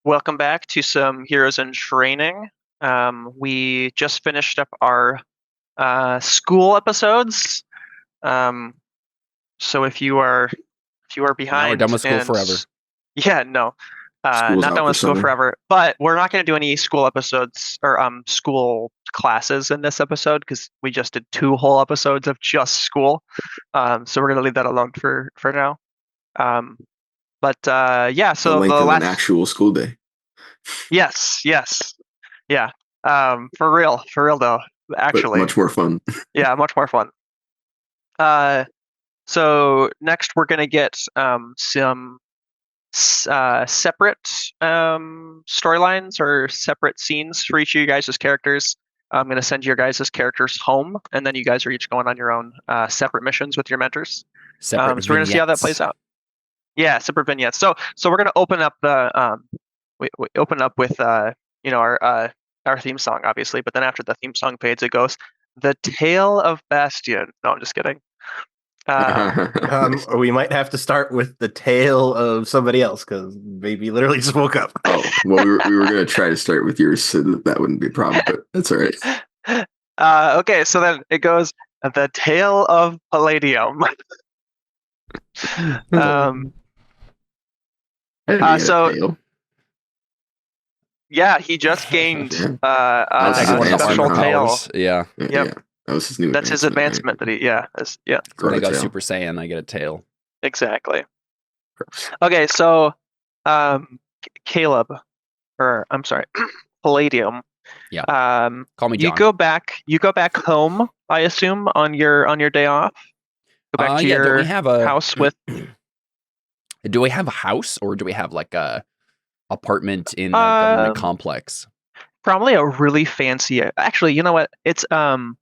Welcome back to some Heroes in Training. We just finished up our school episodes. Um, so if you are Now we're behind done with school and forever. yeah, no, School's not out done for with school summer. forever. But we're not going to do any school episodes or school classes in this episode because we just did 2 whole episodes of just school. So we're going to leave that alone for now. Um, but yeah, The so length the of an last actual school day. yes. Yeah. For real though, But actually. much more fun. Yeah, much more fun. So next we're gonna get some separate storylines or separate scenes for each of you guys' characters. I'm gonna send your guys' characters home, and then you guys are each going on your own separate missions with your mentors. Separate So we're gonna see how that plays vignettes. out. Yeah, separate vignettes. So we're gonna open up the we open up with our theme song, obviously, but then after the theme song fades, it goes, "The Tale of Bastion." No, I'm just kidding. We might have to start with the tale of somebody else because baby literally just woke up. Oh, well, we were going to try to start with yours so that wouldn't be a problem, but that's all right. Okay, so then it goes, "The Tale of Palladium." um, I didn't get so a tail. yeah, he just gained Yeah. a That's One of the special armor tail. powers. Yeah. Yeah, Yep. yeah. That was his new That's his advancement that he, yeah, yeah, When I Grow go tail. Super Saiyan, I get a tail. exactly. Okay, so Caleb, or I'm sorry, Palladium. Yeah. Call me John. You go back home, I assume, on your day off. Go back to Yeah, don't your we have a house with Do we have a house or do we have like a apartment in the government complex? probably a really fancy. Actually, you know what? It's the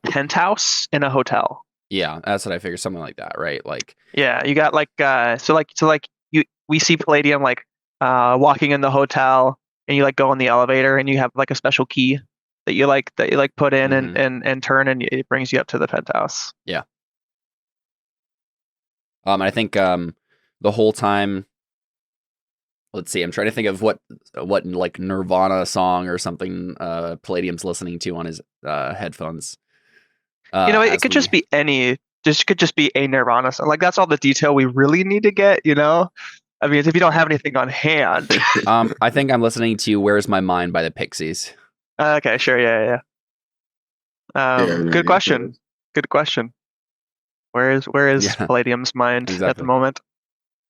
penthouse in a hotel. Yeah, that's what I figured. Something like that, right? Like, Yeah, you got like we see Palladium like walking in the hotel, and you like go in the elevator, and you have like a special key that you put in and turn, and it brings you up to the penthouse. Yeah. I think the whole time. Let's see. I'm trying to think of what like Nirvana song or something Palladium's listening to on his headphones. It could just be any. This could just be a Nirvana song. Like that's all the detail we really need to get. I mean, if you don't have anything on hand. I think I'm listening to "Where's My Mind" by the Pixies. Okay, sure, yeah. Good question. Good question. Where is Palladium's mind at the moment?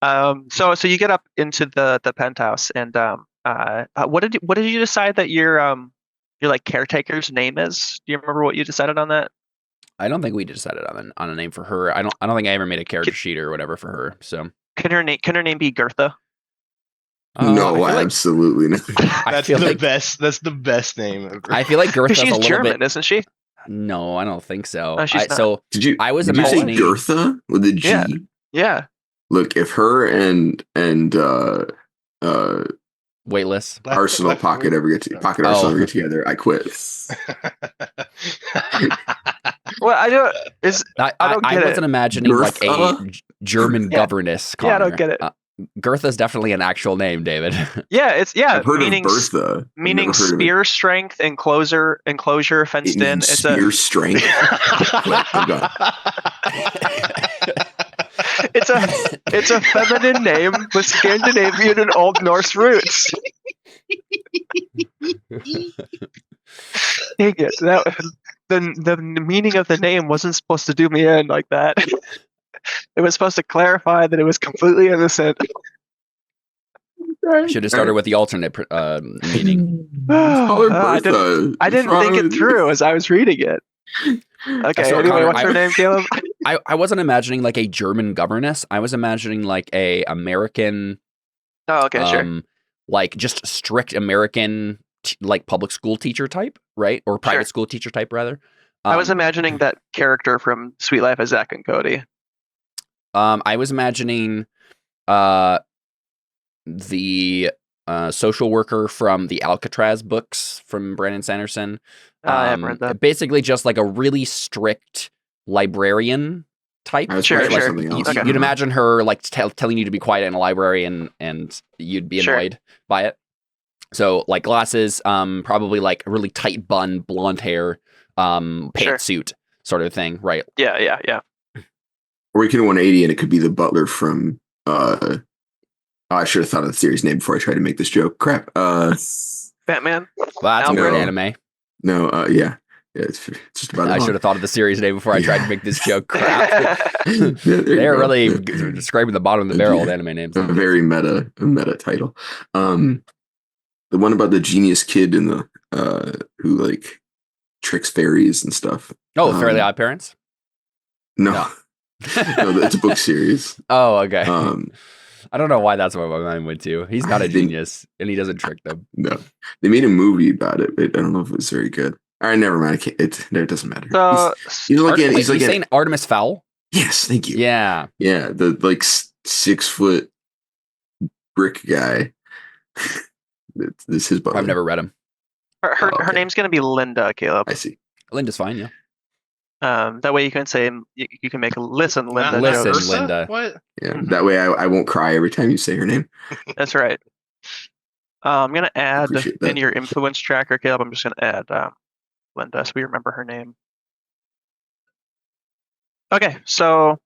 So you get up into the penthouse, and what did you decide that your like caretaker's name is? Do you remember what you decided on that? I don't think we decided on a name for her. I don't think I ever made a character sheet or whatever for her. So can her name be Gertha? No, absolutely not. That's the best. That's the best name ever. I feel like Gertha's she's a little German, bit, isn't she? No, I don't think so. No, she's not. So I was imagining Gertha with a G. Yeah. Look, if her and Weightless Arsenal Pocket ever get together, I quit. Well, I don't get I wasn't imagining Gertha? like a German governess. Yeah, I don't get it. Gertha's definitely an actual name, David. Yeah, I've heard of Bertha. Meaning spear strength, enclosure, fenced in. It's spear strength. It's a feminine name with Scandinavian and Old Norse roots. Dang it! The meaning of the name wasn't supposed to do me in like that. It was supposed to clarify that it was completely innocent. Should have started with the alternate meaning. I didn't think it through as I was reading it. Okay, So, anyway, Connor, what's her name, Caleb? I wasn't imagining like a German governess. I was imagining like a American. Oh, okay, sure. Like just strict American, like public school teacher type, right? Or private school teacher type, rather. I was imagining that character from Sweet Life of Zack and Cody. I was imagining the social worker from the Alcatraz books from Brandon Sanderson. I haven't read that. Basically just like a really strict librarian type. Sure. Something else. You'd imagine her like telling you to be quiet in a library, and you'd be annoyed by it. So like glasses, probably like a really tight bun, blonde hair, pantsuit sort of thing, right? Yeah. Or we can do 180 and it could be the butler from I should have thought of the series name before I tried to make this joke. Crap. Batman. Well, that's a weird anime. No, yeah. It's just about I should have thought of the series name before I tried to make this joke. Crap. They're really scraping the bottom of the barrel with anime names. A very meta title. The one about the genius kid in the who like tricks fairies and stuff. Oh, Fairly Odd Parents? No. No, it's a book series. Oh, okay. I don't know why that's what my mind went to. He's not a genius, and he doesn't trick them. No. They made a movie about it, but I don't know if it was very good. All right, never mind. It doesn't matter. He's like saying Artemis Fowl? Yes, thank you. Yeah. Yeah, the like 6 foot brick guy. This is his butler. I've never read him. Her name's going to be Linda, Caleb. I see. Linda's fine, yeah. That way you can say you can make a listen, Linda. Listen, jokes. Linda. What? Yeah, that way I won't cry every time you say her name. That's right. I'm going to add in your influence tracker, Caleb. I'm just going to add Linda so we remember her name. Okay, so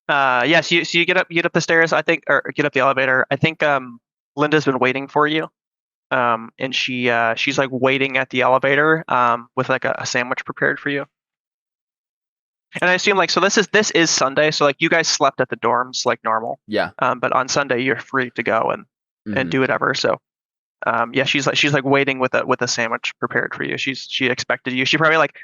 so you get up the stairs, I think, or get up the elevator. I think Linda's been waiting for you. And she's like waiting at the elevator with like a sandwich prepared for you. And I assume like this is Sunday, so like you guys slept at the dorms like normal. Yeah. But on Sunday you're free to go and do whatever. So she's like waiting with a sandwich prepared for you. She expected you. She probably like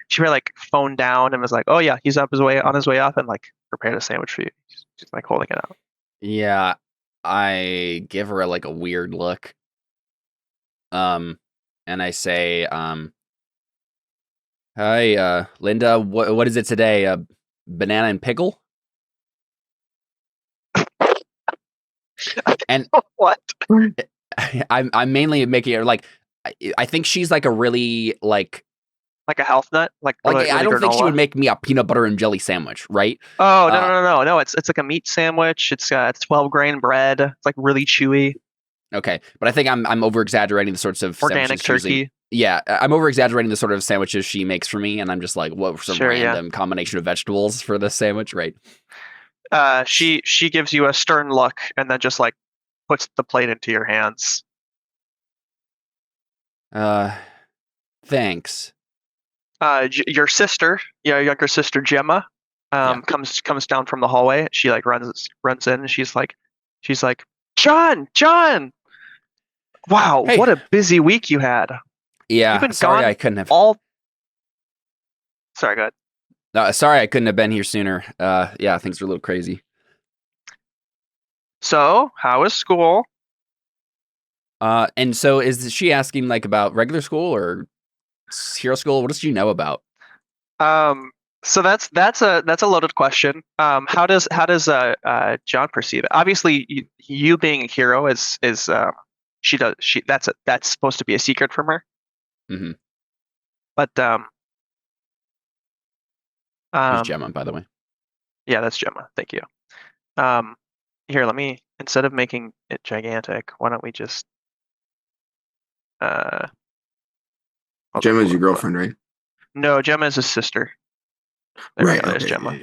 phoned down and was like, oh yeah, he's on his way up and like prepared a sandwich for you. She's like holding it out. Yeah. I give her like a weird look. And I say, hi, Linda, what is it today? Banana and pickle? And what? I'm mainly making it like, I think she's like a really like a health nut, like I don't think she would make me a peanut butter and jelly sandwich, right? Oh no! It's like a meat sandwich. It's 12 grain bread. It's like really chewy. Okay, but I think I'm over exaggerating the sorts of organic turkey. Yeah, I'm over exaggerating the sort of sandwiches she makes for me, and I'm just like, what some random combination of vegetables for this sandwich, right? She gives you a stern look and then just like puts the plate into your hands. Thanks. Your sister, your younger sister Gemma, comes down from the hallway. She like runs in and she's like, John. Wow, what a busy week you had. Yeah, you've been sorry gone I couldn't have. Sorry, go ahead. No, sorry I couldn't have been here sooner. Yeah, things were a little crazy. So, how is school? And so is she asking like about regular school or hero school? What does she know about? So that's a loaded question. How does John perceive it? Obviously, you being a hero is that's supposed to be a secret from her. Mm-hmm. But who's Gemma, by the way? Yeah, that's Gemma. Thank you. Here, let me, instead of making it gigantic, why don't we just Gemma's your girlfriend, right? No, Gemma is his sister. There's Gemma.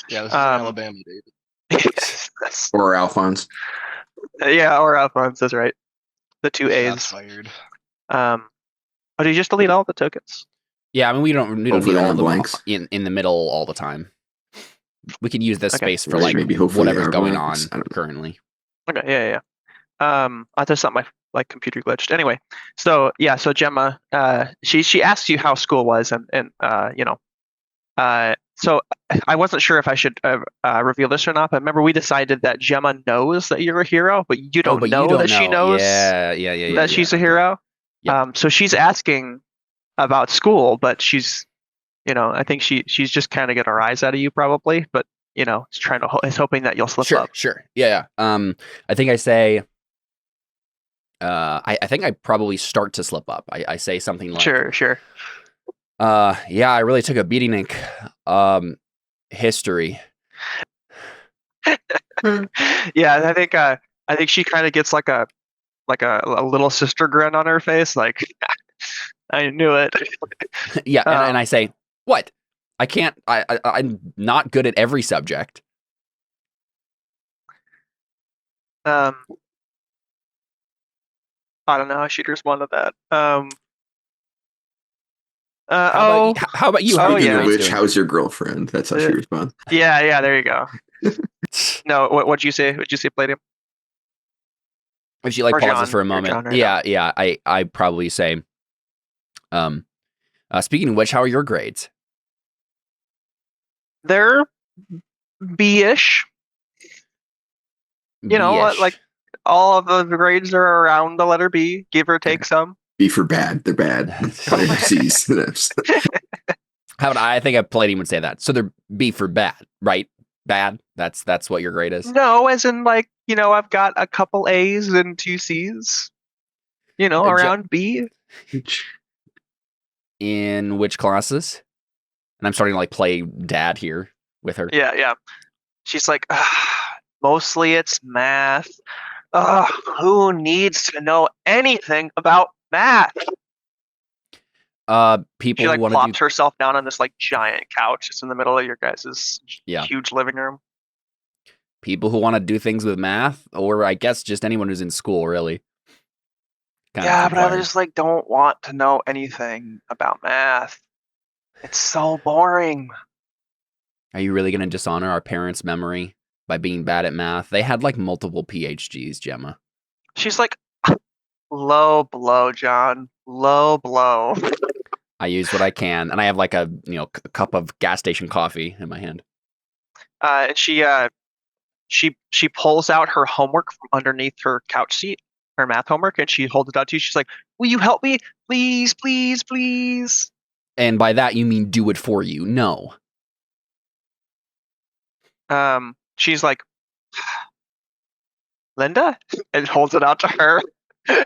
Yeah, this is Alabama, David. Or Alphonse. Yeah, or Alphonse, that's right. The two A's. That's fired. Oh, did you just delete all the tokens? Yeah, I mean we don't need all the blanks in the middle all the time. We can use this space for like whatever's going on currently. Okay, yeah. I just thought my computer glitched. Anyway, so Gemma, she asked you how school was, and so I wasn't sure if I should reveal this or not. But remember, we decided that Gemma knows that you're a hero, but you don't know that she knows. That she's a hero. Yep. So she's asking about school, but she's, I think she's just kind of getting a rise out of you probably, but is hoping that you'll slip up. Sure. Yeah. I think I say. I think I probably start to slip up. I say something like, sure. Yeah, I really took a beating in history. Yeah, I think she kind of gets like a little sister grin on her face, like I knew it. Yeah, and I say, what? I can't. I'm not good at every subject. I don't know how she'd respond to that. How about you? Speaking of which, how's your girlfriend? That's how she responds. Yeah, there you go. No, what'd you say? What'd you say, Palladium? If she like pauses for a moment, yeah, I probably say, speaking of which, how are your grades? They're B-ish. You know, like all of the grades are around the letter B, give or take some. B for bad. They're bad. C's. How about I think a Palladium would say that. So they're B for bad, right? Bad. That's what your grade is. No, as in like, you know, I've got a couple A's and 2 C's. You know, around B. In which classes? And I'm starting to like play dad here with her. Yeah. She's like, mostly it's math. Who needs to know anything about math? People she like plops herself down on this like giant couch. It's in the middle of your guys' huge living room. People who want to do things with math, or I guess just anyone who's in school, really. But I just like don't want to know anything about math. It's so boring. Are you really going to dishonor our parents' memory by being bad at math? They had like multiple PhDs, Gemma. She's like, low blow, John. Low blow. I use what I can, and I have like a cup of gas station coffee in my hand. And she pulls out her homework from underneath her couch seat, her math homework, and she holds it out to you. She's like, will you help me? Please, please, please. And by that, you mean do it for you. No. She's like, Linda? And holds it out to her.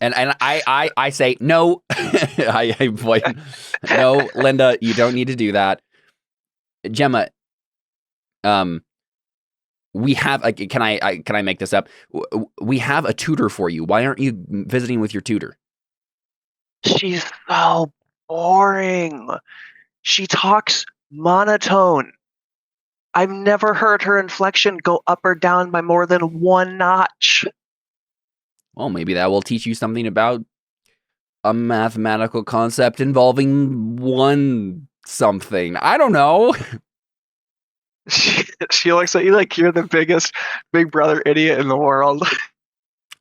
And I say, no. No, Linda, you don't need to do that. Gemma, we have can I make this up? We have a tutor for you. Why aren't you visiting with your tutor? She's so boring. She talks monotone. I've never heard her inflection go up or down by more than 1 notch. Well, maybe that will teach you something about a mathematical concept involving one something. I don't know. She looks at you like you're the biggest Big Brother idiot in the world.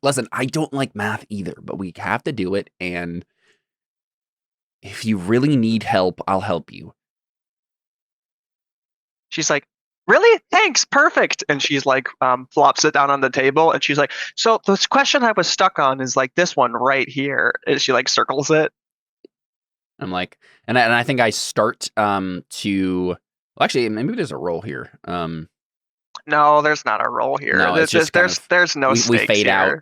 Listen, I don't like math either, but we have to do it, and if you really need help, I'll help you. She's like, really? Thanks, perfect. And she's like, flops it down on the table, and she's like, so this question I was stuck on is like this one right here. And she like circles it. I'm like, and I think I start to. Well, actually, maybe there's a roll here. No, there's not a roll here. No, there's no stakes we fade here. out.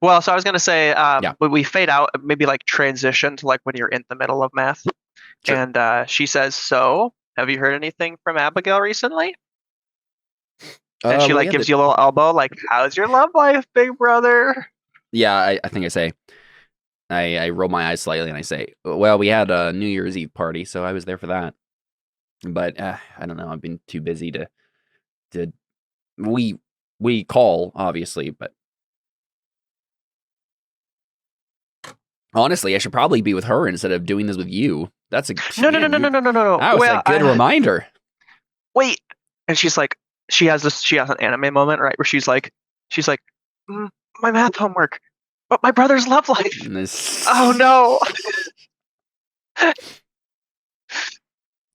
Well, so I was gonna say, we fade out, maybe like transition to like when you're in the middle of math. Sure. And she says, "So, have you heard anything from Abigail recently?" And she like gives you a little elbow, like, "How's your love life, big brother?" Yeah, I think I say. I roll my eyes slightly and I say, "Well, we had a New Year's Eve party, so I was there for that." But I don't know. I've been too busy to. We call obviously, but honestly, I should probably be with her instead of doing this with you. That's a no. That was a good reminder. Wait, and she's like, she has an anime moment, right, where she's like, my math homework, but my brother's love life. Oh no.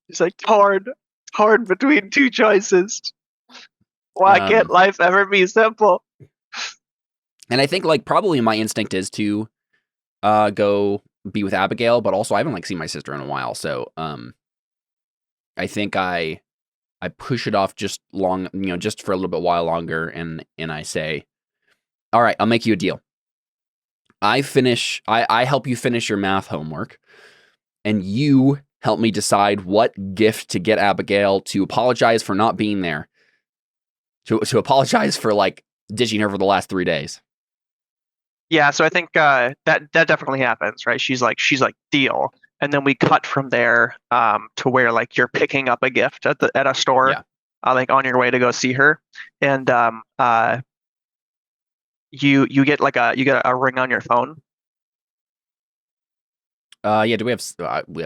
It's like torn between 2 choices. Why can't life ever be simple? And I think like probably my instinct is to go be with Abigail, but also I haven't like seen my sister in a while, so I think I push it off just for a little bit while longer, and I say, all right, I'll make you a deal. I help you finish your math homework. and you help me decide what gift to get Abigail to apologize for not being there. To apologize for like ditching her for the last 3 days. Yeah, so I think that definitely happens, right? She's like, deal. And then we cut from there to where like you're picking up a gift at a store, like on your way to go see her, and you get a ring on your phone. Yeah. Do we have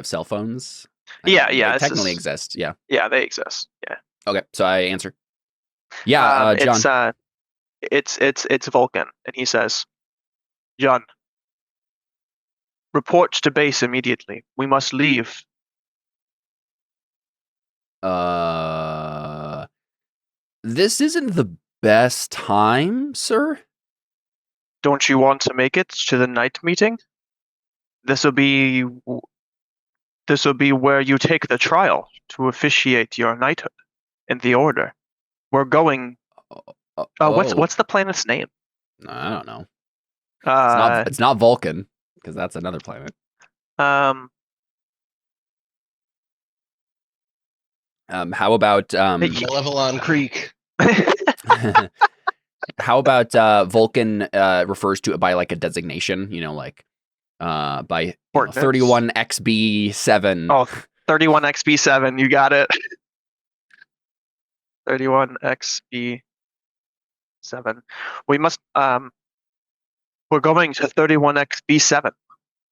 cell phones? Yeah. They technically exist. Yeah. Yeah, they exist. Yeah. Okay, so I answer. Yeah, John. It's Vulcan, and he says, John, report to base immediately. We must leave. This isn't the best time, sir. Don't you want to make it to the night meeting? This will be where you take the trial to officiate your knighthood in the order. We're going. What's the planet's name? I don't know. It's not Vulcan, because that's another planet. How about Malevolon Creek? How about Vulcan refers to it by like a designation, like by 31XB7. Oh, 31XB7, you got it. 31XB7. We must we're going to 31XB7.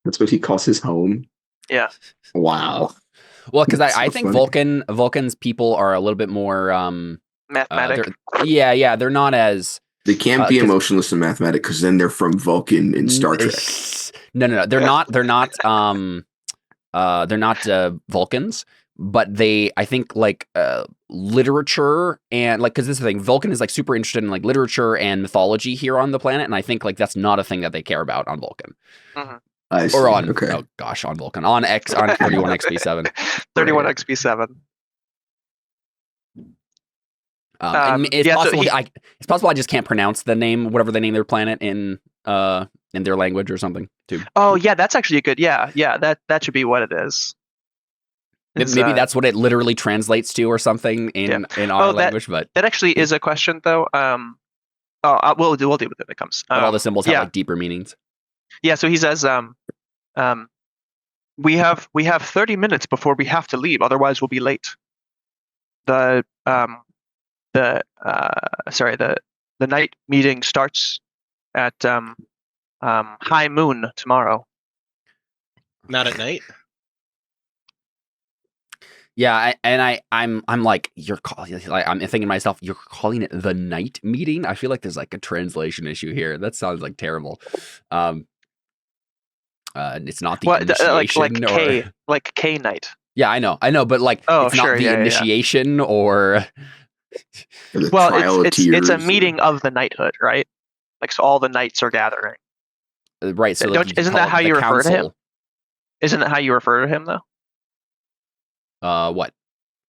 That's what he calls his home. Yeah. Wow. Well, because I think Vulcan's people are a little bit more mathematic. They're not as. They can't be emotionless in mathematics because then they're from Vulcan in Star Trek. No. They're not. They're not Vulcans, but I think like literature and like, because this is the thing, Vulcan is like super interested in like literature and mythology here on the planet, and I think like that's not a thing that they care about on Vulcan. Mm-hmm. Or on on Vulcan on 31XB7. 31XB7. It's possible I just can't pronounce the name, whatever they name their planet in their language or something too. Oh yeah, that's actually a good. Yeah, that should be what it is. Maybe that's what it literally translates to or something in our language. But that actually is a question though. We'll deal with it when it comes. All the symbols have like deeper meanings. Yeah, so he says, we have 30 minutes before we have to leave, otherwise we'll be late. The night meeting starts at high moon tomorrow. Not at night. Yeah, I'm like, you're calling, like, I'm thinking to myself, you're calling it the night meeting? I feel like there's like a translation issue here. That sounds like terrible. It's not the initiation like K night. Yeah, I know, but like it's not the initiation or. Well, it's a meeting of the knighthood, right? Like, so all the knights are gathering. Right. So isn't that how you refer to him? Isn't that how you refer to him though? What?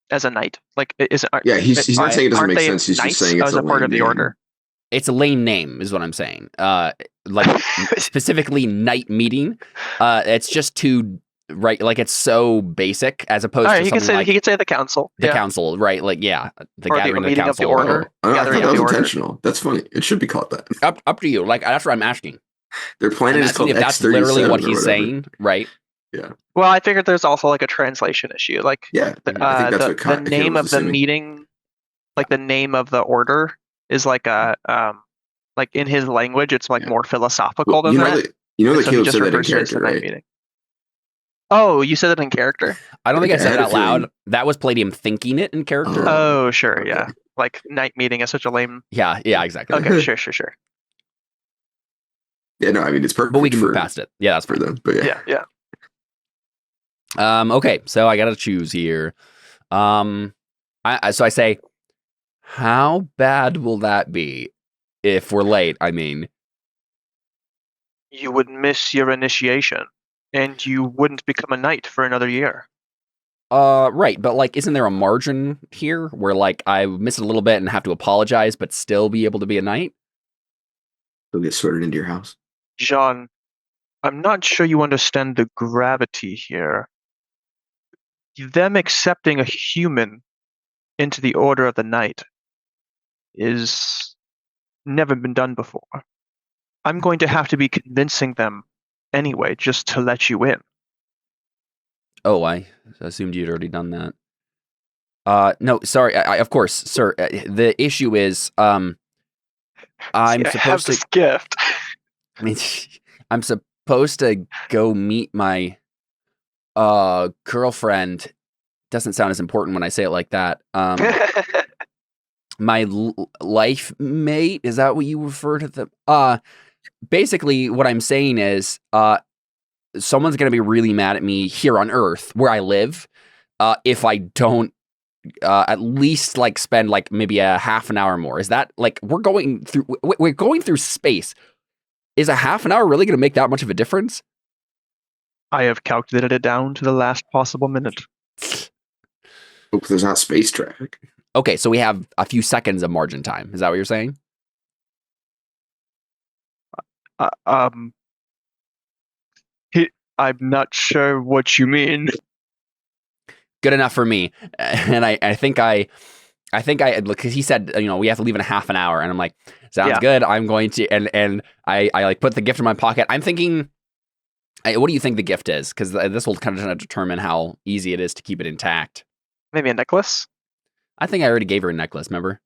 As a knight, like he's not saying it doesn't make sense. He's just saying it's a part of the order. It's a lame name, is what I'm saying. Like specifically night meeting. It's just too right. Like it's so basic as opposed to he could say the council. The council, right? Like the gathering of the council. Of the order. I thought that was intentional. That's funny. It should be called that. Up to you. Like that's what I'm asking. Their planet is called if that's literally what he's saying, right? Yeah. Well, I figured there's also like a translation issue. Like I think that's the name of the meeting, like the name of the order is like a like in his language, it's like more philosophical than that. That Caleb said that in character, right? Meeting. Oh, you said it in character? I don't think I said it out loud. That was Palladium thinking it in character. Oh, sure, okay. Yeah. Like night meeting is such a lame. Yeah, exactly. Okay, sure. Yeah, no, I mean it's perfect. But we can move past it. Yeah, that's for them. But yeah. Okay, so I gotta choose here. So I say, how bad will that be if we're late? I mean, you would miss your initiation, and you wouldn't become a knight for another year. Right, but like, isn't there a margin here where like I miss it a little bit and have to apologize, but still be able to be a knight? They'll get sorted into your house, John. I'm not sure you understand the gravity here. them accepting a human into the Order of the Night is never been done before. I'm going to have to be convincing them anyway, just to let you in. Oh, I assumed you'd already done that. No, sorry. Of course, sir. The issue is, I'm supposed I have this gift. I'm supposed to go meet my girlfriend. Doesn't sound as important when I say it like that. My life mate, is that what you refer to them? Basically, what I'm saying is, someone's gonna be really mad at me here on Earth, where I live, if I don't at least like spend like maybe a half an hour more. Is that like we're going through space? Is a half an hour really gonna make that much of a difference? I have calculated it down to the last possible minute. Hope there's not space traffic. Okay, so we have a few seconds of margin time. Is that what you're saying? I'm not sure what you mean. Good enough for me. And I think because he said, we have to leave in a half an hour, and I'm like, sounds good. I'm going to, and I like put the gift in my pocket. I'm thinking, what do you think the gift is? Because this will kind of determine how easy it is to keep it intact. Maybe a necklace? I think I already gave her a necklace, remember?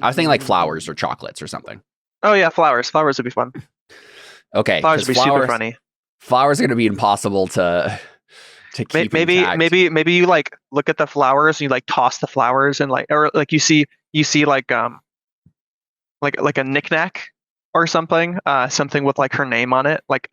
I was thinking like flowers or chocolates or something. Oh yeah, flowers. Flowers would be fun. Okay. Flowers would be super funny. Flowers are going to be impossible to keep intact. Maybe you like look at the flowers and you like toss the flowers and like, or like you see like a knickknack or something, something with like her name on it, like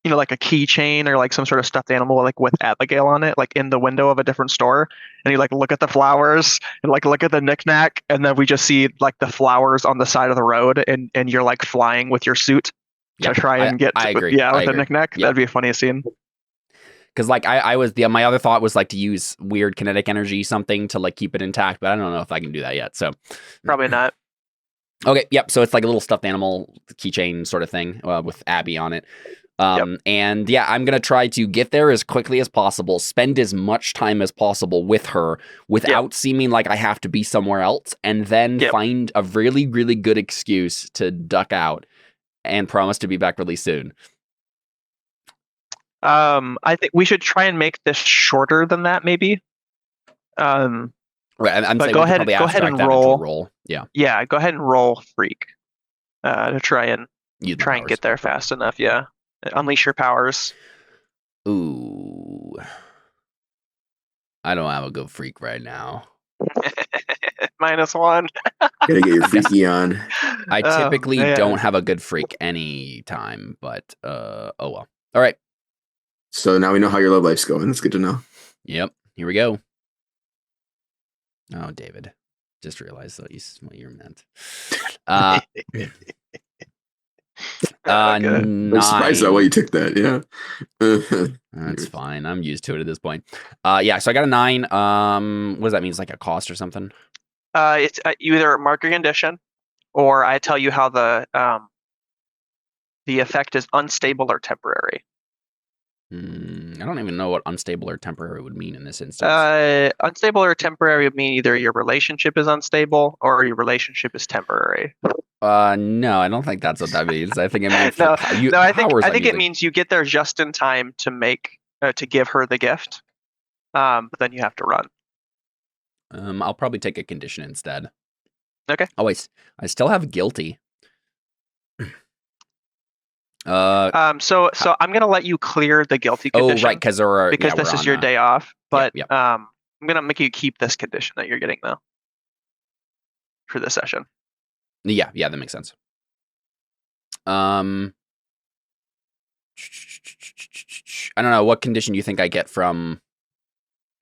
like a keychain or like some sort of stuffed animal like with Abigail on it, like in the window of a different store, and you like look at the flowers and like look at the knickknack, and then we just see like the flowers on the side of the road, and you're like flying with your suit to try and get I agree. with the knickknack. That'd be a funny scene. Because like I was my other thought was like to use weird kinetic energy something to like keep it intact, but I don't know if I can do that yet. So probably not. Okay, yep. So it's like a little stuffed animal keychain sort of thing with Abby on it. And yeah, I'm gonna try to get there as quickly as possible, spend as much time as possible with her without seeming like I have to be somewhere else, and then find a really, really good excuse to duck out and promise to be back really soon. I think we should try and make this shorter than that, maybe. Right, I'm saying go ahead and roll. Yeah, go ahead and roll freak to try and get there fast enough. Yeah, unleash your powers. Ooh, I don't have a good freak right now. -1. Gotta get your freaky on. I typically don't have a good freak any time, but oh well. All right. So now we know how your love life's going. That's good to know. Yep. Here we go. Oh, David. Just realized what you meant. I'm surprised at why you took that. Yeah. That's fine. I'm used to it at this point. Yeah, so I got a 9. What does that mean? It's like a cost or something? It's you either mark your condition, or I tell you how the effect is unstable or temporary. I don't even know what unstable or temporary would mean in this instance. Unstable or temporary would mean either your relationship is unstable or your relationship is temporary. No, I don't think that's what that means. I think it means I think it means you get there just in time to make to give her the gift, but then you have to run. I'll probably take a condition instead. Okay. Oh wait, I still have guilty. So I'm gonna let you clear the guilty condition. Oh, right, because this is your day off. But I'm gonna make you keep this condition that you're getting though for this session. Yeah, that makes sense. I don't know what condition you think I get from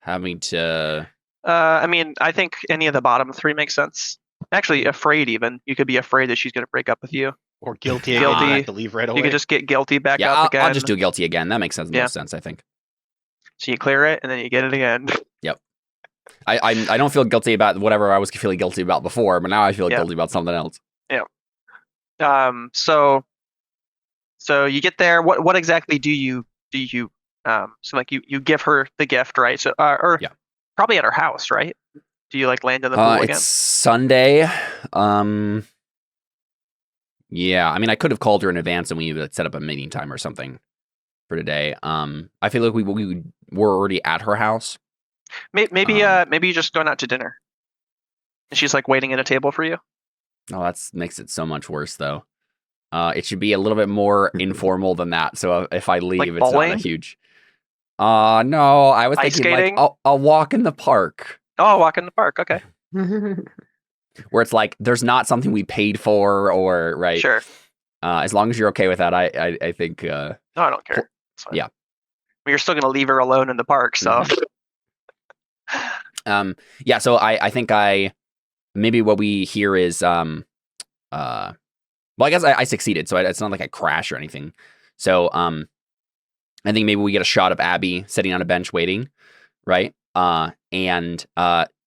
having to. I mean, I think any of the bottom 3 makes sense. Actually, afraid even. You could be afraid that she's gonna break up with you. Or guilty. You have to leave right away. You can just get guilty back up again. I'll just do guilty again. That makes most sense, I think. So you clear it, and then you get it again. Yep. I don't feel guilty about whatever I was feeling guilty about before, but now I feel guilty about something else. Yeah. So you get there. What exactly do you So like you give her the gift, right? So or probably at her house, right? Do you like land in the pool again? It's Sunday. Yeah, I mean, I could have called her in advance and we would set up a meeting time or something for today. I feel like we were already at her house. Maybe you just going out to dinner, and she's like waiting at a table for you. Oh, that makes it so much worse, though. It should be a little bit more informal than that. So if I leave, like it's not a huge. No, I was thinking skating? like I'll walk in the park. Oh, walk in the park. Okay. Where it's like there's not something we paid for, or right. Sure. As long as you're okay with that, I think. No, I don't care. Yeah. Well, you're still gonna leave her alone in the park, so. Yeah. So I think maybe what we hear is well, I guess I succeeded, so it's not like I crash or anything. So I think maybe we get a shot of Abby sitting on a bench waiting, right? And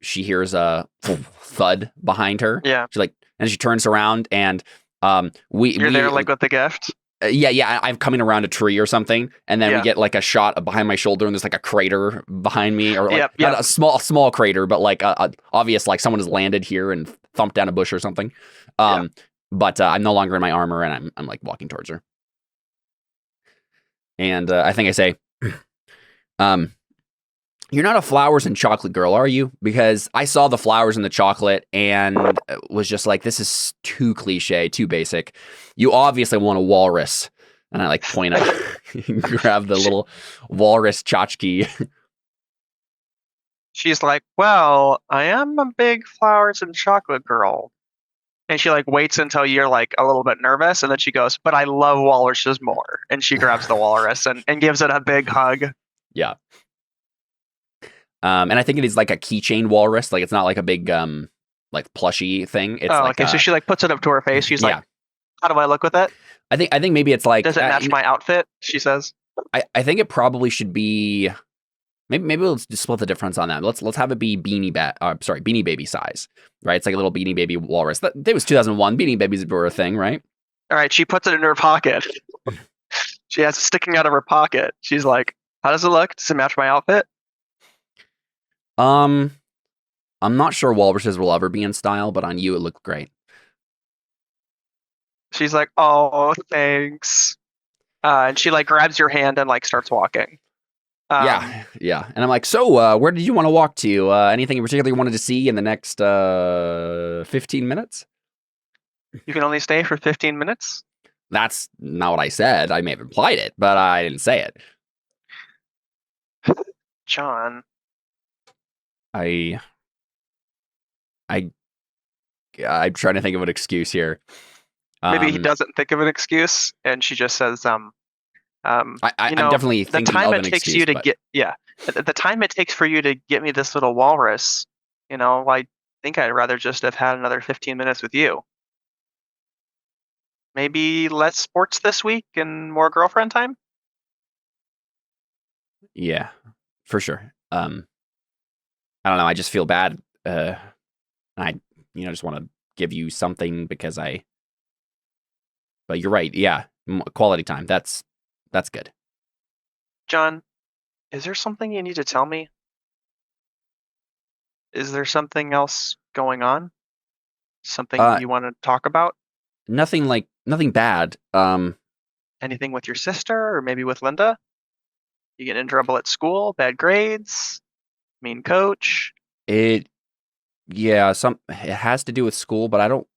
she hears a thud behind her. Yeah. She's like, and she turns around and You're there like with the gift. Yeah, I'm coming around a tree or something, and then we get like a shot behind my shoulder, and there's like a crater behind me, or like not a small crater, but like a obvious like someone has landed here and thumped down a bush or something. But I'm no longer in my armor, and I'm like walking towards her, and I think I say, "You're not a flowers and chocolate girl, are you?" Because I saw the flowers and the chocolate and was just like, this is too cliche, too basic. You obviously want a walrus. And I like point at grab the little walrus tchotchke. She's like, well, I am a big flowers and chocolate girl. And she like waits until you're like a little bit nervous. And then she goes, but I love walruses more. And she grabs the walrus and gives it a big hug. Yeah. And I think it is like a keychain walrus. Like it's not like a big like plushy thing. It's like okay. So she like puts it up to her face. She's like, how do I look with it? I think maybe it's like, does it match my outfit? She says. I think it probably should be. Maybe let's just split the difference on that. Let's have it be Beanie Baby size, right? It's like a little Beanie Baby walrus. That was 2001. Beanie Babies were a thing, right? All right. She puts it in her pocket. She has it sticking out of her pocket. She's like, how does it look? Does it match my outfit? I'm not sure walruses will ever be in style, but on you it looked great. She's like, oh, thanks. And she like grabs your hand and like starts walking. Yeah. And I'm like, so where did you want to walk to? Anything in particular you wanted to see in the next 15 minutes? You can only stay for 15 minutes? That's not what I said. I may have implied it, but I didn't say it. John. I'm trying to think of an excuse here. Maybe he doesn't think of an excuse, and she just says, I'm definitely thinking of an excuse. The time it takes for you to get me this little walrus, I think I'd rather just have had another 15 minutes with you. Maybe less sports this week and more girlfriend time? Yeah, for sure. I don't know. I just feel bad. I just want to give you something because but you're right. Yeah. Quality time. That's good. John, is there something you need to tell me? Is there something else going on? Something you want to talk about? Nothing bad. Anything with your sister or maybe with Linda? You get in trouble at school, bad grades, mean coach? It has to do with school, but I don't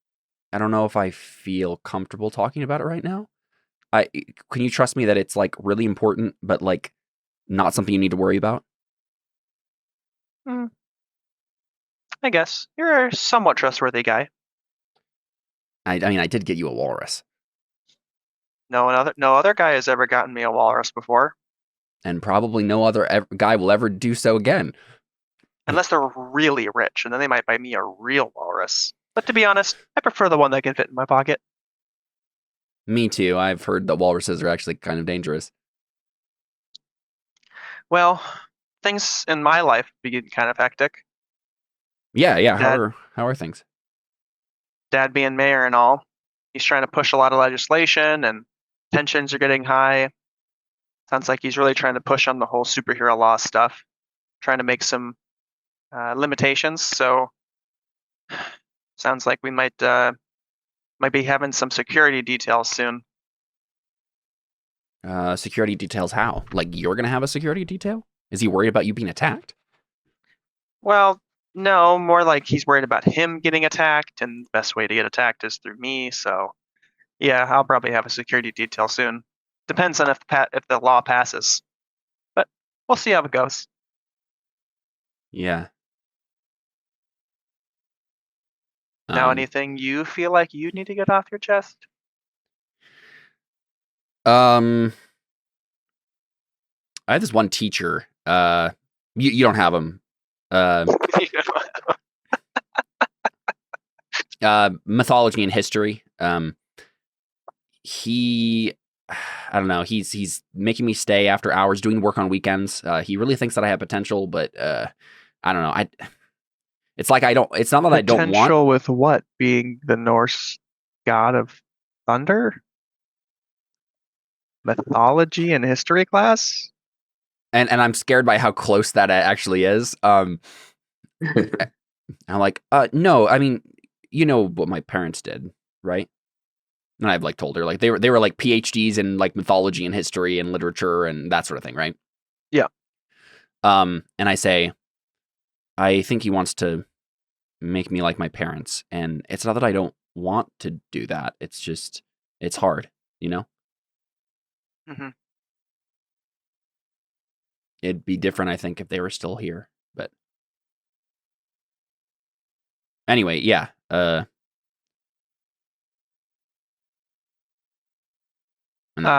know if I feel comfortable talking about it right now. Can you trust me that it's like really important, but like not something you need to worry about? I guess you're a somewhat trustworthy guy. I mean, I did get you a walrus. No other guy has ever gotten me a walrus before. And probably no other guy will ever do so again. Unless they're really rich, and then they might buy me a real walrus. But to be honest, I prefer the one that can fit in my pocket. Me too. I've heard that walruses are actually kind of dangerous. Well, things in my life begin kind of hectic. Yeah. How are things? Dad being mayor and all, he's trying to push a lot of legislation, and tensions are getting high. Sounds like he's really trying to push on the whole superhero law stuff, trying to make some limitations. So sounds like we might be having some security details soon. Security details how? Like you're gonna have a security detail? Is he worried about you being attacked? Well, no, more like he's worried about him getting attacked, and the best way to get attacked is through me. So yeah, I'll probably have a security detail soon. Depends on if the law passes, but we'll see how it goes. Yeah. Now, anything you feel like you need to get off your chest? I have this one teacher. You don't have him. Mythology and history. I don't know. He's making me stay after hours doing work on weekends. He really thinks that I have potential, but I don't know. It's like I don't. It's not that I don't want. Potential with what? Being the Norse god of thunder? Mythology and history class? And I'm scared by how close that actually is. I'm like, no. I mean, you know what my parents did, right? And I've like told her like they were like PhDs in like mythology and history and literature and that sort of thing, right? Yeah. And I say, I think he wants to make me like my parents, and it's not that I don't want to do that. It's just it's hard, you know. Mm-hmm. It'd be different, I think, if they were still here. But anyway, yeah. And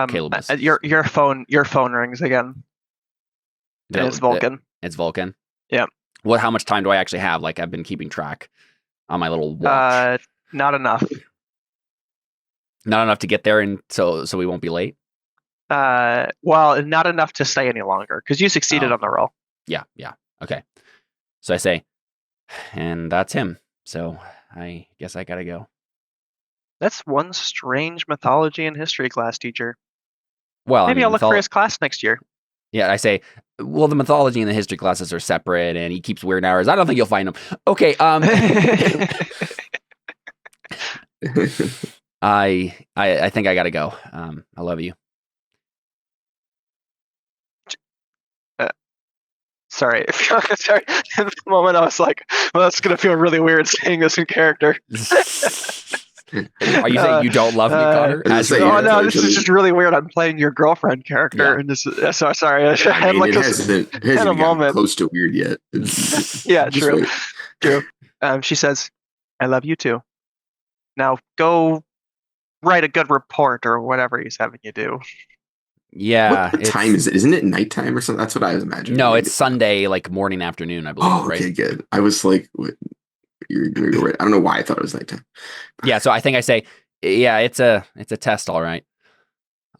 Caleb was... your phone rings again. It's Vulcan. It's Vulcan. Yeah. How much time do I actually have? Like I've been keeping track on my little watch. Not enough. Not enough to get there, and so we won't be late. Well, not enough to stay any longer because you succeeded on the roll. Yeah. Okay. So I say, and that's him. So I guess I gotta go. That's one strange mythology and history class teacher. Well, maybe I'll look for his class next year. Yeah, I say, well, the mythology and the history classes are separate, and he keeps weird hours. I don't think you'll find him. Okay. I think I gotta go. I love you. Sorry. Sorry. In the moment, I was like, well, that's going to feel really weird saying this in character. Are you saying you don't love me, Connor? No, this is just really weird. I'm playing your girlfriend character. Yeah. And this is, sorry. I had like it hasn't a moment close to weird yet. Yeah, true. True. She says, I love you too. Now go write a good report or whatever he's having you do. Yeah. What time is it? Isn't it nighttime or something? That's what I was imagining. No, it's Sunday, like morning, afternoon, I believe. Oh, okay, right? Good. I was like, what? You're gonna go right. I don't know why I thought it was nighttime. Yeah, so I think I say, yeah, it's a test, all right.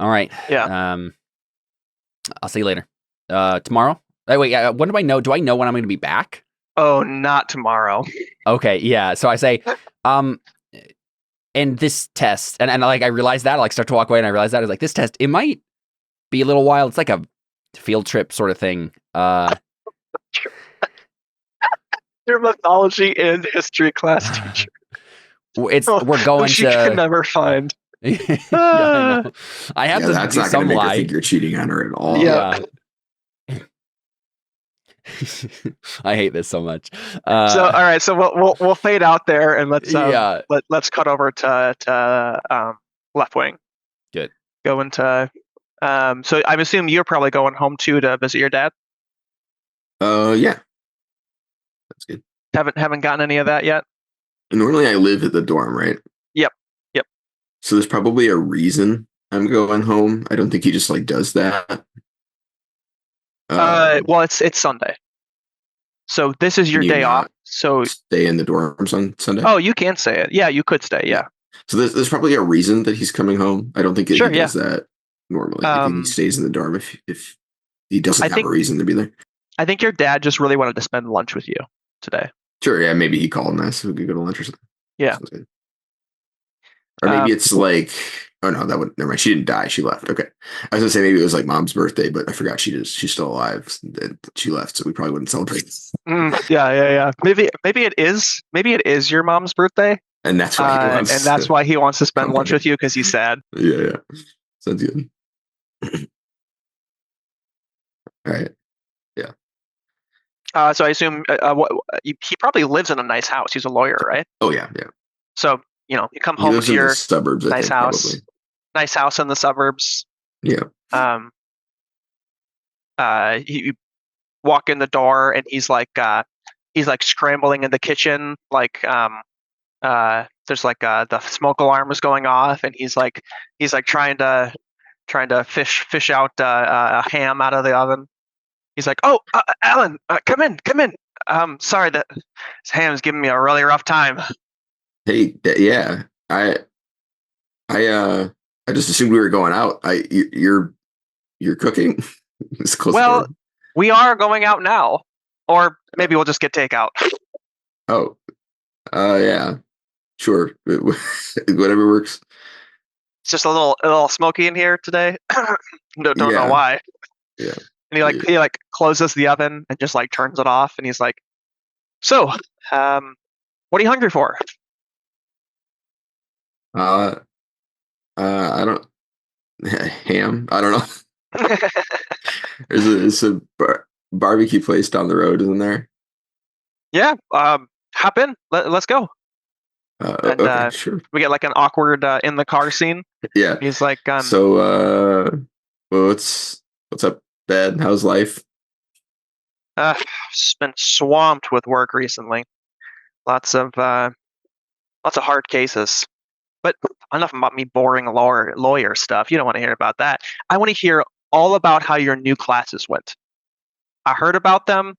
All right. Yeah. I'll see you later. Tomorrow? Wait, when do I know? Do I know when I'm going to be back? Oh, not tomorrow. Okay, yeah. So I say, and this test, and like I realize that, I like start to walk away, and I realize that I was like, this test, it might be a little while. It's like a field trip sort of thing. Your mythology and history class teacher. We're going she can never find. Yeah, I know. I have to that's do not some make lie. Her think you're cheating on her at all. Yeah. I hate this so much. So all right, so we'll fade out there and let's cut over to left wing. Good. Go into so I'm assuming you're probably going home too to visit your dad. Yeah. That's good. Haven't gotten any of that yet. Normally I live at the dorm, right? Yep. So there's probably a reason I'm going home. I don't think he just like does that. Well, it's Sunday, so this is your day off. So stay in the dorms on Sunday. Oh, you can say it. Yeah, you could stay. Yeah. So there's probably a reason that he's coming home. I don't think he does that normally. I think he stays in the dorm if he doesn't have a reason to be there. I think your dad just really wanted to spend lunch with you today. Sure. Yeah. Maybe he called and asked if we could go to lunch or something. Yeah. Or maybe it's like Oh no, that would never mind. She didn't die. She left. Okay, I was gonna say maybe it was like mom's birthday, but I forgot she's still alive. She left, so we probably wouldn't celebrate. Yeah. Maybe it is. Maybe it is your mom's birthday, and that's why he wants to spend lunch with you because he's sad. Yeah. Sounds good. All right. Yeah. So I assume he probably lives in a nice house. He's a lawyer, right? Oh yeah. So you come home to your suburbs, nice house. Probably. Nice house in the suburbs. Yeah. You walk in the door and he's like scrambling in the kitchen, like there's like the smoke alarm is going off, and he's like trying to fish out a ham out of the oven. He's like, "Oh, Alan, come in. Sorry that this ham's giving me a really rough time." Hey, yeah, I just assumed we were going out. You're cooking? Well, we are going out now, or maybe we'll just get takeout. Oh, yeah, sure, whatever works. It's just a little smoky in here today. Don't know why. Yeah. And he closes the oven and just like turns it off, and he's like, "So, what are you hungry for?" I don't ham. I don't know. There's a barbecue place down the road, isn't there? Yeah. Hop in. Let's go. Okay, sure. We get like an awkward in the car scene. Yeah. He's like, so what's up, Dad? How's life? Just been swamped with work recently. Lots of hard cases. But enough about me boring lawyer stuff. You don't want to hear about that. I want to hear all about how your new classes went. I heard about them.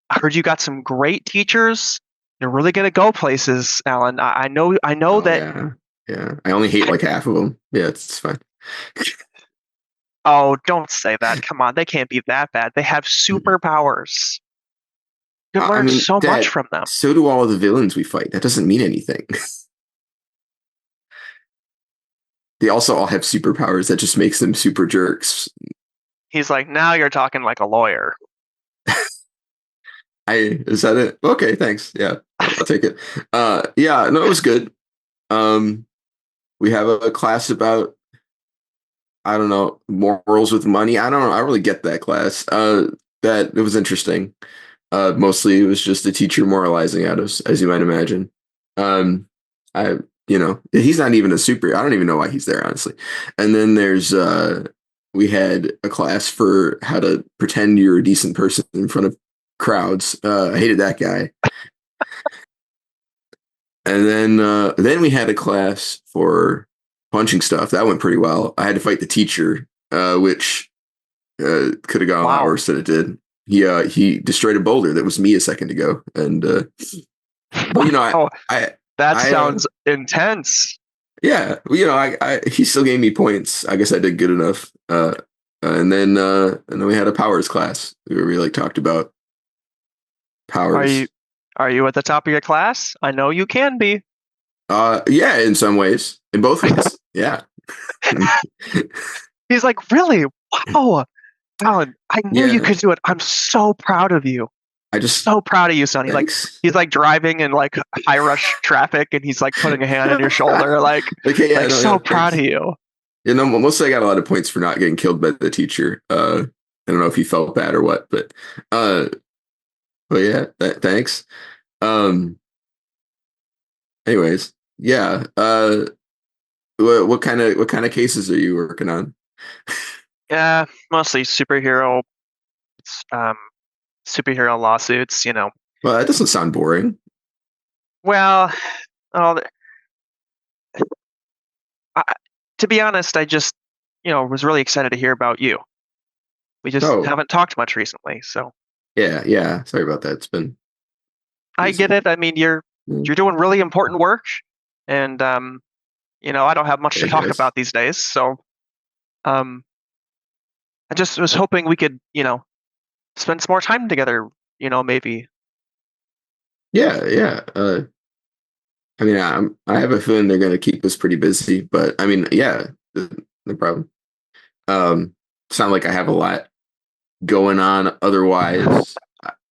I heard you got some great teachers. They're really going to go places, Alan. I know that. Yeah. I only hate like half of them. Yeah, it's fine. Oh, don't say that. Come on. They can't be that bad. They have superpowers. You learn so much from them. So do all of the villains we fight. That doesn't mean anything. They also all have superpowers that just makes them super jerks. He's like, now you're talking like a lawyer. Is that it? Okay, thanks. Yeah, I'll take it. Yeah, no, it was good. We have a class about, I don't know, morals with money. I don't know. I don't really get that class. That it was interesting. Mostly it was just the teacher moralizing at us, as you might imagine. He's not even a super. I don't even know why he's there, honestly. And then there's we had a class for how to pretend you're a decent person in front of crowds. I hated that guy. And then we had a class for punching stuff. That went pretty well. I had to fight the teacher, which could have gone a lot worse than it did. He destroyed a boulder that was me a second ago, and that sounds intense. Yeah, he still gave me points. I guess I did good enough. And then we had a powers class where we talked about powers. Are you at the top of your class? I know you can be. Yeah, in some ways, in both ways. Yeah. He's like, really? Wow, Alan, I knew you could do it. I'm so proud of you. So proud of you, son. He's like driving in like high rush traffic, and he's like putting a hand on your shoulder, proud of you. Mostly I got a lot of points for not getting killed by the teacher. I don't know if he felt bad or what, but yeah, thanks. Anyways, yeah. What kind of cases are you working on? Yeah, mostly superhero lawsuits, Well, that doesn't sound boring. Well, to be honest, I just, was really excited to hear about you. We just haven't talked much recently, so. Yeah. Sorry about that. It's been. I get it. I mean, you're doing really important work, and I don't have much to talk about these days, so. I just was hoping we could, spend some more time together, maybe. Yeah. I mean, I have a feeling they're going to keep us pretty busy, but I mean, yeah, No problem. It's not like I have a lot going on otherwise,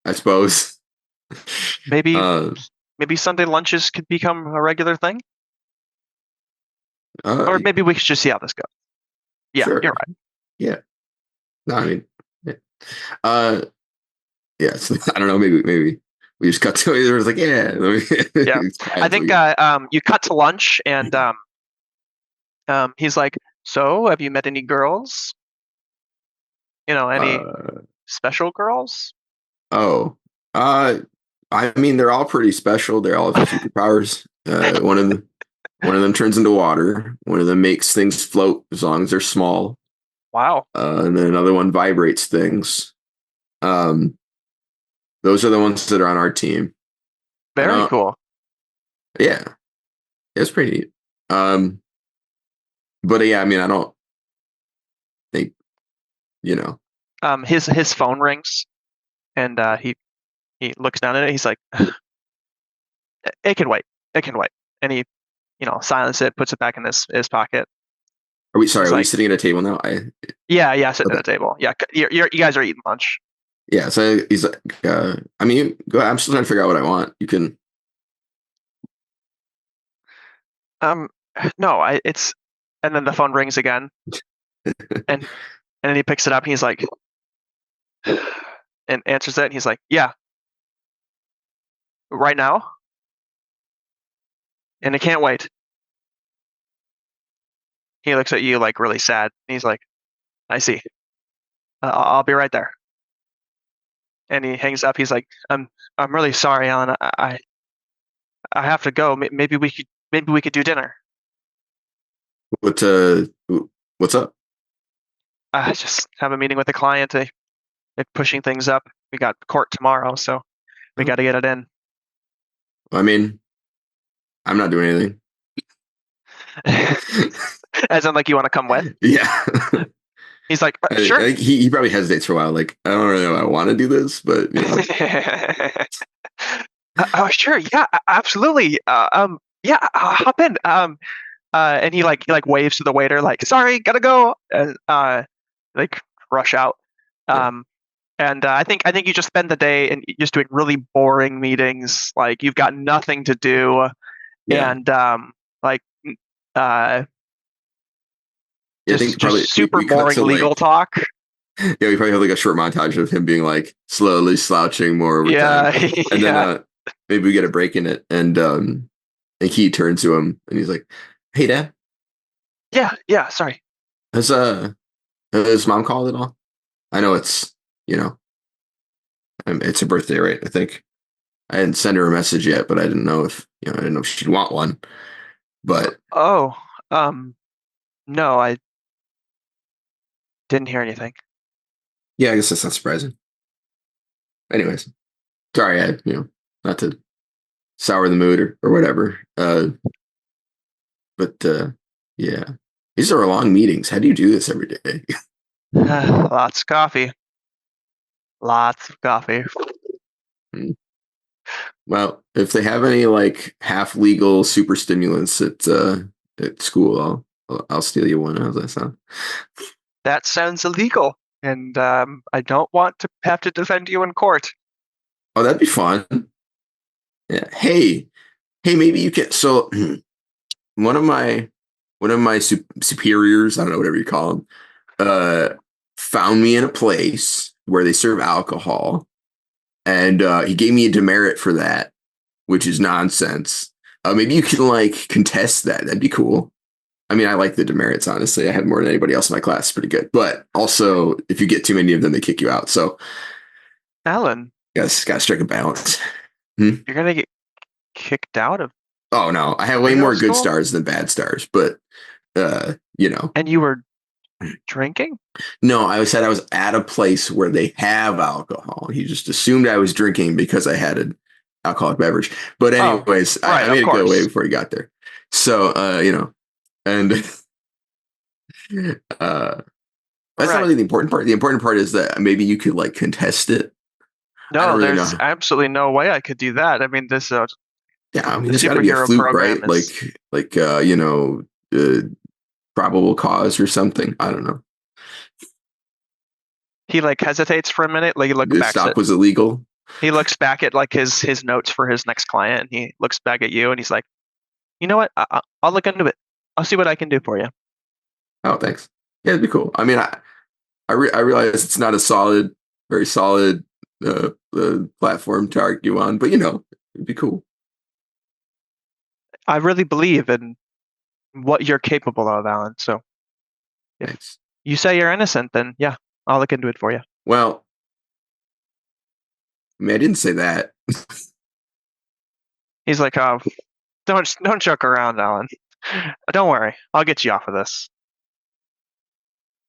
I suppose. Maybe Sunday lunches could become a regular thing, or maybe we should just see how this goes. Yeah, sure. You're right. Yeah. No, I mean, yeah. Yeah. So, I don't know. Maybe we just cut to it. It was like, yeah. Yeah. I think you cut to lunch, and he's like, "So, have you met any girls? Any special girls?" Oh, I mean, they're all pretty special. They're all have superpowers. One of them turns into water. One of them makes things float as long as they're small. Wow. And then another one vibrates things. Those are the ones that are on our team. Very cool. Yeah, it's pretty neat. But yeah, I mean, I don't think, his phone rings, and he looks down at it. He's like, "It can wait. It can wait." And he, silences it, puts it back in his pocket. Are we sitting at a table now? Yeah, sitting at a table. Yeah, you guys are eating lunch. Yeah, so he's like, I mean, go ahead. I'm still trying to figure out what I want. You can. No, it's, and then the phone rings again, and then he picks it up and he's like, and answers it, and he's like, "Yeah, right now, and I can't wait." He looks at you like really sad, and he's like, "I see. I'll be right there." And he hangs up. He's like, I'm really sorry, Alan. I have to go. Maybe we could do dinner." What's up? I just have a meeting with a client. They're pushing things up. We got court tomorrow, so we got to get it in. I mean, I'm not doing anything. As in, like, you want to come with? Yeah. He's like, "Sure." I think he probably hesitates for a while. Like, I don't really know if I want to do this, but oh, sure, yeah, absolutely. Yeah, I'll hop in. And he waves to the waiter, like, "Sorry, gotta go." Like, rush out. And I think you just spend the day and just doing really boring meetings. Like, you've got nothing to do, and I think probably super boring legal talk. Yeah, we probably have like a short montage of him being like slowly slouching more over time. And then maybe we get a break in it, and he turns to him and he's like, "Hey, Dad." Yeah, sorry. Has Mom called at all? I know it's, it's her birthday, right? I think I didn't send her a message yet, but I didn't know if she'd want one. But no, I didn't hear anything. Yeah, I guess that's not surprising. Anyways, sorry, not to sour the mood or whatever. But yeah, these are long meetings. How do you do this every day? Lots of coffee. Lots of coffee. Well, if they have any like half legal super stimulants at school, I'll steal you one. How's that sound? That sounds illegal, and I don't want to have to defend you in court. Oh, that'd be fun. Yeah. Hey, maybe you can. So, one of my superiors, I don't know, whatever you call them, found me in a place where they serve alcohol, and he gave me a demerit for that, which is nonsense. Maybe you can like contest that. That'd be cool. I mean, I like the demerits, honestly. I had more than anybody else in my class. It's pretty good. But also, if you get too many of them, they kick you out. So, Alan, gotta strike a balance. You're gonna get kicked out of. Oh no, I have way more good stars than bad stars, but And you were drinking? No, I said I was at a place where they have alcohol. He just assumed I was drinking because I had an alcoholic beverage. But anyways, I made it go away before he got there. So and that's not really the important part. The important part is that maybe you could like contest it. No, really there's absolutely no way I could do that. I mean, this yeah, I mean, there's got to be a fluke, right? probable cause or something. I don't know. He like hesitates for a minute. Like The stop was illegal. He looks back at like his notes for his next client, and he looks back at you, and he's like, "You know what? I'll look into it. I'll see what I can do for you." Oh, thanks. Yeah, it'd be cool. I mean, I realize it's not a very solid platform to argue on, but it'd be cool. I really believe in what you're capable of, Alan. So if you say you're innocent, then yeah, I'll look into it for you. Well, I mean, I didn't say that. He's like, "Oh, don't joke around, Alan. Don't worry, I'll get you off of this."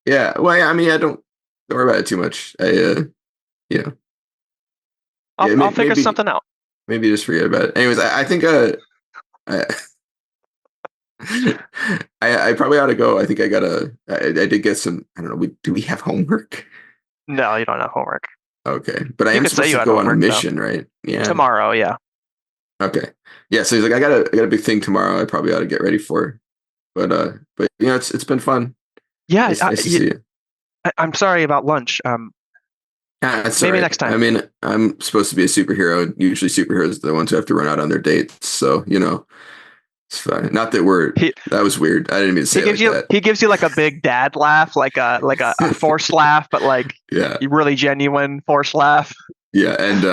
Yeah, well, I mean, I don't worry about it too much. I'll figure something out. Maybe just forget about it. Anyways, I think I probably ought to go. I think I did get some. I don't know. Do we have homework? No, you don't have homework. Okay, but I am supposed to go on a mission, right? Yeah, tomorrow. Yeah. Okay. Yeah. So he's like, I got a big thing tomorrow. I probably ought to get ready for. But it's been fun. Yeah. Nice to see you. I'm sorry about lunch. Maybe next time. I mean, I'm supposed to be a superhero, and usually superheroes are the ones who have to run out on their dates. So it's fine. Not that that was weird. I didn't mean to say that. He gives you like a big dad laugh, like a forced laugh, but like really genuine forced laugh. Yeah, and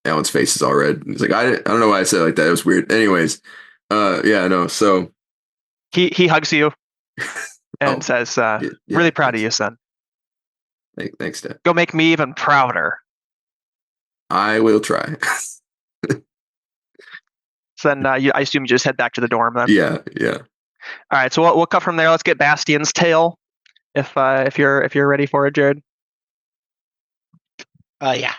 Alan's face is all red. He's like, I don't know why I said it like that. It was weird. Anyways, no. So he hugs you and says, "Really proud of you, son." Thanks, Dad. Go make me even prouder. I will try. So then I assume you just head back to the dorm then. Yeah. All right, so we'll cut from there. Let's get Bastion's tale, if you're ready for it, Jared. Yeah.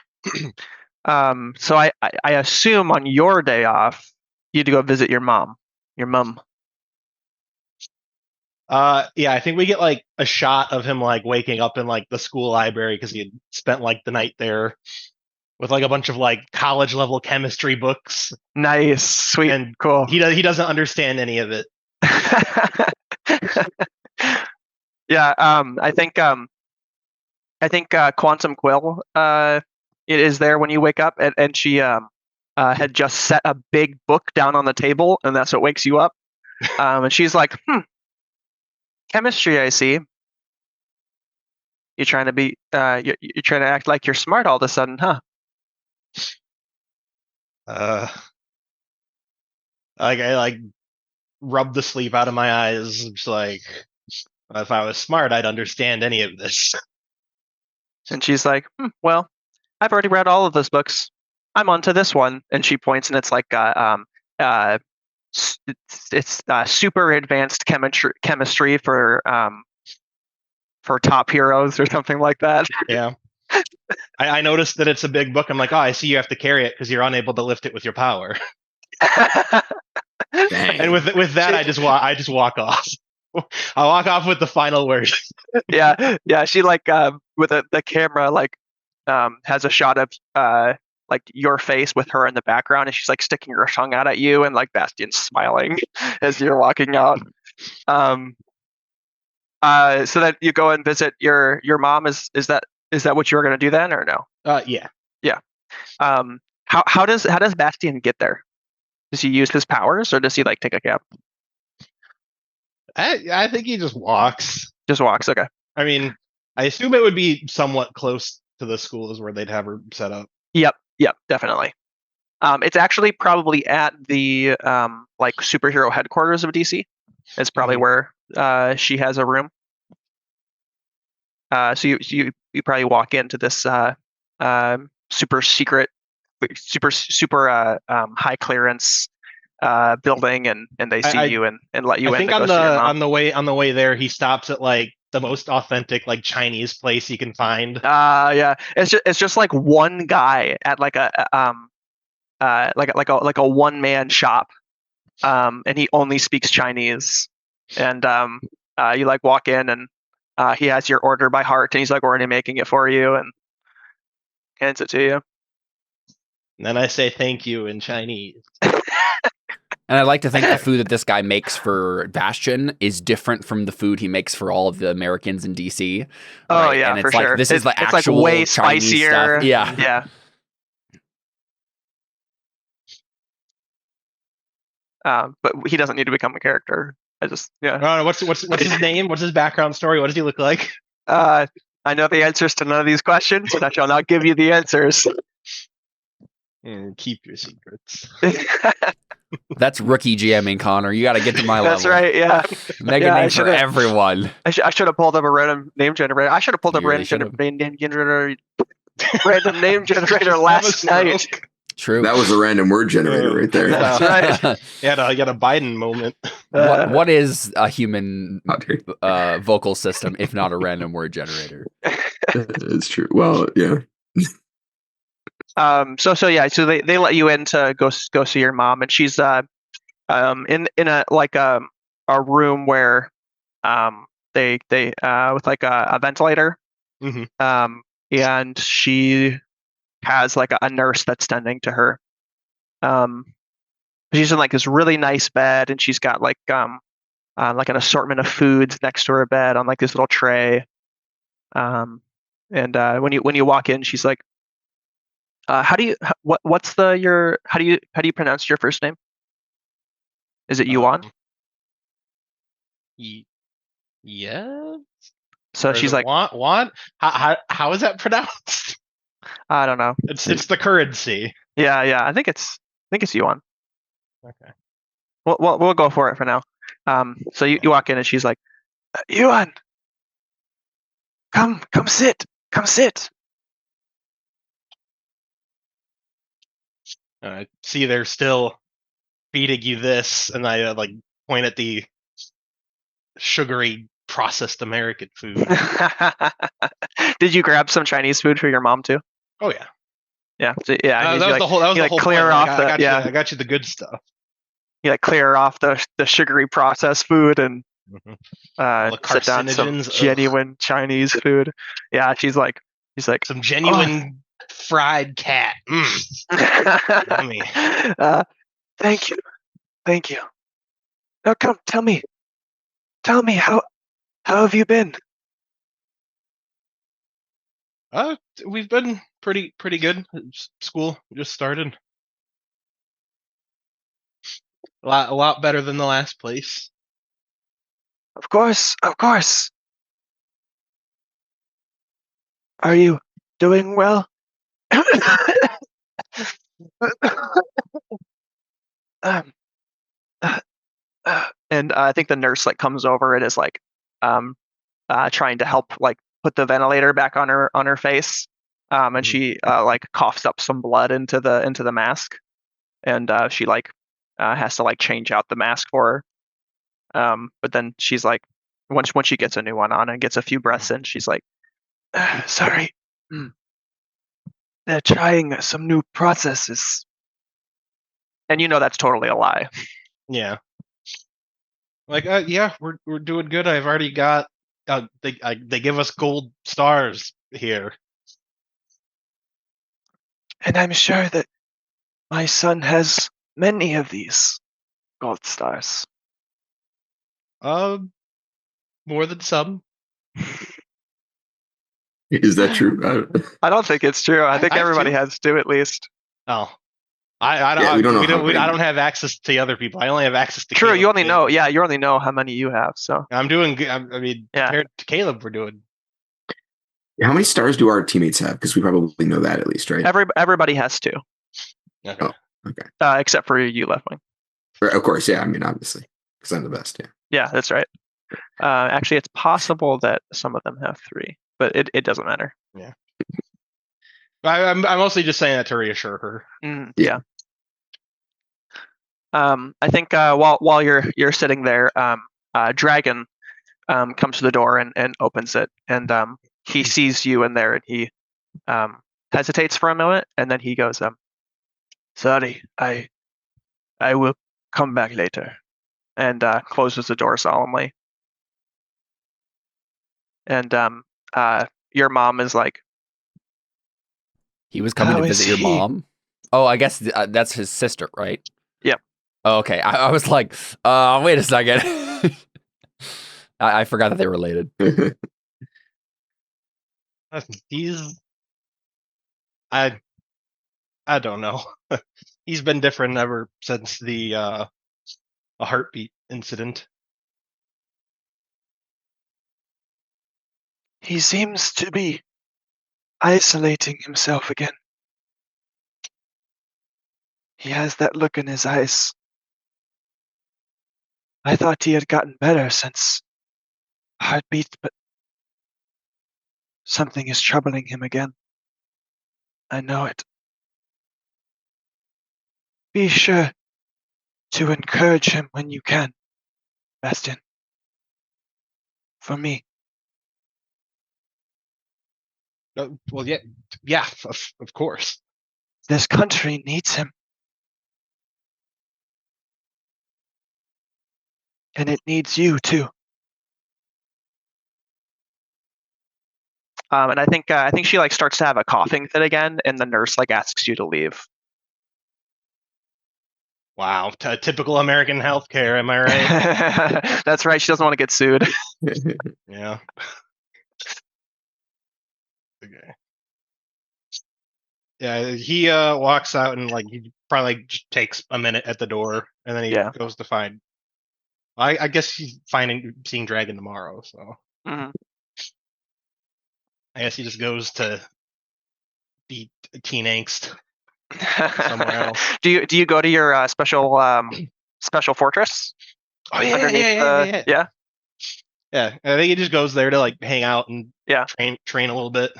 So I assume on your day off you had to go visit your mom. Yeah, I think we get like a shot of him like waking up in like the school library because he had spent like the night there with like a bunch of like college level chemistry books. Nice, sweet, and cool. He doesn't understand any of it. Yeah, I think Quantum Quill it is there when you wake up, and she had just set a big book down on the table, and that's what wakes you up. And she's like, chemistry, I see. You're trying to be you're trying to act like you're smart all of a sudden, huh? Like I like rub the sleep out of my eyes. It's like, if I was smart, I'd understand any of this. And she's like, well, I've already read all of those books. I'm on to this one. And she points, and it's like it's super advanced chemistry for top heroes or something like that. Yeah. I noticed that it's a big book. I'm like, oh, I see you have to carry it because you're unable to lift it with your power. And with that, I just walk off. I walk off with the final word. Yeah. She like with the camera like has a shot of like your face with her in the background, and she's like sticking her tongue out at you, and like Bastion's smiling as you're walking out. So that you go and visit your mom. Is that what you were going to do then, or no? Yeah. How does Bastion get there? Does he use his powers, or does he like take a cab? I think he just walks. Just walks. Okay. I mean, I assume it would be somewhat close to the schools where they'd have her set up. Yep, definitely. It's actually probably at the like superhero headquarters of DC. It's probably where she has a room. So you probably walk into this super secret, super high clearance building, and they see you and let you in. I think on the way there, he stops at like the most authentic like Chinese place he can find. Yeah, it's just like one guy at like a one man shop, and he only speaks Chinese, and you like walk in, and he has your order by heart, and he's like already making it for you and hands it to you. And then I say thank you in Chinese. And I like to think the food that this guy makes for Bastion is different from the food he makes for all of the Americans in DC. Oh yeah, and it's for like sure. this is the it's actual like way Chinese spicier. stuff. Yeah. Yeah. But he doesn't need to become a character. What's his name? What's his background story? What does he look like? I know the answers to none of these questions, and I shall not give you the answers. And keep your secrets. That's rookie GMing, Connor. You got to get to my level. That's right. Yeah. Mega name for everyone. I should have pulled up a random name generator. I should have pulled up random name generator last night. True. That was a random word generator right there. That's right. You had a Biden moment. What is a human vocal system if not a random word generator? It's true. Well, yeah. So they let you in to go see your mom, and she's in a room where they with like a ventilator. Mm-hmm. And she has like a nurse that's tending to her. She's in like this really nice bed, and she's got like an assortment of foods next to her bed on like this little tray. And when you walk in, she's like, how do you pronounce your first name? Is it Yuan? Yeah. So or she's like, Juan? How is that pronounced? I don't know. It's the currency. Yeah. I think it's Yuan. Okay. We'll go for it for now. So you walk in, and she's like, Yuan, come sit. See, they're still feeding you this, and I point at the sugary processed American food. Did you grab some Chinese food for your mom too? Oh yeah. Yeah. So, yeah. That was the whole clear point. off I got you the good stuff. You like clear off the sugary processed food and sit down some genuine Chinese food. Yeah, she's like some genuine fried cat. Yummy. Thank you. Now come, tell me how have you been? We've been pretty good. School just started. A lot better than the last place. Of course. Are you doing well? And I think the nurse like comes over and is like trying to help like put the ventilator back on her face. And she like coughs up some blood into the mask, and she like has to like change out the mask for her. But then she's like, once she gets a new one on and gets a few breaths in, she's like, sorry, they're trying some new processes, and you know that's totally a lie. Yeah. Like yeah, we're doing good. I've already got they give us gold stars here. And I'm sure that my son has many of these gold stars. More than some. Is that true? I don't think it's true. I think everybody has two at least. Oh, I don't. Yeah, we don't know. I don't have access to other people. I only have access to. True, Caleb. you only know. Yeah, you only know how many you have. So I'm doing good. I mean, compared to Caleb, we're doing. How many stars do our teammates have? Because we probably know that at least, right? Everybody has two. Okay. Oh, okay. Except for you, Leftwing. Of course, yeah. I mean, obviously, because I'm the best. Yeah. Yeah, that's right. Actually, it's possible that some of them have three, but it doesn't matter. Yeah. I'm mostly just saying that to reassure her. Yeah. I think while you're sitting there, Dragon comes to the door and opens it, and he sees you in there, and he hesitates for a moment, and then he goes, "Sorry, I will come back later," and closes the door solemnly. And your mom is like, he was coming to visit your mom. Oh, I guess that's his sister, right? Yep. Oh, okay. I was like, wait a second. I forgot that they're related. He's I don't know. He's been different ever since the a heartbeat incident. He seems to be isolating himself again. He has that look in his eyes. I thought he had gotten better since heartbeat, but something is troubling him again. I know it. Be sure to encourage him when you can, Bastion. For me. Well, yeah, of course. This country needs him. And it needs you too. And I think she like starts to have a coughing fit again, and the nurse like asks you to leave. Wow, typical American healthcare, am I right? That's right. She doesn't want to get sued. Yeah. Okay. Yeah, he walks out and like he probably like, just takes a minute at the door, and then he goes to find. I guess he's seeing Dragon tomorrow, so. Mm-hmm. I guess he just goes to beat teen angst somewhere else. Do you go to your special fortress? Oh yeah. Yeah. Yeah, I think he just goes there to like hang out and train a little bit.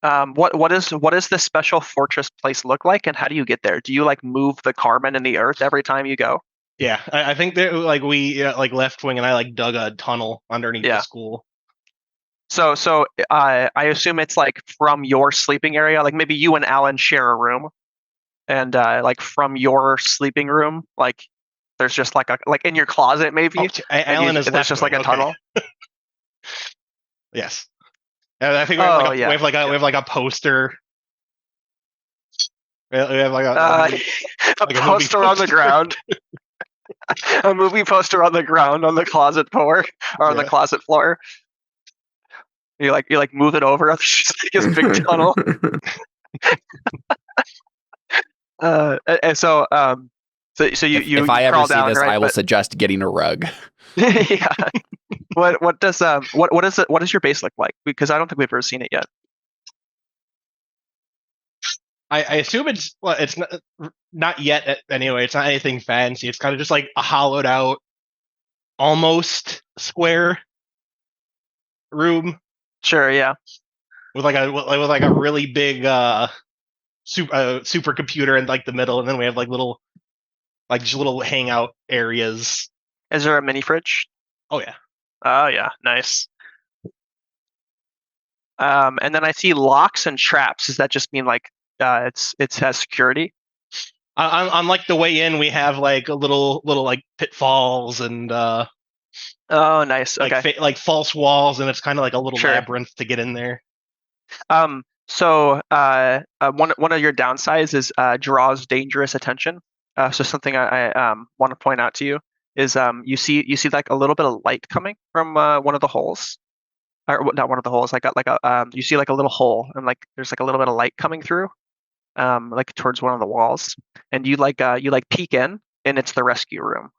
What does this special fortress place look like, and how do you get there? Do you like move the carbon in the earth every time you go? Yeah, I think that like we like Left Wing and I like dug a tunnel underneath the school. So I assume it's like from your sleeping area, like maybe you and Alan share a room, and like from your sleeping room, like there's just like in your closet maybe. Alan is there's just like a tunnel. Yes, I think we have like a poster. We have like a poster on the ground. A movie poster on the ground on the closet floor or on the closet floor. You like move it over. It's just like this big tunnel. And so you if I ever see down, this, right? I will suggest getting a rug. Yeah. What does your base look like? Because I don't think we've ever seen it yet. I assume it's not yet anyway. It's not anything fancy. It's kind of just like a hollowed out, almost square room. Sure, yeah. With like a really big supercomputer in like the middle, and then we have like little hangout areas. Is there a mini fridge? Oh yeah. Oh yeah, nice. And then I see locks and traps. Does that just mean like it has security? On like the way in, we have like a little like pitfalls and oh nice. Okay. Like false walls, and it's kind of like a little labyrinth to get in there. So one of your downsides is draws dangerous attention. So something I want to point out to you is you see like a little bit of light coming from one of the holes, or not one of the holes. You see like a little hole, and like there's like a little bit of light coming through, like towards one of the walls, and you peek in, and it's the rescue room.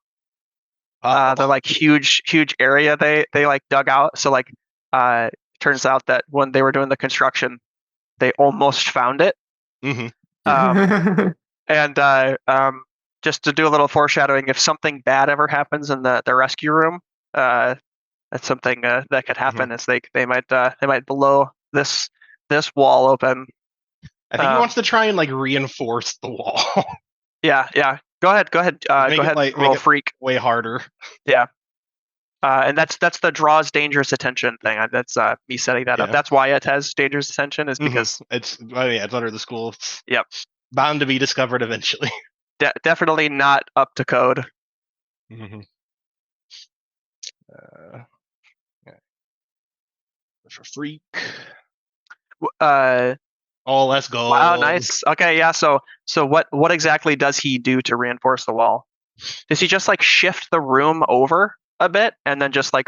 The like huge area they like dug out. So like turns out that when they were doing the construction, they almost found it. Mm-hmm. And just to do a little foreshadowing, if something bad ever happens in the rescue room, that's something that could happen. Is they might blow this wall open. I think he wants to try and like reinforce the wall. Yeah. Go ahead. Go ahead. Like, roll freak. Way harder. Yeah. And that's the draws dangerous attention thing. That's me setting that up. That's why it has dangerous attention, is because it's under the school. Yep. Bound to be discovered eventually. Definitely not up to code. Mm-hmm. For freak. Oh, let's go. Wow, nice. Okay, yeah. So what exactly does he do to reinforce the wall? Does he just like shift the room over a bit and then just like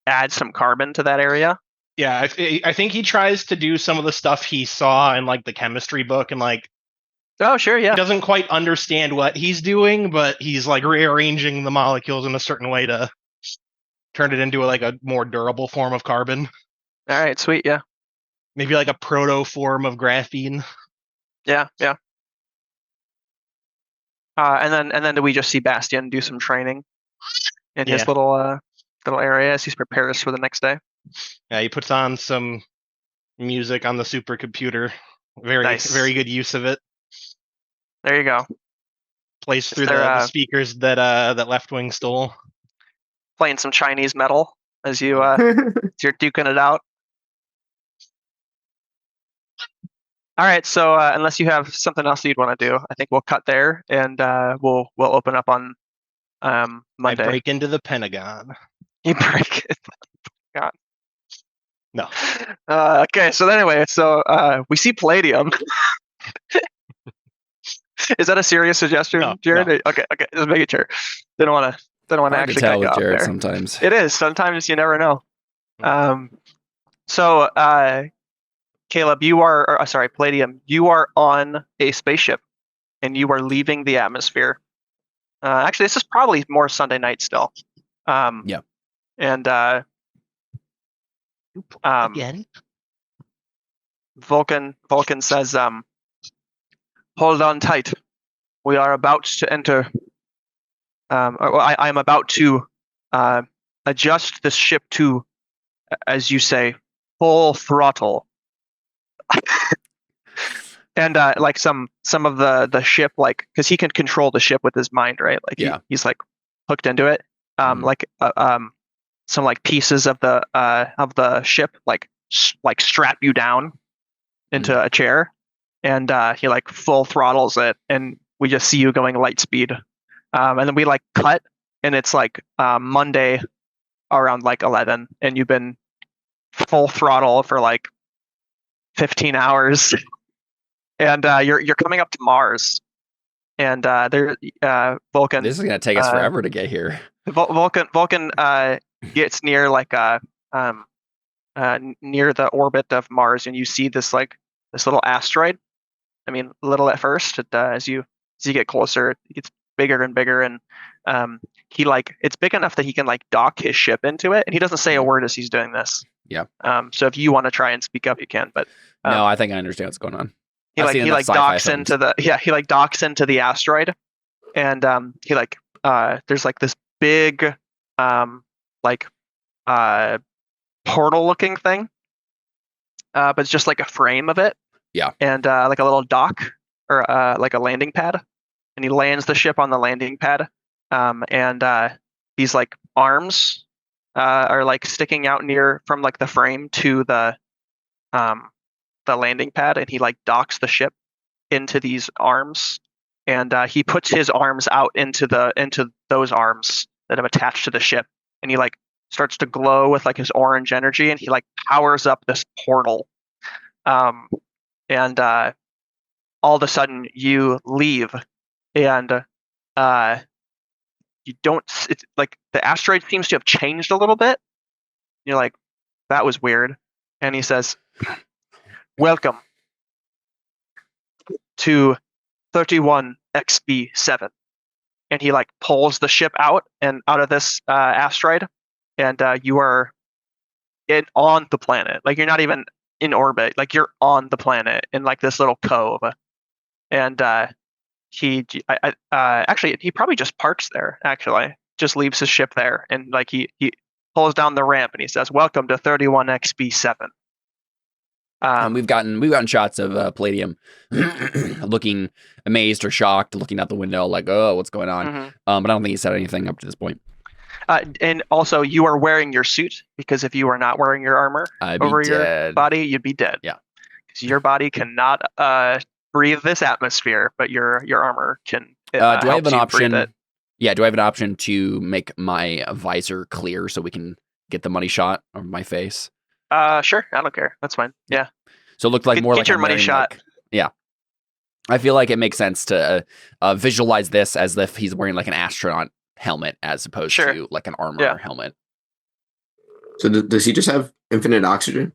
add some carbon to that area? Yeah, I think he tries to do some of the stuff he saw in like the chemistry book, and like, oh sure, yeah, he doesn't quite understand what he's doing, but he's like rearranging the molecules in a certain way to turn it into like a more durable form of carbon. All right, sweet, yeah. Maybe like a proto form of graphene. Yeah. And then do we just see Bastian do some training in his little area as he prepares for the next day? Yeah, he puts on some music on the supercomputer. Very good use of it. There you go. Plays through the speakers that Left Wing stole. Playing some Chinese metal as you're duking it out. All right, so unless you have something else you'd want to do, I think we'll cut there and we'll open up on Monday. I break into the Pentagon. You break it. God. No. Okay, so anyway, we see Palladium. Is that a serious suggestion, no, Jared? No. Okay, just making sure. Didn't want to actually cut you off Jared there. Sometimes it is. Sometimes you never know. So Caleb, Palladium, you are on a spaceship, and you are leaving the atmosphere. Actually, this is probably more Sunday night still. Yeah. And again, Vulcan says, "Hold on tight. We are about to enter. I am about to adjust this ship to, as you say, full throttle." And like some of the ship, like, because he can control the ship with his mind, right? Like he's like hooked into it. Like some like pieces of the ship like strap you down into a chair, and he like full throttles it, and we just see you going light speed, and then we like cut, and it's like Monday around like 11, and you've been full throttle for like 15 hours. And you're coming up to Mars, and Vulcan. This is gonna take us forever to get here. Vulcan gets near like near the orbit of Mars, and you see this little asteroid. I mean, little at first, as you get closer, it gets bigger and bigger, and it's big enough that he can like dock his ship into it, and he doesn't say a word as he's doing this. Yeah. So if you want to try and speak up, you can. But no, I think I understand what's going on. He docks into the asteroid, and there's like this big portal looking thing, but it's just like a frame of it. Yeah. And like a little dock or like a landing pad, and he lands the ship on the landing pad, and these like arms are like sticking out from like the frame to the landing pad, and he like docks the ship into these arms, and he puts his arms out into those arms that have attached to the ship, and he like starts to glow with like his orange energy, and he like powers up this portal, and all of a sudden you leave, and you don't. It's like the asteroid seems to have changed a little bit. You're like, that was weird, and he says, "Welcome to 31XB7," and he like pulls the ship out of this asteroid, and you are on the planet. Like, you're not even in orbit. Like, you're on the planet in like this little cove, and he probably just parks there. Actually, just leaves his ship there, and like he pulls down the ramp, and he says, "Welcome to 31XB7." And we've gotten shots of Palladium looking amazed or shocked, looking out the window like, "Oh, what's going on?" Mm-hmm. But I don't think he said anything up to this point. And also, you are wearing your suit, because if you were not wearing your armor over your body, you'd be dead. Yeah, because your body cannot breathe this atmosphere, but your armor can. Do I have an option? Yeah, do I have an option to make my visor clear so we can get the money shot of my face? Sure, I don't care. That's fine. Yeah. So it looked like more get like your money shot. Like, yeah. I feel like it makes sense to visualize this as if he's wearing like an astronaut helmet as opposed to like an armor helmet. So does he just have infinite oxygen?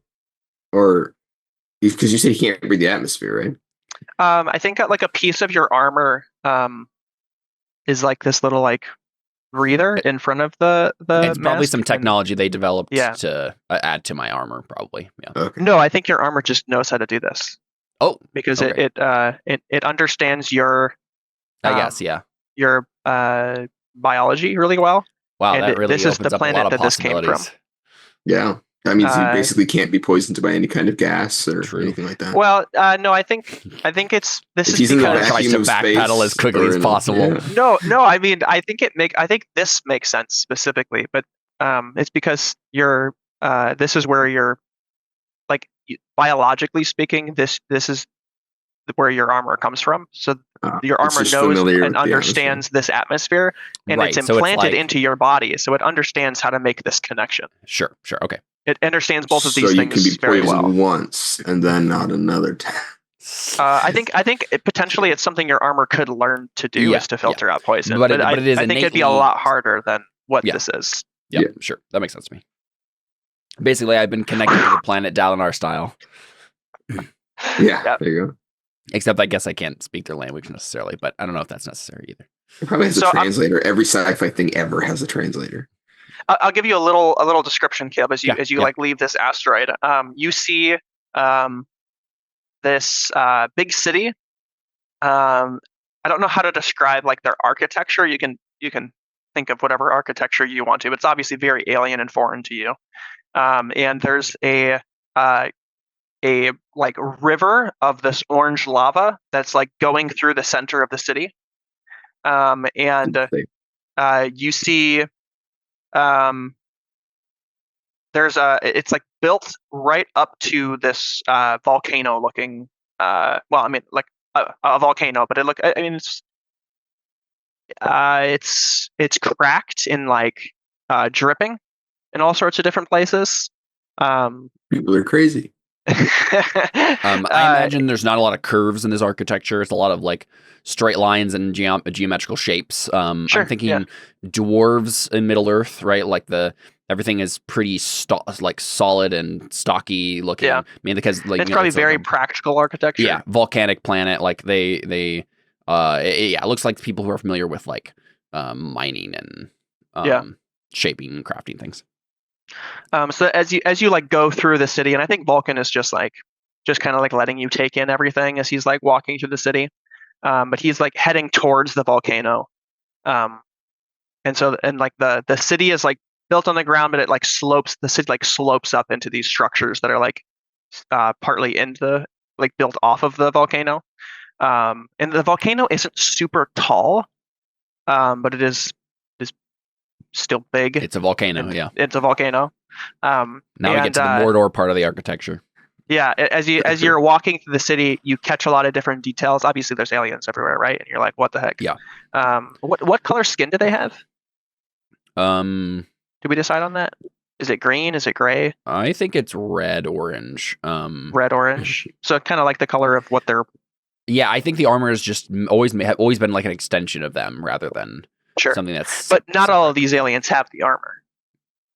Or because you say he can't breathe the atmosphere, right? I think like a piece of your armor is like this little like breather in front of the It's probably mask, some technology they developed to add to my armor, probably. Yeah. Okay. No, I think your armor just knows how to do this. Oh, because it understands your I guess your biology really well. Wow, and that really this is the planet that this came from. Yeah, that means you basically can't be poisoned by any kind of gas or anything like that. Well, no, I think it's this if is because tries to backpedal as quickly as possible. No, I mean I think this makes sense specifically, but it's because you're this is where you're like biologically speaking, this is where your armor comes from. So your armor knows and understands this atmosphere, and it's implanted into your body, so it understands how to make this connection. Sure, okay. It understands both of these things so you can be very poisoned well. once and then not another time. I think potentially it's something your armor could learn to do is to filter out poison. But I think it'd be a lot harder than what this is. Yeah, sure. That makes sense to me. Basically, I've been connected to the planet Dalinar style. There you go. Except I guess I can't speak their language necessarily, but I don't know if that's necessary either. It probably has a translator. Every sci-fi thing ever has a translator. I'll give you a little description, Caleb, as you like leave this asteroid. You see this big city. I don't know how to describe like their architecture. You can think of whatever architecture you want to. But it's obviously very alien and foreign to you. And there's a like river of this orange lava that's like going through the center of the city. And you see it's like built right up to this volcano looking well, I mean like a volcano, but it's cracked and like dripping in all sorts of different places. People are crazy. I imagine there's not a lot of curves in this architecture. It's a lot of like straight lines and geometrical shapes. I'm thinking dwarves in Middle Earth, right? Like everything is pretty like solid and stocky looking. Yeah. I mean, because like it's probably very practical architecture. Yeah, volcanic planet. Like it looks like people who are familiar with like mining and shaping and crafting things. So as you like go through the city, and I think Vulcan is just kind of like letting you take in everything as he's like walking through the city, but he's like heading towards the volcano, and like the city is like built on the ground, but the city slopes up into these structures that are like partly built off of the volcano, and the volcano isn't super tall, but it is still big. It's a volcano. It's a volcano. Now we get to the Mordor part of the architecture. Yeah, as you're walking through the city, you catch a lot of different details. Obviously, there's aliens everywhere, right? And you're like, what the heck? Yeah. What color skin do they have? Did we decide on that? Is it green? Is it gray? I think it's red orange. Red orange. So kind of like the color of what they're. Yeah, I think the armor is just always been like an extension of them rather than. Sure. Something that's. But not all of these aliens have the armor.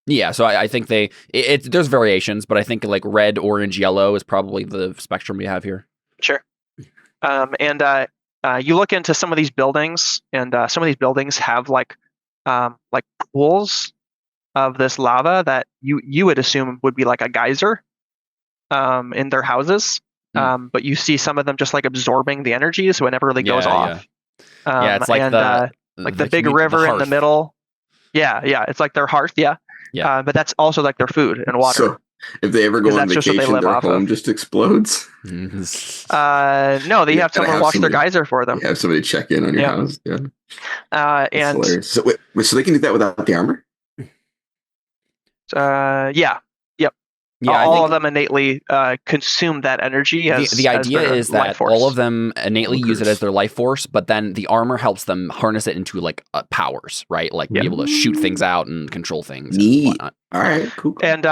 Yeah, so I think there's variations, but I think like red, orange, yellow is probably the spectrum we have here. Sure. And you look into some of these buildings, and some of these buildings have like pools of this lava that you would assume would be like a geyser in their houses. But you see some of them just like absorbing the energy, so it never really goes off. Yeah, it's like the big river in the middle. Yeah, it's like their hearth. Yeah. But that's also like their food and water. So if they ever go on vacation, their home just explodes. No, they have someone watch their geyser for them. You have somebody check in on your house. Yeah. And hilarious. So they can do that without the armor. Yeah. Yep. all of them innately consume that energy. The idea is that all of them innately use it as their life force, but then the armor helps them harness it into like powers, right? Like be able to shoot things out and control things and whatnot. All right, cool. And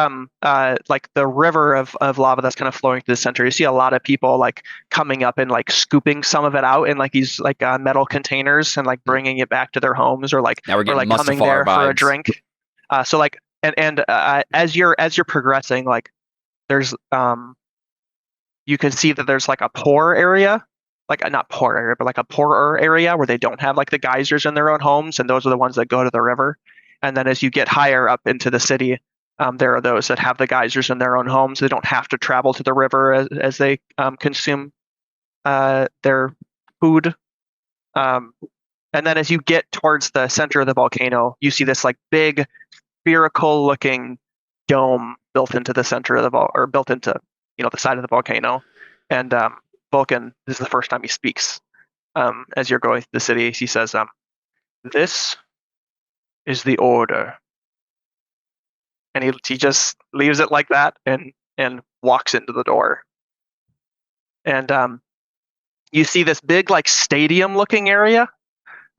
like the river of lava that's kind of flowing through the center, you see a lot of people like coming up and like scooping some of it out in like these like metal containers and like bringing it back to their homes, or like coming there for a drink. So like and as you're progressing, like there's you can see that there's like a poor area, like not poor area, but like a poorer area where they don't have like the geysers in their own homes, and those are the ones that go to the river. And then as you get higher up into the city, there are those that have the geysers in their own homes. They don't have to travel to the river as they consume their food. And then as you get towards the center of the volcano, you see this like big spherical looking dome built into the center of the built into the side of the volcano. And Vulcan, this is the first time he speaks as you're going through the city. He says, "This is the order." And he just leaves it like that and walks into the door. And you see this big like stadium looking area,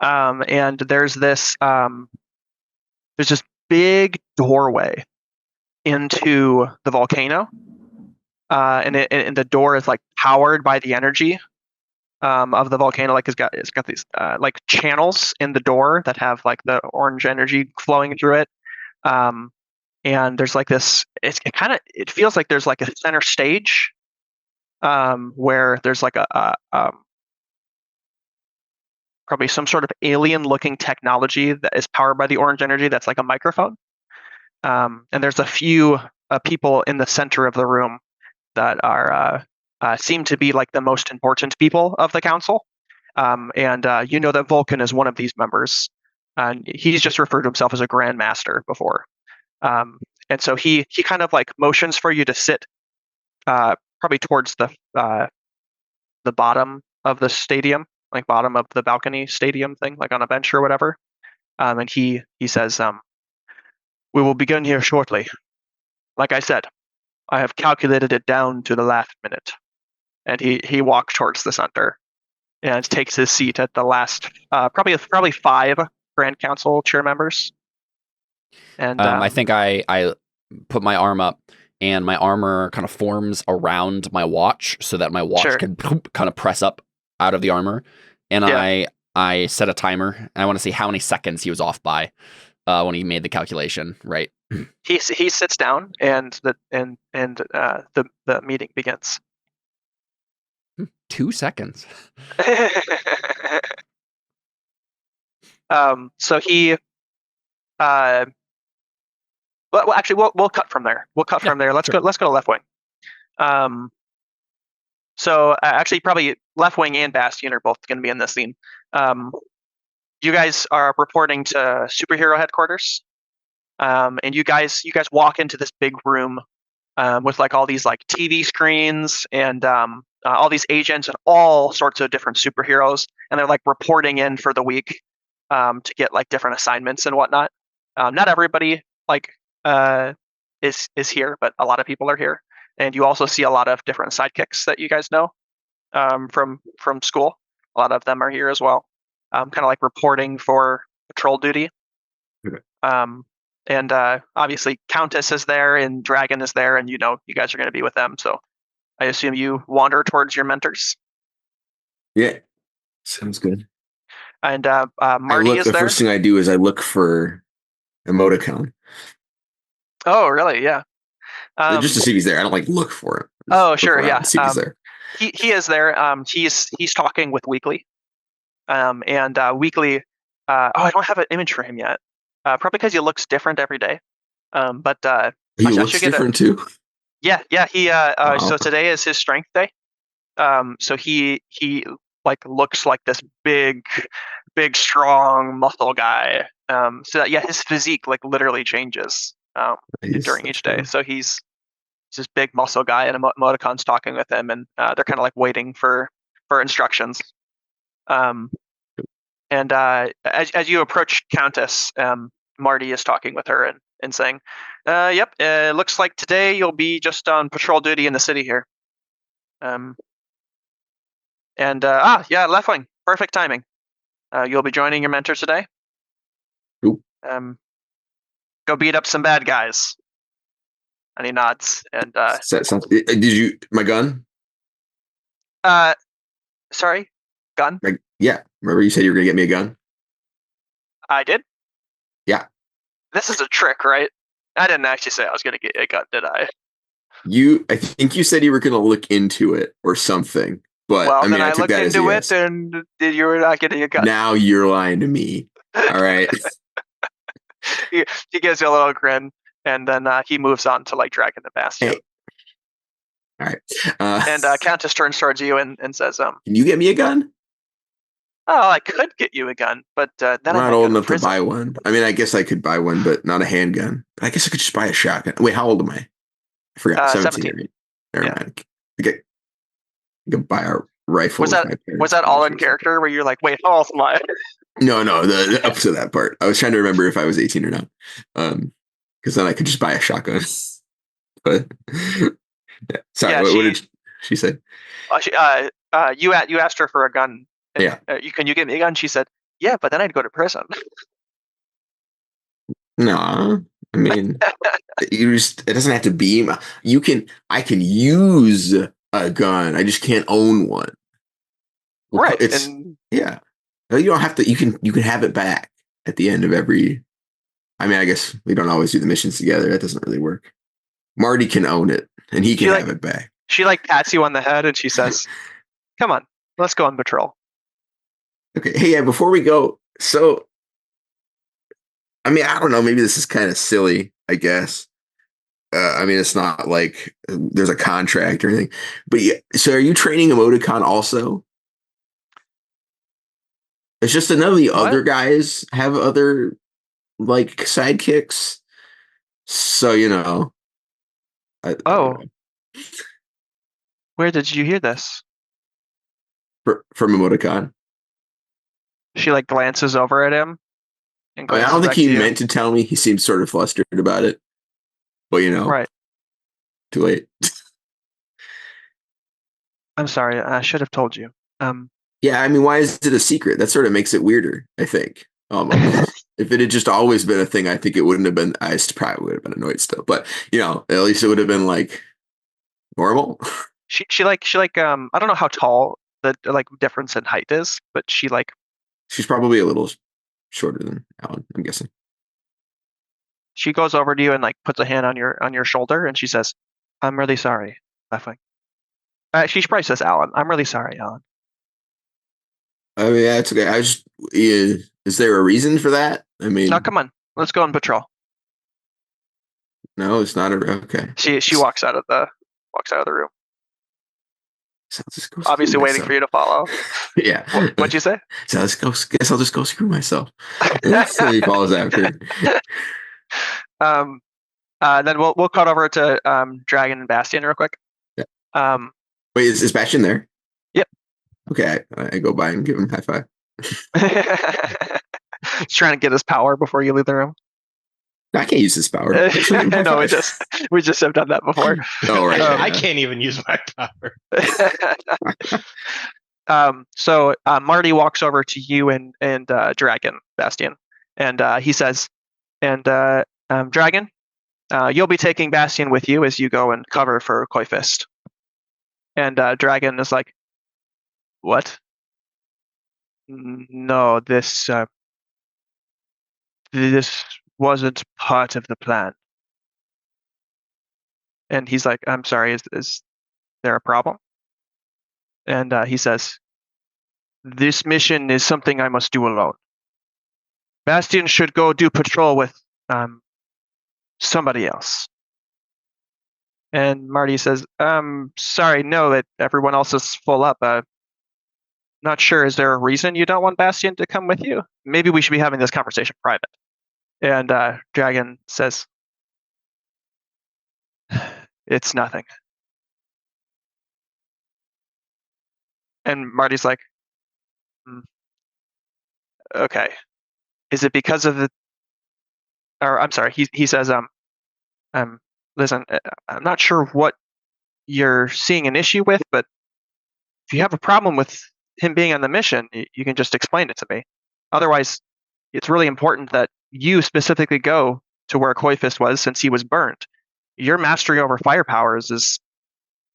and there's this big doorway into the volcano, and the door is like powered by the energy of the volcano. Like it's got these like channels in the door that have like the orange energy flowing through it. And there's like this. It feels like there's like a center stage, where there's like a probably some sort of alien-looking technology that is powered by the orange energy. That's like a microphone. And there's a few people in the center of the room that are seem to be like the most important people of the council. And you know that Vulcan is one of these members, and he's just referred to himself as a Grand Master before. And so he kind of like motions for you to sit probably towards the bottom of the stadium, like bottom of the balcony stadium thing, like on a bench or whatever. And he says, "We will begin here shortly. Like I said, I have calculated it down to the last minute." And he walks towards the center and takes his seat at the last, probably 5 Grand Council chair members. And I think I put my arm up, and my armor kind of forms around my watch so that my watch can kind of press up out of the armor. And I set a timer, and I want to see how many seconds he was off by when he made the calculation. Right. He sits down, and the meeting begins. 2 seconds. So he. Well, actually, we'll cut from there. From there. Let's go to left wing. So actually, probably left wing and Bastion are both going to be in this scene. You guys are reporting to superhero headquarters, and you guys walk into this big room with like all these like TV screens and all these agents and all sorts of different superheroes, and they're like reporting in for the week to get like different assignments and whatnot. Not everybody like is here, but a lot of people are here. And you also see a lot of different sidekicks that you guys know from school. A lot of them are here as well, kind of like reporting for patrol duty. Okay. And obviously Countess is there and Dragon is there, and you guys are going to be with them. So I assume you wander towards your mentors. Yeah, sounds good. And Marty is there. The first thing I do is I look for emoticon. Oh, really? Yeah. Just to see if he's there. I don't like look for him. Oh, sure. Yeah. See if he's there. He is there. He's talking with Weekly. And Weekly. I don't have an image for him yet. Probably because he looks different every day. But he looks different too. Yeah. He. So today is his strength day. So he like looks like this big, strong muscle guy. So that, his physique like literally changes during each day. So he's this big muscle guy, and emoticon's talking with him, and they're kind of like waiting for instructions. And as you approach Countess, Marty is talking with her, and saying, "Yep, it looks like today you'll be just on patrol duty in the city here." Yeah, Leftwing, perfect timing. You'll be joining your mentor today. Ooh. Go beat up some bad guys. And he nods. And did you my gun? Sorry, gun? Yeah. Remember you said you were gonna get me a gun? I did? Yeah. This is a trick, right? I didn't actually say I was gonna get you a gun, did I? I think you said you were gonna look into it or something. But well, I mean, then I took looked that into as it, and you were not getting a gun. Now you're lying to me. All right. he gives you a little grin, and then he moves on to like dragging the bastion. Hey. All right. And Countess turns towards you and says, "Can you get me a gun?" "Oh, I could get you a gun, but then I'm not old enough to buy one. I mean, I guess I could buy one, but not a handgun. But I guess I could just buy a shotgun. Wait, how old am I? I forgot. 17. Right? Never mind. Okay. I could buy a rifle. Was that all in character where you're like, wait, how old am I? No, up to that part. I was trying to remember if I was 18 or not. Because then I could just buy a shotgun. But yeah. Sorry, what did she say? You asked her for a gun. And, yeah. Can you get me a gun? She said, yeah, but then I'd go to prison. No, I mean, it doesn't have to be. I can use a gun. I just can't own one. Right. Yeah. You don't have to. You can have it back at the end of every. I mean, I guess we don't always do the missions together. That doesn't really work. Marty can own it, and he can have it back. She pats you on the head, and she says, "Come on, let's go on patrol." Okay. Hey, yeah. Before we go, so I mean, I don't know. Maybe this is kind of silly. I guess. I mean, it's not like there's a contract or anything. But yeah. So, are you training emoticon also? It's just none of the other guys have other like sidekicks. So, I don't know. Where did you hear this? From emoticon. She glances over at him. And I don't think he meant to tell me. He seemed sort of flustered about it. But right. Too late. I'm sorry. I should have told you. Yeah, I mean, why is it a secret? That sort of makes it weirder, I think. Almost. If it had just always been a thing, I think it wouldn't have been. I probably would have been annoyed still, but at least it would have been normal. She I don't know how tall the difference in height is, but she's probably a little shorter than Alan, I'm guessing. She goes over to you and puts a hand on your shoulder, and she says, "I'm really sorry, Leftwing." She probably says, "Alan, I'm really sorry, Alan." I mean, yeah, it's okay. Is there a reason for that? I mean, no, come on, let's go on patrol. No, it's not okay. She walks out of the room. So obviously waiting for you to follow. Yeah. What'd you say? So guess I'll just go screw myself. So he follows after. Then we'll cut over to Dragon and Bastion real quick. Yeah. Wait, is Bastion there? Yep. Okay, I go by and give him a high five. He's trying to get his power before you leave the room. I can't use his power. No, we just have done that before. Oh, right. I can't even use my power. So Marty walks over to you and Dragon, Bastion, and he says, "And Dragon, you'll be taking Bastion with you as you go and cover for Koi Fist." And Dragon is like, "What? No, this wasn't part of the plan." And he's like, "I'm sorry, is there a problem?" And he says, "This mission is something I must do alone. Bastion should go do patrol with somebody else." And Marty says, "Sorry, no, that everyone else is full up. Not sure. Is there a reason you don't want Bastion to come with you? Maybe we should be having this conversation private." And Dragon says, "It's nothing." And Marty's like, "Okay. Is it because of or I'm sorry, he says, listen, I'm not sure what you're seeing an issue with, but if you have a problem with him being on the mission, you can just explain it to me. Otherwise, it's really important that you specifically go to where Koifist was, since he was burned. Your mastery over fire powers is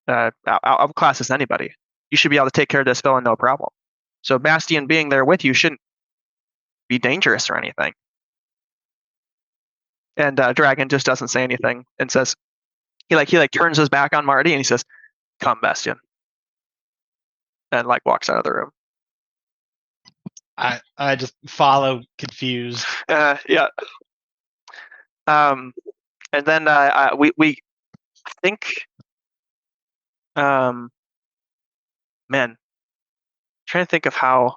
outclasses anybody. You should be able to take care of this villain no problem. So Bastion being there with you shouldn't be dangerous or anything. And Dragon just doesn't say anything and says, he turns his back on Marty and he says, "Come, Bastion," and walks out of the room. I just follow, confused. Yeah. And then we think, man, trying to think of how.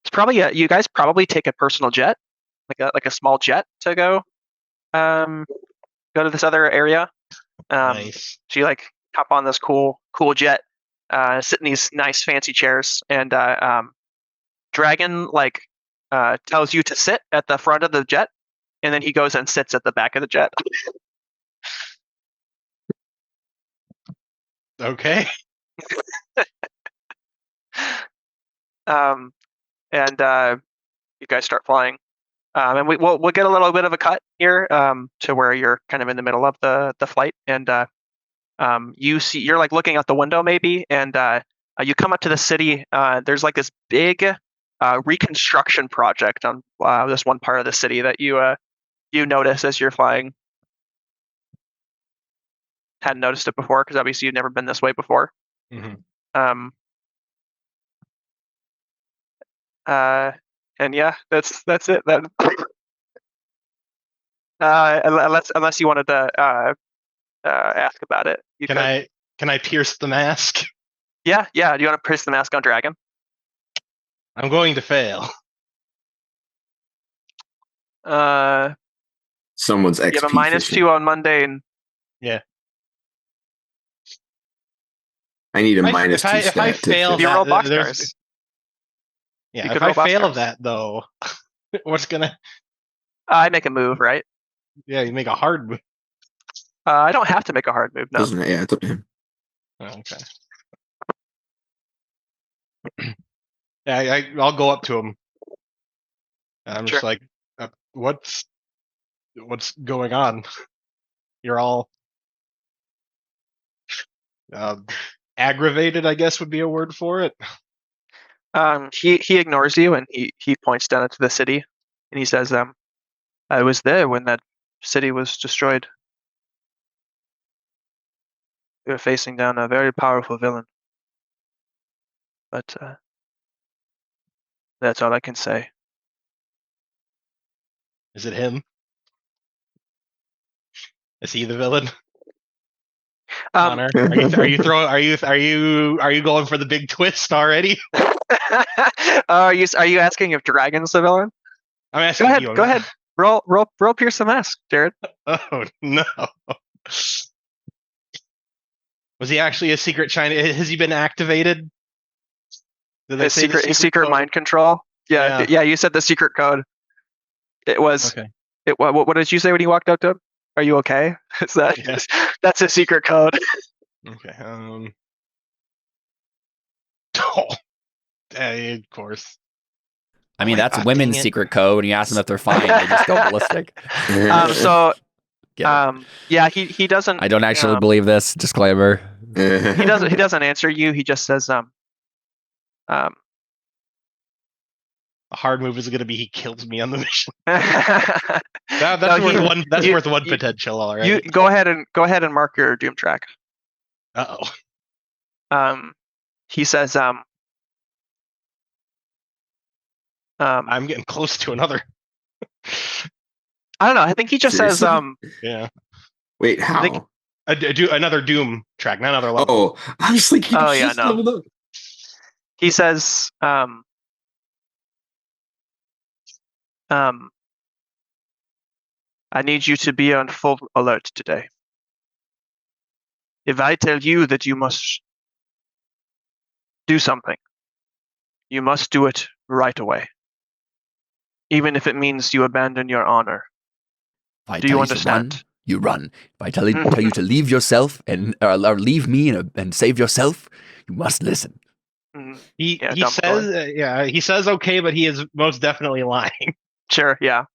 It's probably you guys probably take a personal jet, like a small jet to go to this other area. Nice. So you hop on this cool jet, sit in these nice fancy chairs, and Dragon tells you to sit at the front of the jet, and then he goes and sits at the back of the jet. Okay. And you guys start flying, and we'll get a little bit of a cut here to where you're kind of in the middle of the flight, and you're looking out the window maybe, and you come up to the city. There's this big reconstruction project on this one part of the city that you notice as you're flying. Hadn't noticed it before because obviously you've never been this way before. Mm-hmm. And yeah, that's it then. Unless you wanted to ask about it, can I pierce the mask? Yeah. Do you want to pierce the mask on Dragon? I'm going to fail. Someone's XP. You have a -2 on mundane. Yeah. I need a -2 stat. If I fail you roll that, boxcars. Yeah, if I fail that though, what's gonna? I make a move, right? Yeah, you make a hard move. I don't have to make a hard move, no. Doesn't it? Yeah, it's up to him. Oh, okay. Yeah, I'll go up to him. And I'm just like, what's going on? You're all aggravated, I guess would be a word for it. He ignores you and he points down into the city and he says, I was there when that city was destroyed. We were facing down a very powerful villain. But that's all I can say. Is it him? Is he the villain? Connor, are you going for the big twist already? Are you asking if Dragon's the villain? I'm asking you. Go ahead. Roll pierce the mask, Jared. Oh no. Was he actually a secret China? Has he been activated? His secret mind control? Yeah, you said the secret code. It was. Okay. What did you say when you walked up to him? Are you okay? Is that that's a secret code? Okay. Oh, of course. I mean, that's women's secret code. When you ask them if they're fine, they just go ballistic. Yeah, he doesn't. I don't actually believe this. Disclaimer. He doesn't answer you. He just says, a hard move is going to be he kills me on the mission. That's worth one potential. All right. You go ahead and mark your doom track. He says, I'm getting close to another. I don't know. I think he just says, yeah. Wait, how? Another doom track, not another level. Oh, I was thinking. Oh yeah, no. He says, I need you to be on full alert today. If I tell you that you must do something, you must do it right away. even if it means you abandon your honor. Do you understand? You run. If I tell you to leave yourself or leave me and save yourself, you must listen. He says he says okay, but he is most definitely lying. Sure, yeah.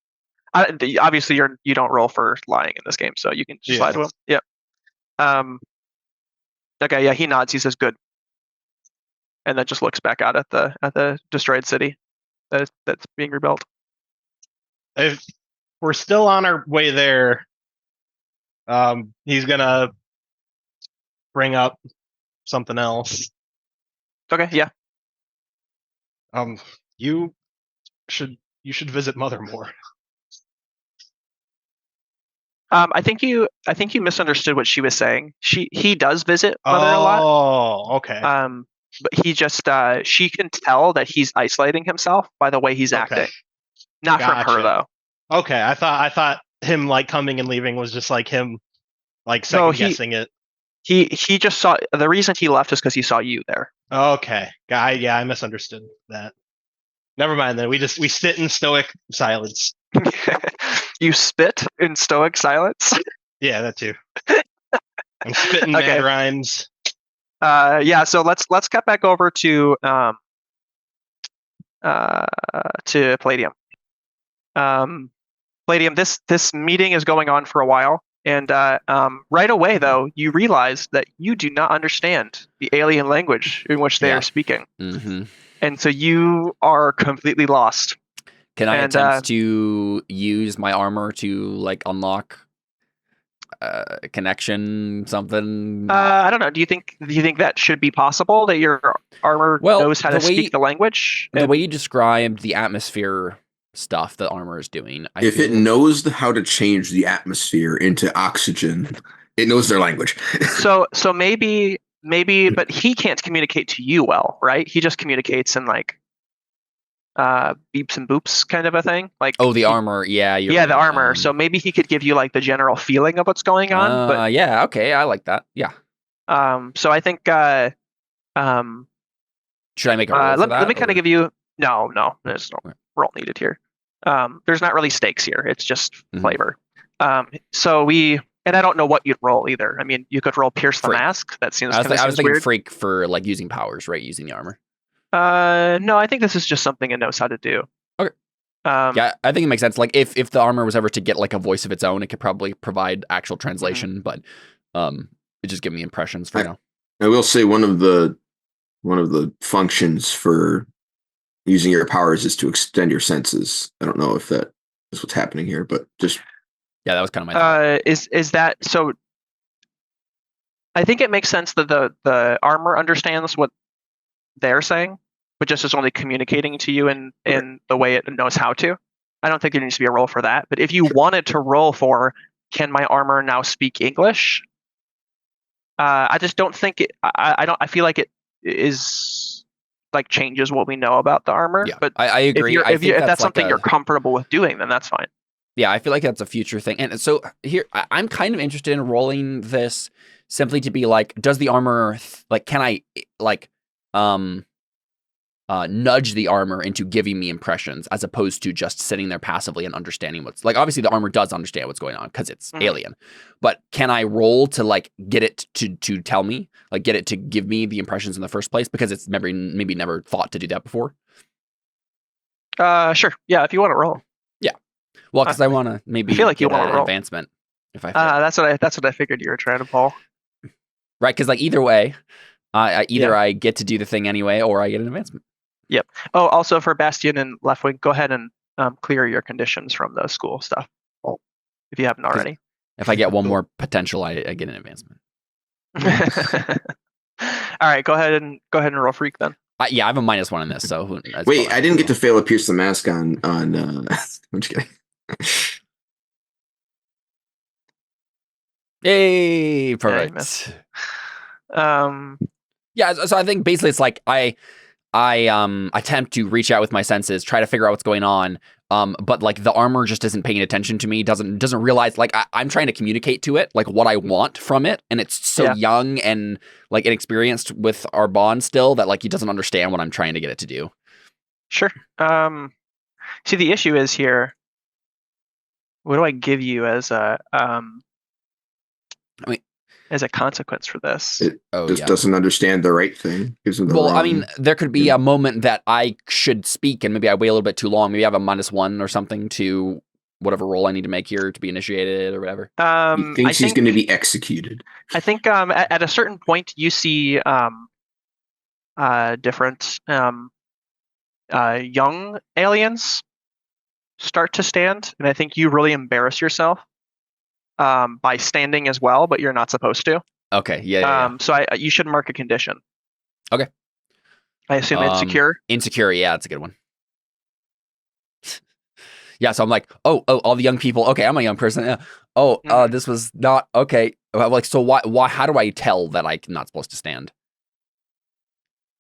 Obviously, you don't roll for lying in this game, so you can just lie to him. Yep. Okay, yeah, he nods. He says good, and then just looks back out at the destroyed city that's being rebuilt. If we're still on our way there, he's gonna bring up something else. Okay, yeah. You should visit Mother more. I think you misunderstood what she was saying. He does visit Mother a lot. Oh, okay. But he just she can tell that he's isolating himself by the way he's acting. Not from her though. Okay, I thought him like coming and leaving was just like him like second guessing it. He just saw the reason he left is because he saw you there. Okay, I misunderstood that. Never mind then. We sit in stoic silence. You spit in stoic silence? Yeah, that too. I'm spitting mad rhymes. Yeah, so let's cut back over to Palladium. Palladium, this meeting is going on for a while, and right away though, you realize that you do not understand the alien language in which they are speaking. Mm-hmm. And so you are completely lost. Can I attempt to use my armor to like unlock a connection, something? I don't know. Do you think that should be possible, that your armor knows how to speak the language? The way you described the atmosphere stuff that armor is doing. If it knows how to change the atmosphere into oxygen, it knows their language. so maybe, but he can't communicate to you well, right? He just communicates in like beeps and boops kind of a thing. Like the armor, the armor. So maybe he could give you like the general feeling of what's going on. But yeah, okay, I like that. Yeah. So I think should I make a roll for that? Let me kind of give you no, there's no roll needed here. There's not really stakes here. It's just flavor. And I don't know what you'd roll either. I mean, you could roll Pierce the Mask. That seems I was thinking weird. Freak for like using powers, right? Using the armor. No, I think this is just something it knows how to do. Okay. Yeah, I think it makes sense. Like if the armor was ever to get like a voice of its own, it could probably provide actual translation, but it just gives me impressions for now. I will say one of the functions for using your powers is to extend your senses. I don't know if that is what's happening here, but just that was kind of my thought. Is that so? I think it makes sense that the armor understands what they're saying, but just is only communicating to you in the way it knows how to. I don't think there needs to be a roll for that. But if you wanted to roll for, can my armor now speak English? I just don't think it. I feel like it is like changes what we know about the armor. Yeah, but I agree. If that's something you're comfortable with doing, then that's fine. Yeah, I feel like that's a future thing. And so here, I'm kind of interested in rolling this simply to be like, does the armor, like, can I, like, nudge the armor into giving me impressions as opposed to just sitting there passively and understanding what's, like, obviously the armor does understand what's going on because it's alien. But can I roll to, like, get it to tell me, like, get it to give me the impressions in the first place because it's maybe never thought to do that before? Sure. Yeah, if you want to roll. Well, because I want to maybe feel like you want to roll advancement. If I that's what I figured you were trying to pull. Right, because like either way, I get to do the thing anyway, or I get an advancement. Yep. Oh, also for Bastion and Left Wing, go ahead and clear your conditions from the school stuff if you haven't already. If I get one more potential, I get an advancement. All right, go ahead and roll Freak then. I have a -1 in this, so wait, I didn't get to fail a Pierce the Mask on. I'm just kidding. Yay! Perfect. Yeah, so I think basically it's like I attempt to reach out with my senses, try to figure out what's going on. But like the armor just isn't paying attention to me, doesn't realize, like I'm trying to communicate to it like what I want from it, and it's so young and like inexperienced with our bond still that like he doesn't understand what I'm trying to get it to do. Sure. See, the issue is here. What do I give you as a as a consequence for this? It doesn't understand the right thing. I mean, there could be a moment that I should speak, and maybe I wait a little bit too long. Maybe I have a -1 or something to whatever roll I need to make here to be initiated or whatever. He thinks he's going to be executed. I think at a certain point you see different young aliens start to stand, and I think you really embarrass yourself by standing as well, but you're not supposed to. Okay, yeah. So you should mark a condition. Okay. I assume insecure. Insecure, yeah, that's a good one. Yeah, so I'm like, oh, all the young people. Okay, I'm a young person. Yeah. This was not okay. Like, so why? How do I tell that I'm not supposed to stand?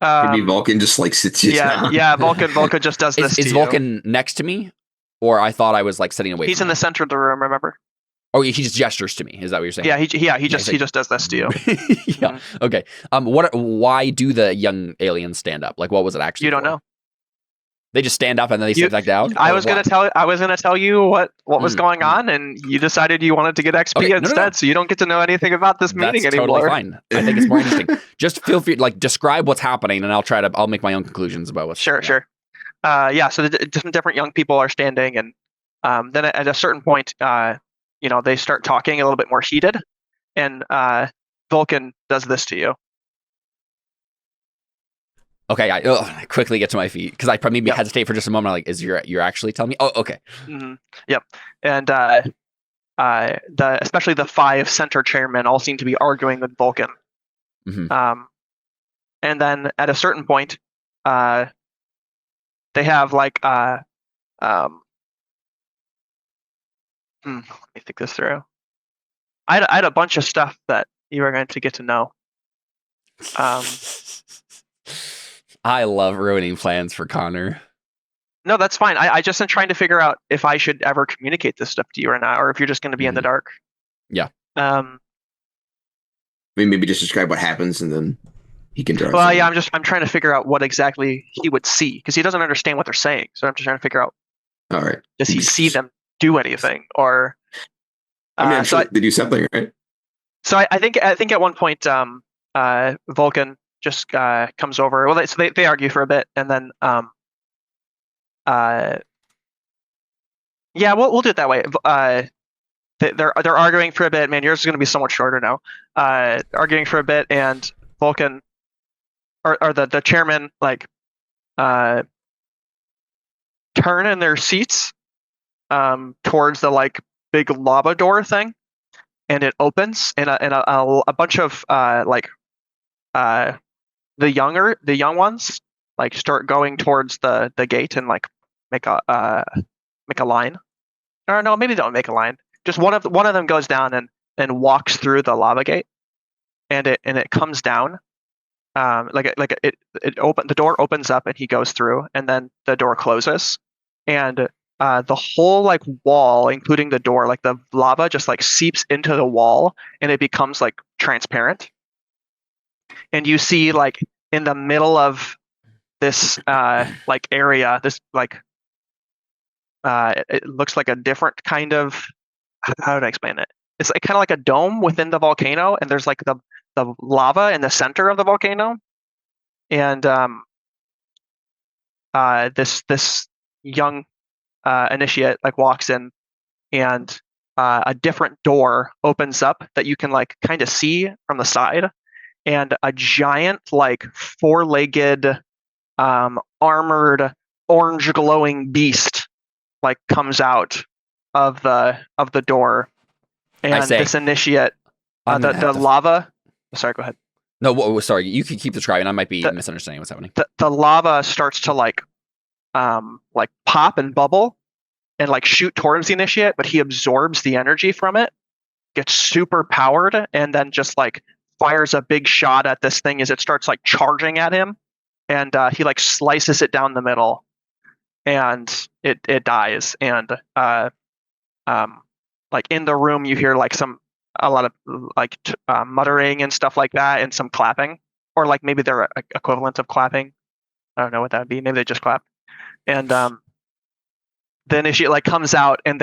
Maybe Vulcan just like sits you down. Yeah. Vulcan just does this. Is Vulcan next to me, or I thought I was like sitting away? He's in the center of the room. Remember? Oh, he just gestures to me. Is that what you're saying? Yeah, he just does this to you. Yeah. Okay. Why do the young aliens stand up? Like, what was it actually? You don't know. They just stand up and then they sit back down. I was gonna tell you what was going on, and you decided you wanted to get XP instead, so you don't get to know anything about this meeting anymore. Totally fine. I think it's more interesting. Just feel free, like, describe what's happening, and I'll make my own conclusions about what's sure. So the different young people are standing, and then at a certain point, they start talking a little bit more heated, and Vulcan does this to you. Okay, I quickly get to my feet because I probably hesitate for just a moment. I'm like, you're actually telling me? Oh, okay. Mm-hmm. Yep. And especially the 5 center chairmen all seem to be arguing with Vulcan. Mm-hmm. And then at a certain point, they have like let me think this through. I had a bunch of stuff that you were going to get to know. I love ruining plans for Connor. No, that's fine. I just am trying to figure out if I should ever communicate this stuff to you or not, or if you're just going to be in the dark. Yeah. Maybe just describe what happens and then he can draw. Well, yeah, I'm trying to figure out what exactly he would see because he doesn't understand what they're saying. So I'm just trying to figure out. All right. Does he see them do anything, or? I mean, I'm sure they do something, right? So I think at one point, Vulcan just comes over. Well, they argue for a bit, and then we'll do it that way. They're arguing for a bit. Man, yours is going to be so much shorter now. Arguing for a bit, and Vulcan or the chairman like turn in their seats towards the like big lava door thing, and it opens, and a bunch of the young ones like start going towards the gate and like make a line. Or no, maybe don't make a line. Just one of them goes down and walks through the lava gate, and it comes down. The door opens up and he goes through, and then the door closes, and the whole like wall, including the door, like the lava just like seeps into the wall, and it becomes like transparent. And you see like in the middle of this like area, this like it looks like a different kind of, how did I explain it? It's like kind of like a dome within the volcano, and there's like the lava in the center of the volcano, and this young initiate like walks in, and a different door opens up that you can like kind of see from the side, and a giant like 4-legged armored orange glowing beast like comes out of the door, and this initiate the lava. Sorry, go ahead. No, sorry. You can keep describing. I might be misunderstanding what's happening. The lava starts to like pop and bubble and like shoot towards the initiate, but he absorbs the energy from it, gets super powered, and then just like fires a big shot at this thing as it starts like charging at him, and he like slices it down the middle, and it dies. And like in the room you hear like a lot of like muttering and stuff like that, and some clapping, or like maybe they're equivalent of clapping. I don't know what that would be. Maybe they just clap. And the initiate like comes out and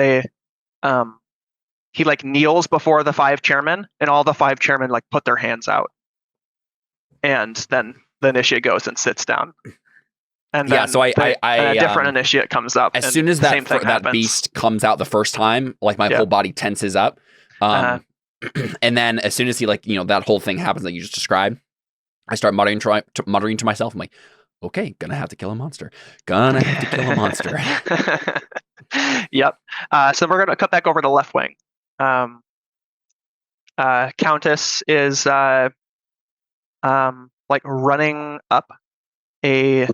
he like kneels before the 5 chairmen, and all the 5 chairmen like put their hands out, and then the initiate goes and sits down. And then so a different initiate comes up. As soon as that beast comes out the first time, like my whole body tenses up. And then as soon as he like, that whole thing happens that you just described, I start muttering to myself. I'm like, okay, gonna have to kill a monster. Yep. So we're gonna cut back over to left wing. Countess is like running up a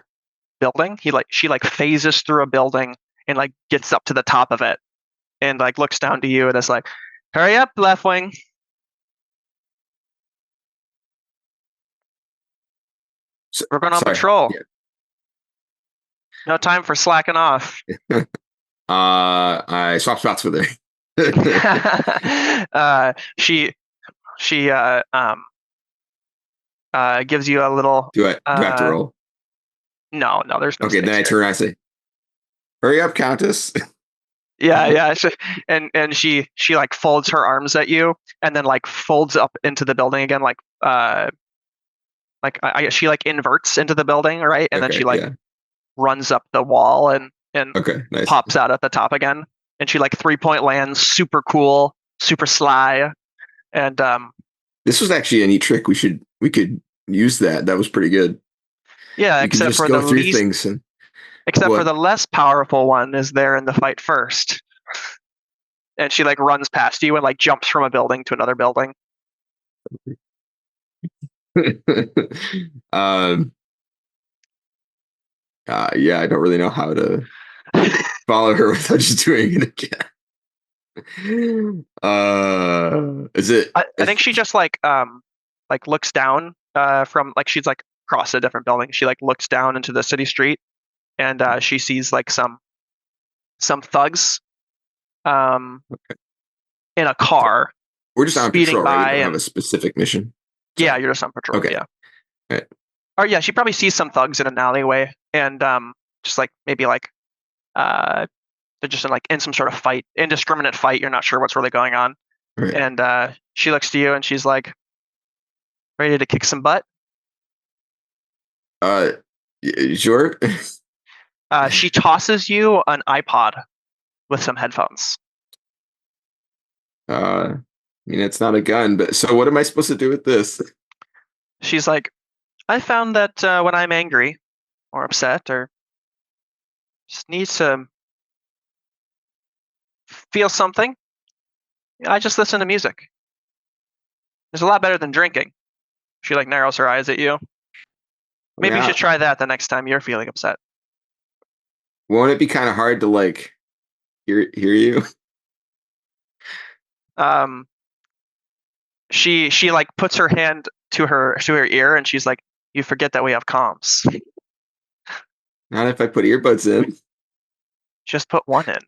building. She phases through a building and like gets up to the top of it and like looks down to you and is like, hurry up, left wing. We're going on patrol. Yeah. No time for slacking off. I swap spots with her. She gives you a little. Do I have to roll? No, there's no. Okay, then I turn and I say, "Hurry up, Countess." Yeah. And she like folds her arms at you, and then like folds up into the building again, like she like inverts into the building, right? And then she runs up the wall and nice. Pops out at the top again. And she like 3-point lands, super cool, super sly. And this was actually a neat trick. We could use that. That was pretty good. Yeah, except for the for the less powerful one is there in the fight first. And she like runs past you and like jumps from a building to another building. Yeah, I don't really know how to follow her without just doing it again. Is it? I think she just like looks down from like she's like across a different building. She like looks down into the city street, and she sees like some thugs in a car. We're just on patrol, right? We don't have a specific mission. Yeah, you're just on patrol. Okay. Yeah. Right. Or yeah, she probably sees some thugs in an alleyway, and just like maybe like they're just in some sort of fight, indiscriminate fight. You're not sure what's really going on. Right. And she looks to you and she's like, ready to kick some butt? Sure. She tosses you an iPod with some headphones. I mean, it's not a gun, but so what am I supposed to do with this? She's like, I found that when I'm angry or upset or just need to feel something, I just listen to music. It's a lot better than drinking. She like narrows her eyes at you. Maybe you should try that the next time you're feeling upset. Won't it be kind of hard to like hear you? She like puts her hand to her ear and she's like, you forget that we have comms. Not if I put earbuds in. Just put one in.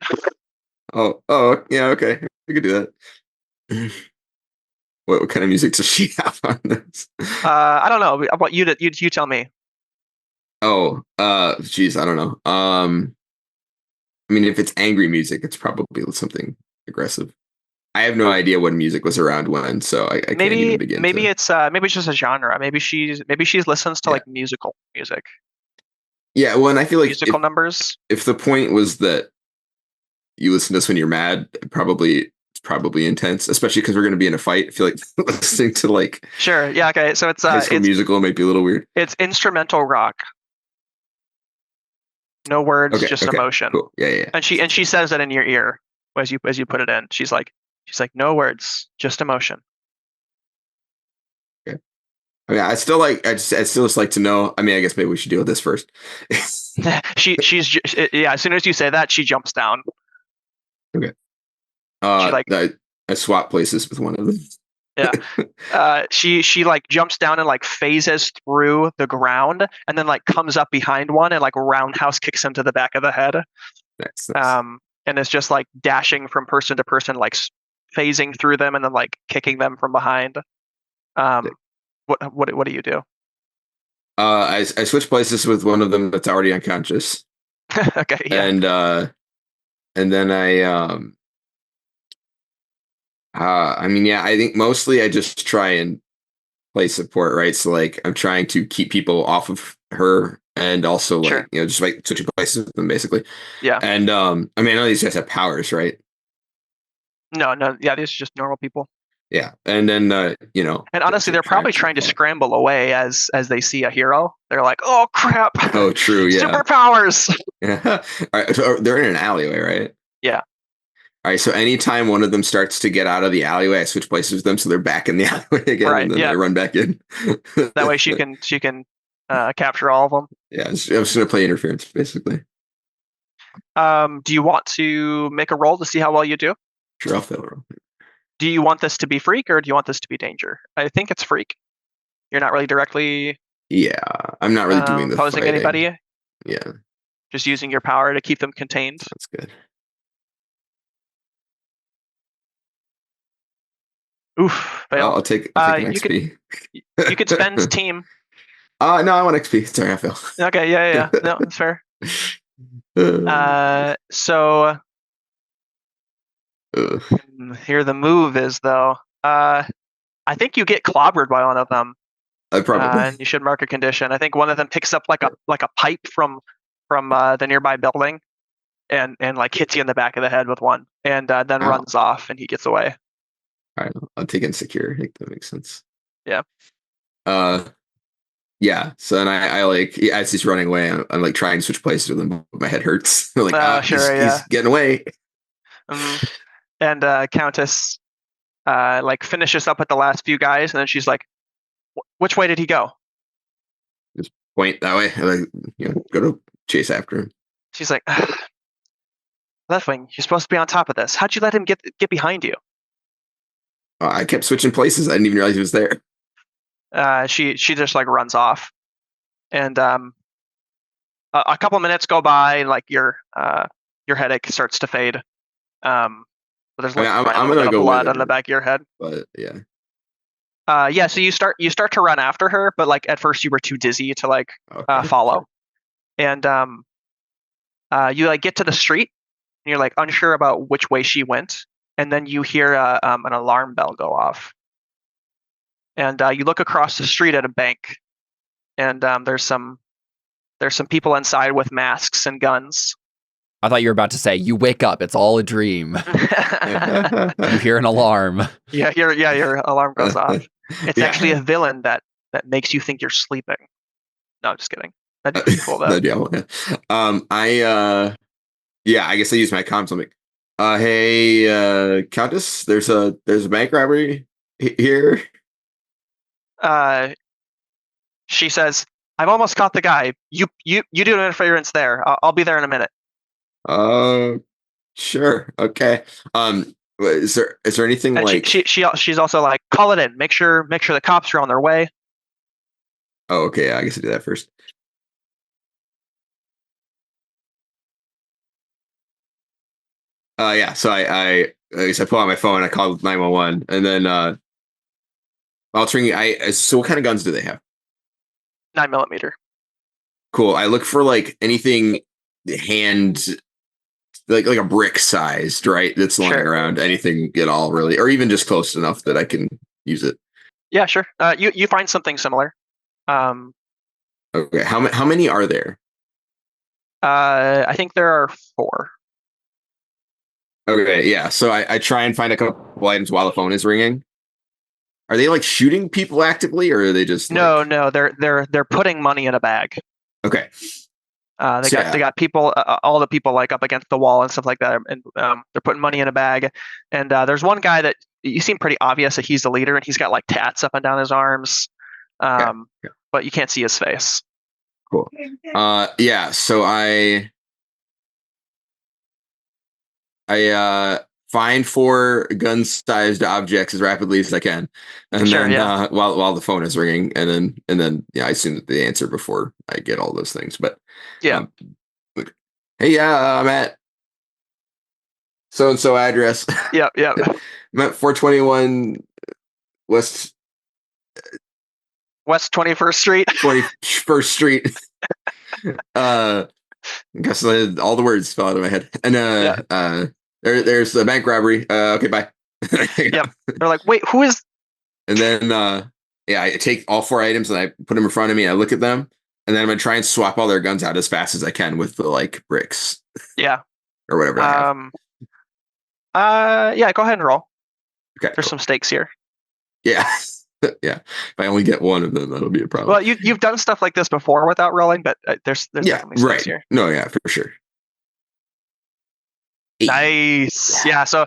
Oh, yeah, okay. We could do that. What kind of music does she have on this? I don't know. I want you tell me. Oh, geez, I don't know. I mean, if it's angry music, it's probably something aggressive. I have no idea what music was around when, so I can't even begin. Maybe it's just a genre. Maybe she listens to like musical music. Yeah, well, and I feel like musical numbers. If the point was that you listen to this when you're mad, it's probably intense, especially because we're going to be in a fight. I feel like listening to like sure, yeah, okay. So it's musical might be a little weird. It's instrumental rock. No words, just emotion. Cool. Yeah. And she says that in your ear as you put it in. She's like, no words, just emotion. Okay. I mean, I still just like to know. I mean, I guess maybe we should deal with this first. she's as soon as you say that, she jumps down. Okay. I swap places with one of them. Yeah. She like jumps down and like phases through the ground and then like comes up behind one and like roundhouse kicks him to the back of the head. Nice. And it's just like dashing from person to person, like phasing through them and then like kicking them from behind. What do you do? I switch places with one of them that's already unconscious. Okay. Yeah. And and then I think mostly I just try and play support, right? So like I'm trying to keep people off of her, and also like just like switching places with them basically. Yeah. And I know these guys have powers, right? No, yeah, these are just normal people. Yeah, and then and honestly, they're probably trying to scramble away as they see a hero. They're like, "Oh crap! Oh, true. Yeah, superpowers." Yeah. All right, so they're in an alleyway, right? Yeah. All right, so anytime one of them starts to get out of the alleyway, I switch places with them, so they're back in the alleyway again, and then I run back in. That way, she can capture all of them. Yeah, I'm just gonna play interference, basically. Do you want to make a roll to see how well you do? Sure, I'll fail a roll. Do you want this to be freak, or do you want this to be danger? I think it's freak. You're not really directly. Yeah, I'm not really doing the posing fighting. anybody. Yeah, just using your power to keep them contained. That's good. Oof. Fail. I'll take an XP. You could spend team. No, I want XP. Sorry, I fail. Okay, yeah. No, that's fair. So here the move is though. I think you get clobbered by one of them. Probably. And you should mark a condition. I think one of them picks up like a pipe from the nearby building, and like hits you in the back of the head with one, and then runs off, and he gets away. All right, I'll take insecure. I think that makes sense. Yeah. Yeah. So then I like as he's running away, I'm like trying to switch places with him. But my head hurts. I'm like, he's getting away. And Countess like finishes up with the last few guys, and then she's like, "Which way did he go?" Just point that way, and then go to chase after him. She's like, "Leftwing, you're supposed to be on top of this. How'd you let him get behind you?" I kept switching places. I didn't even realize he was there. She just like runs off, and a couple minutes go by, like your headache starts to fade. But there's like I'm gonna go blood on the back of your head. But yeah. So you start to run after her, but like at first you were too dizzy to like follow, and you like get to the street, and you're like unsure about which way she went, and then you hear an alarm bell go off. And you look across the street at a bank, and there's some people inside with masks and guns. I thought you were about to say, "You wake up, it's all a dream." You hear an alarm. Yeah, your alarm goes off. It's actually a villain that makes you think you're sleeping. No, I'm just kidding. That'd be cool though. I guess I use my comms. I'm like, hey, Countess, there's a bank robbery here. She says, "I've almost caught the guy. You do an interference there. I'll be there in a minute." Sure. Okay. Is there anything and like she's also like, "Call it in. Make sure the cops are on their way." Oh, okay. I guess I do that first. Yeah. So I pull out my phone. I called 911, and then altering. So what kind of guns do they have? 9mm. Cool. I look for like anything hand, like a brick sized, right? That's lying around. Anything at all, really, or even just close enough that I can use it. Yeah, sure. You find something similar. Okay. How many are there? I think there are 4. Okay. Yeah. So I try and find a couple items while the phone is ringing. Are they like shooting people actively, or are they just no? They're putting money in a bag. Okay. They got people, all the people like up against the wall and stuff like that, and they're putting money in a bag. And there's one guy that you seem pretty obvious that he's the leader, and he's got like tats up and down his arms, but you can't see his face. Cool. Yeah. So I find 4 gun-sized objects as rapidly as I can, and then while the phone is ringing, and then I assume that they answer before I get all those things. But hey, I'm at so and so address. Yeah. I'm at 421 West 21st Street. 21st Street. I guess all the words fell out of my head. And there's the bank robbery. Okay, bye. Yep. They're like, wait, who is? And then I take all 4 items and I put them in front of me. And I look at them, and then I'm gonna try and swap all their guns out as fast as I can with the like bricks. Yeah. Or whatever. Yeah. Go ahead and roll. Okay. There's some stakes here. Yeah. Yeah. If I only get one of them, that'll be a problem. Well, you've done stuff like this before without rolling, but there's definitely stakes here. No, yeah, for sure. 8. Nice. Yeah. So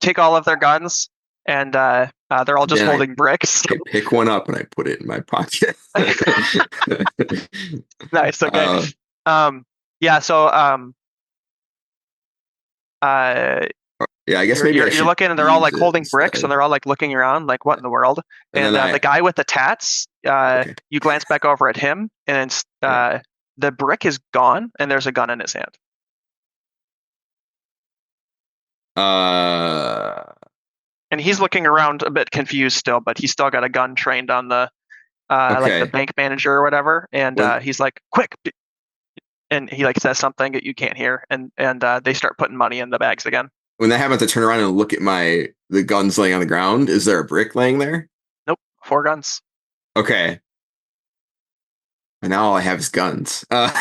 take all of their guns, and they're all just holding bricks. I pick one up and I put it in my pocket. Nice. Okay. Yeah. So I guess maybe you're looking, and they're all like holding bricks, and they're all like looking around, like, what in the world? And the guy with the tats, you glance back over at him, and the brick is gone, and there's a gun in his hand. And he's looking around a bit confused still, but he's still got a gun trained on the like the bank manager or whatever, and he's like, quick, and he like says something that you can't hear, and they start putting money in the bags again. When that happens, I turn around and look at the guns laying on the ground. Is there a brick laying there? Nope, 4 guns. Okay. And now all I have is guns. I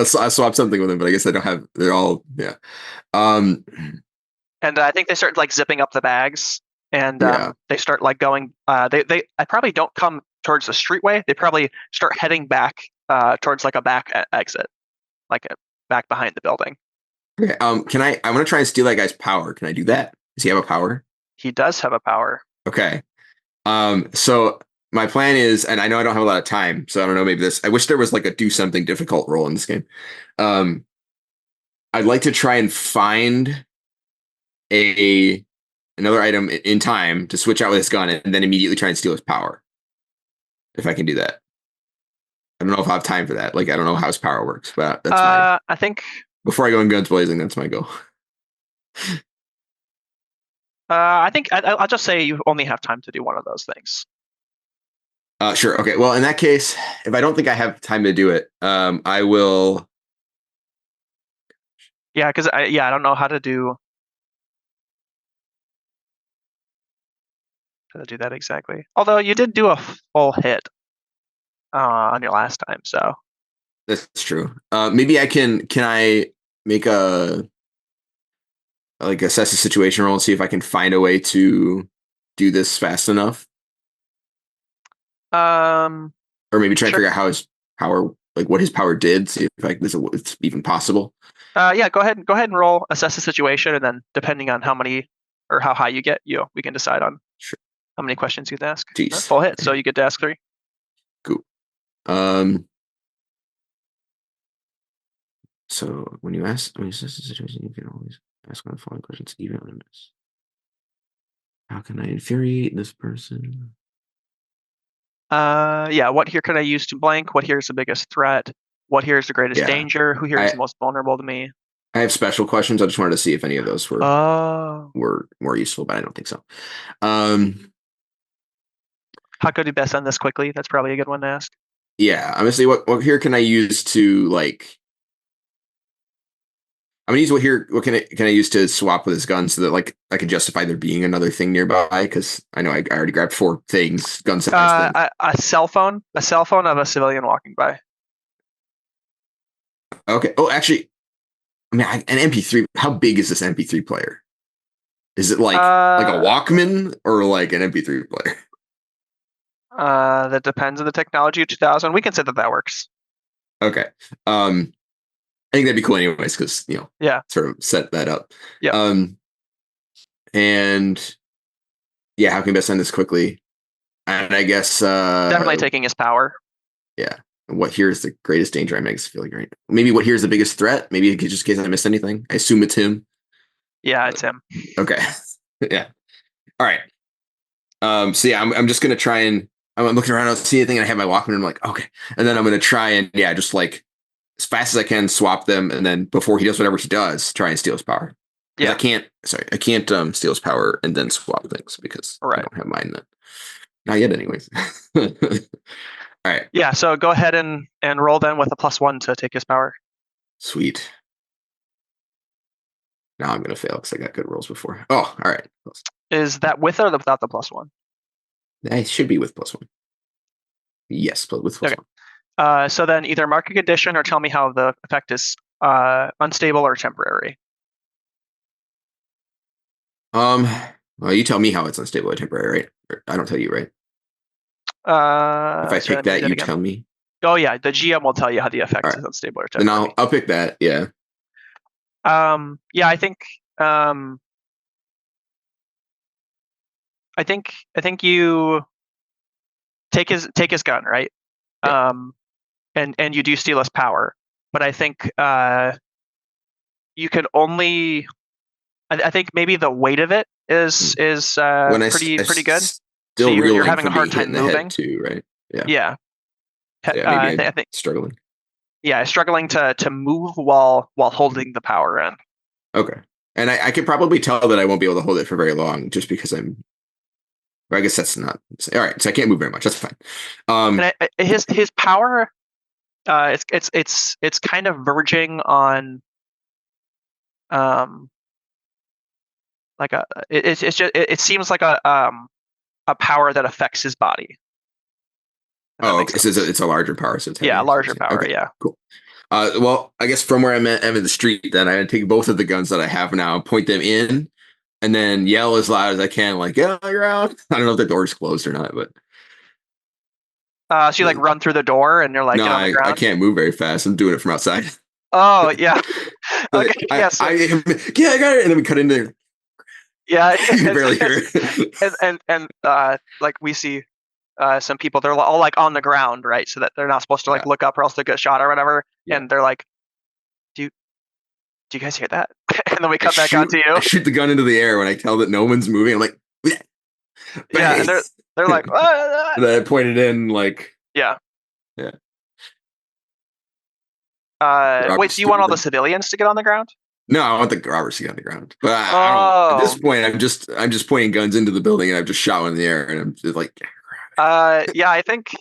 swapped something with them, but I guess I don't have. They're all And I think they start like zipping up the bags, and they start like going. They probably don't come towards the streetway. They probably start heading back towards like a back exit, like back behind the building. Okay. I'm gonna try and steal that guy's power. Can I do that? Does he have a power? He does have a power. Okay. So my plan is, and I know I don't have a lot of time, so I don't know, maybe I wish there was like a do something difficult role in this game. I'd like to try and find another item in time to switch out with his gun and then immediately try and steal his power. If I can do that. I don't know if I have time for that. Like, I don't know how his power works, but that's I think before I go in guns blazing, that's my goal. I think I'll just say you only have time to do one of those things. Sure. Okay. Well, in that case, if I don't think I have time to do it, I will. Yeah, because I don't know how to do that exactly. Although you did do a full hit on your last time, so that's true. Maybe I can I make assess the situation roll and see if I can find a way to do this fast enough. Or maybe try to figure out how his power, like what his power did, see if it's even possible. Yeah, go ahead and roll, assess the situation, and then depending on how many or how high you get, we can decide on how many questions you can ask. Full hit, so you get to ask 3. Cool. So when you assess the situation, you can always ask one of the following questions, even on this. How can I infuriate this person? What here can I use to blank? What here is the biggest threat? What here is the greatest danger? Who here is the most vulnerable to me? I have special questions. I just wanted to see if any of those were more useful, but I don't think so. How could you best end this quickly? That's probably a good one to ask. Yeah, I'm gonna say what here can I use to like. I'm gonna use what can I use to swap with his gun so that like I can justify there being another thing nearby, because I know I already grabbed 4 things, gun size things. A cell phone of a civilian walking by. Okay. Oh, actually, I mean, an MP3. How big is this MP3 player? Is it like a Walkman or like an MP3 player? That depends on the technology of 2000. We can say that works. Okay. I think that'd be cool anyways, because sort of set that up. Yeah. And yeah, how can we best end this quickly? And I guess definitely taking his power. Yeah. What here is the greatest danger? I makes feel great. Maybe what here is the biggest threat? Maybe just in case I missed anything. I assume it's him. Yeah, it's him. Okay. Yeah. All right. So yeah, I'm just gonna try and I'm looking around, I don't see anything, and I have my Walkman, and I'm like, okay. And then I'm gonna try and just like as fast as I can swap them, and then before he does whatever he does, try and steal his power. Yeah. I can't steal his power and then swap things because I don't have mine then. Not yet anyways. All All right. Yeah, so go ahead and roll then with a +1 to take his power. Sweet. Now I'm gonna fail because I got good rolls before. Oh, all right. Is that with or without the +1? It should be with +1. Yes, but with +1. Okay. So then either mark a condition or tell me how the effect is unstable or temporary. Well, you tell me how it's unstable or temporary, right? Or I don't tell you, right? If I pick that, you tell me. Oh yeah, the GM will tell you how the effect is unstable or temporary. Then I'll pick that. Yeah. Yeah, I think you take his gun, right? Yeah. And you do steal his power, but I think you can only. I think maybe the weight of it is pretty good. Still, so you're having a hard time moving too, right? Yeah. Yeah. Yeah, maybe I think struggling. Yeah, struggling to move while holding the power in. Okay, and I could probably tell that I won't be able to hold it for very long, just because I'm. I guess that's not all right. So I can't move very much. That's fine. And his power, it's kind of verging on, like it seems like a power that affects his body. Oh, okay. So it's a larger power. So it's heavier, larger power. Okay, yeah. Cool. Well, I guess from where I'm in the street, then I take both of the guns that I have now, point them in, and then yell as loud as I can, like, "Yeah, you're out!" I don't know if the door's closed or not, but. So you like run through the door and you're like, no, get on the ground? I can't move very fast. I'm doing it from outside. Oh yeah. Okay. Yeah, I got it, and then we cut in there. Yeah. You barely hear it. and like we see some people, they're all like on the ground, right? So that they're not supposed to like look up or else they'll get shot or whatever. Yeah. And they're like, do you guys hear that? And then we cut back onto you. I shoot the gun into the air when I tell that no one's moving. I'm like, yeah, and they're like, and then I pointed in like, yeah. Wait, do you want all the civilians to get on the ground? No, I want the robbers to get on the ground. But I don't, at this point, I'm just pointing guns into the building, and I've just shot one in the air, and I'm just like, yeah, I think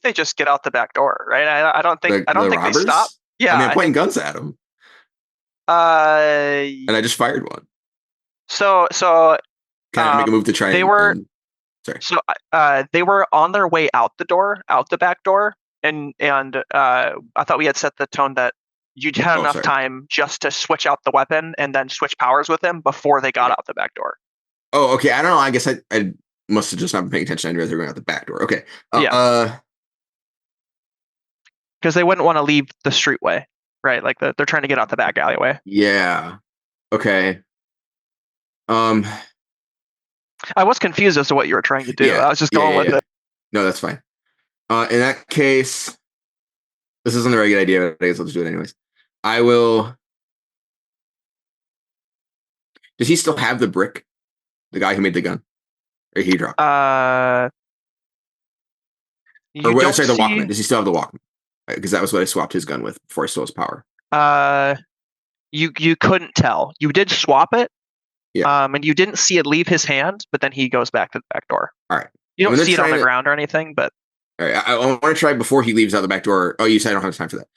they just get out the back door, right? I don't think they stop. Yeah, I mean, I'm pointing guns at them. And I just fired one. So can I make a move to try? They were on their way out the back door, and I thought we had set the tone that you'd had enough time just to switch out the weapon and then switch powers with him before they got out the back door. Oh, okay. I don't know. I guess I must have just not been paying attention. I knew they were going out the back door. Okay. Yeah. Because they wouldn't want to leave the streetway, right? Like they're trying to get out the back alleyway. Yeah. Okay. I was confused as to what you were trying to do. I was just going with it. No, that's fine. In that case, this isn't a very good idea, but I guess I'll just do it anyways. I will. Does he still have the brick? The guy who made the gun? Or he dropped? The Walkman. Does he still have the Walkman? Because that was what I swapped his gun with before I stole his power. You couldn't tell. You did swap it. Yeah. And you didn't see it leave his hand, but then he goes back to the back door. All right. You don't see it on the ground or anything, but. All right. I want to try before he leaves out the back door. Oh, you said I don't have time for that.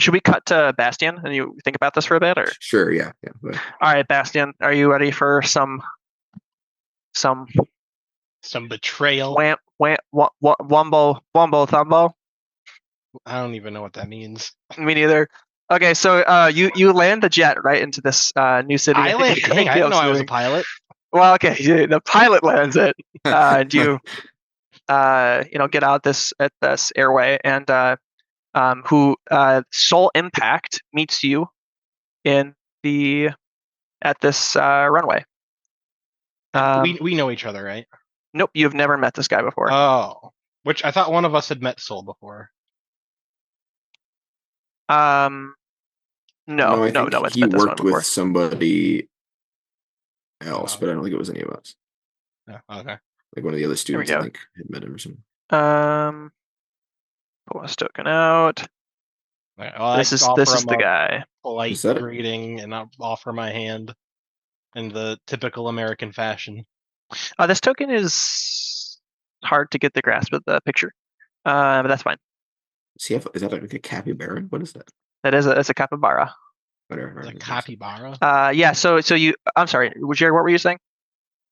Should we cut to Bastian and you think about this for a bit, or? Sure. Yeah. All right, Bastian, are you ready for some betrayal? Wumbo thumbo. I don't even know what that means. Me neither. Okay, so you land the jet right into this new city. I didn't know I was a pilot. Well, okay, the pilot lands it, and you get out at this airway, and Soul Impact meets you at this runway. We know each other, right? Nope, you've never met this guy before. Oh, which I thought one of us had met Soul before. No, he worked with somebody else, but I don't think it was any of us. Oh, okay. Like one of the other students, I think, had met him or something. Pull a token out. Well, this is the guy. Polite greeting and I'll offer my hand. in the typical American fashion. This token is hard to get the grasp of the picture, but that's fine. Is that like a capybara? What is that? It's a capybara. Whatever. A capybara? Yeah, so you, I'm sorry, Jared, what were you saying?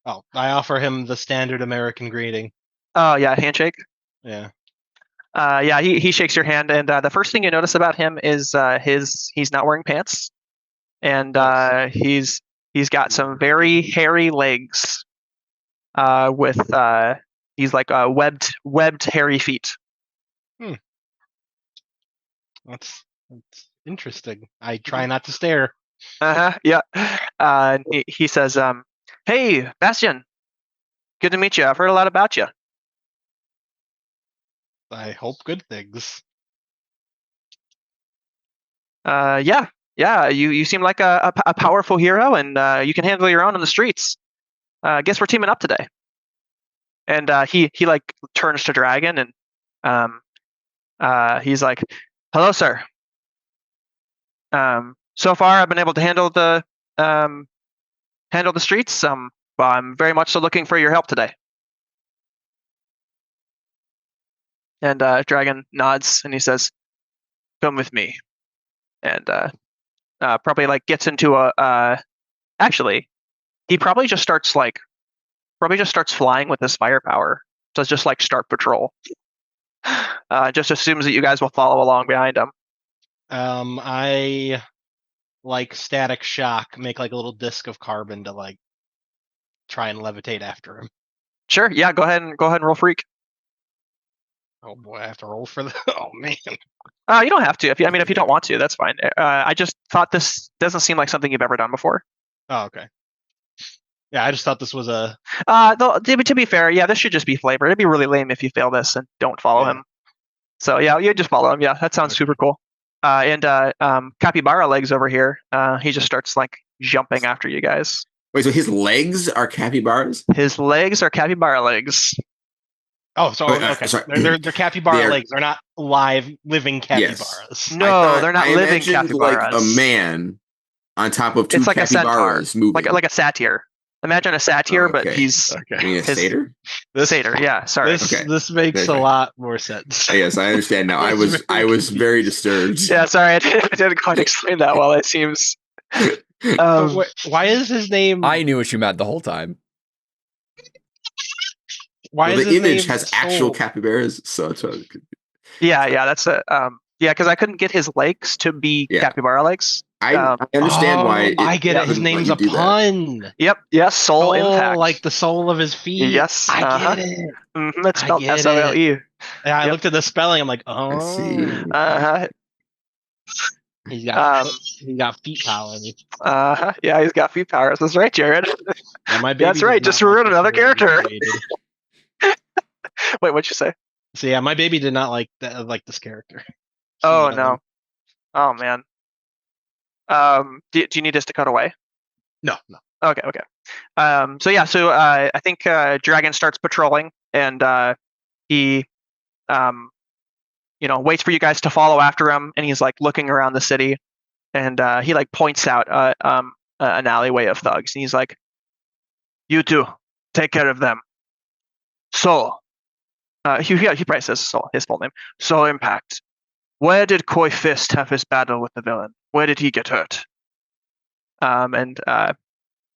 Oh, I offer him the standard American greeting. Oh, yeah, handshake? Yeah. Yeah, he shakes your hand, and the first thing you notice about him is he's not wearing pants, and he's got some very hairy legs, with he's like webbed hairy feet. That's interesting. I try not to stare. Yeah. He says, "Hey, Bastian, good to meet you. I've heard a lot about you." I hope good things. Yeah. You seem like a powerful hero, and you can handle your own in the streets. Guess we're teaming up today. And he like turns to Dragon, and he's like, "Hello, sir. So far I've been able to handle the streets. But I'm very much so looking for your help today." And Dragon nods, and he says, "Come with me." And probably like gets into actually, he probably just starts flying with his firepower. So just like start patrol. Just assumes that you guys will follow along behind him. I like static shock, make like a little disc of carbon to like try and levitate after him. Sure, yeah, go ahead and roll freak. Oh boy, I have to roll for the oh man. You don't have to. If you don't want to, that's fine. I just thought this doesn't seem like something you've ever done before. Oh, okay. Yeah, I just thought this was a. To be fair, yeah, this should just be flavor. It'd be really lame if you fail this and don't follow him. So yeah, you just follow him. Yeah, that sounds super cool. And Capybara legs over here. He just starts like jumping after you guys. Wait, so his legs are capybaras? His legs are capybara legs. Oh, so okay. They're capybara legs. They're not live living capybaras. Yes. No, they're not living capybaras. Like a man on top of two it's like capybaras a moving. like a satyr. Imagine a satyr, but he's a satyr. Satyr, yeah. Sorry. This makes a lot more sense. Yes, I understand now. I was very disturbed. Yeah, sorry, I didn't quite explain that well. It seems. Why is his name? I knew what you meant the whole time. Why the image has actual capybaras, so it's yeah, that's a because I couldn't get his legs to be capybara legs. I understand why. I get it. His name's a pun. Yep. Yes. Soul impact. Like the sole of his feet. Yes. I get it. It's spelled SOLE. Yeah, I looked at the spelling. I'm like, oh. I see. He's got feet power. Yeah, he's got feet powers. That's right, Jared. Yeah, that's right. Just ruined another character. Wait, what'd you say? So yeah, my baby did not like this character. Oh no. Oh man. Do you need us to cut away? No. Okay. So I think Dragon starts patrolling, and he waits for you guys to follow after him, and he's like looking around the city, and he like points out an alleyway of thugs, and he's like, "You two, take care of them." So, he probably says his full name. So Impact. Where did Koi Fist have his battle with the villain? Where did he get hurt? And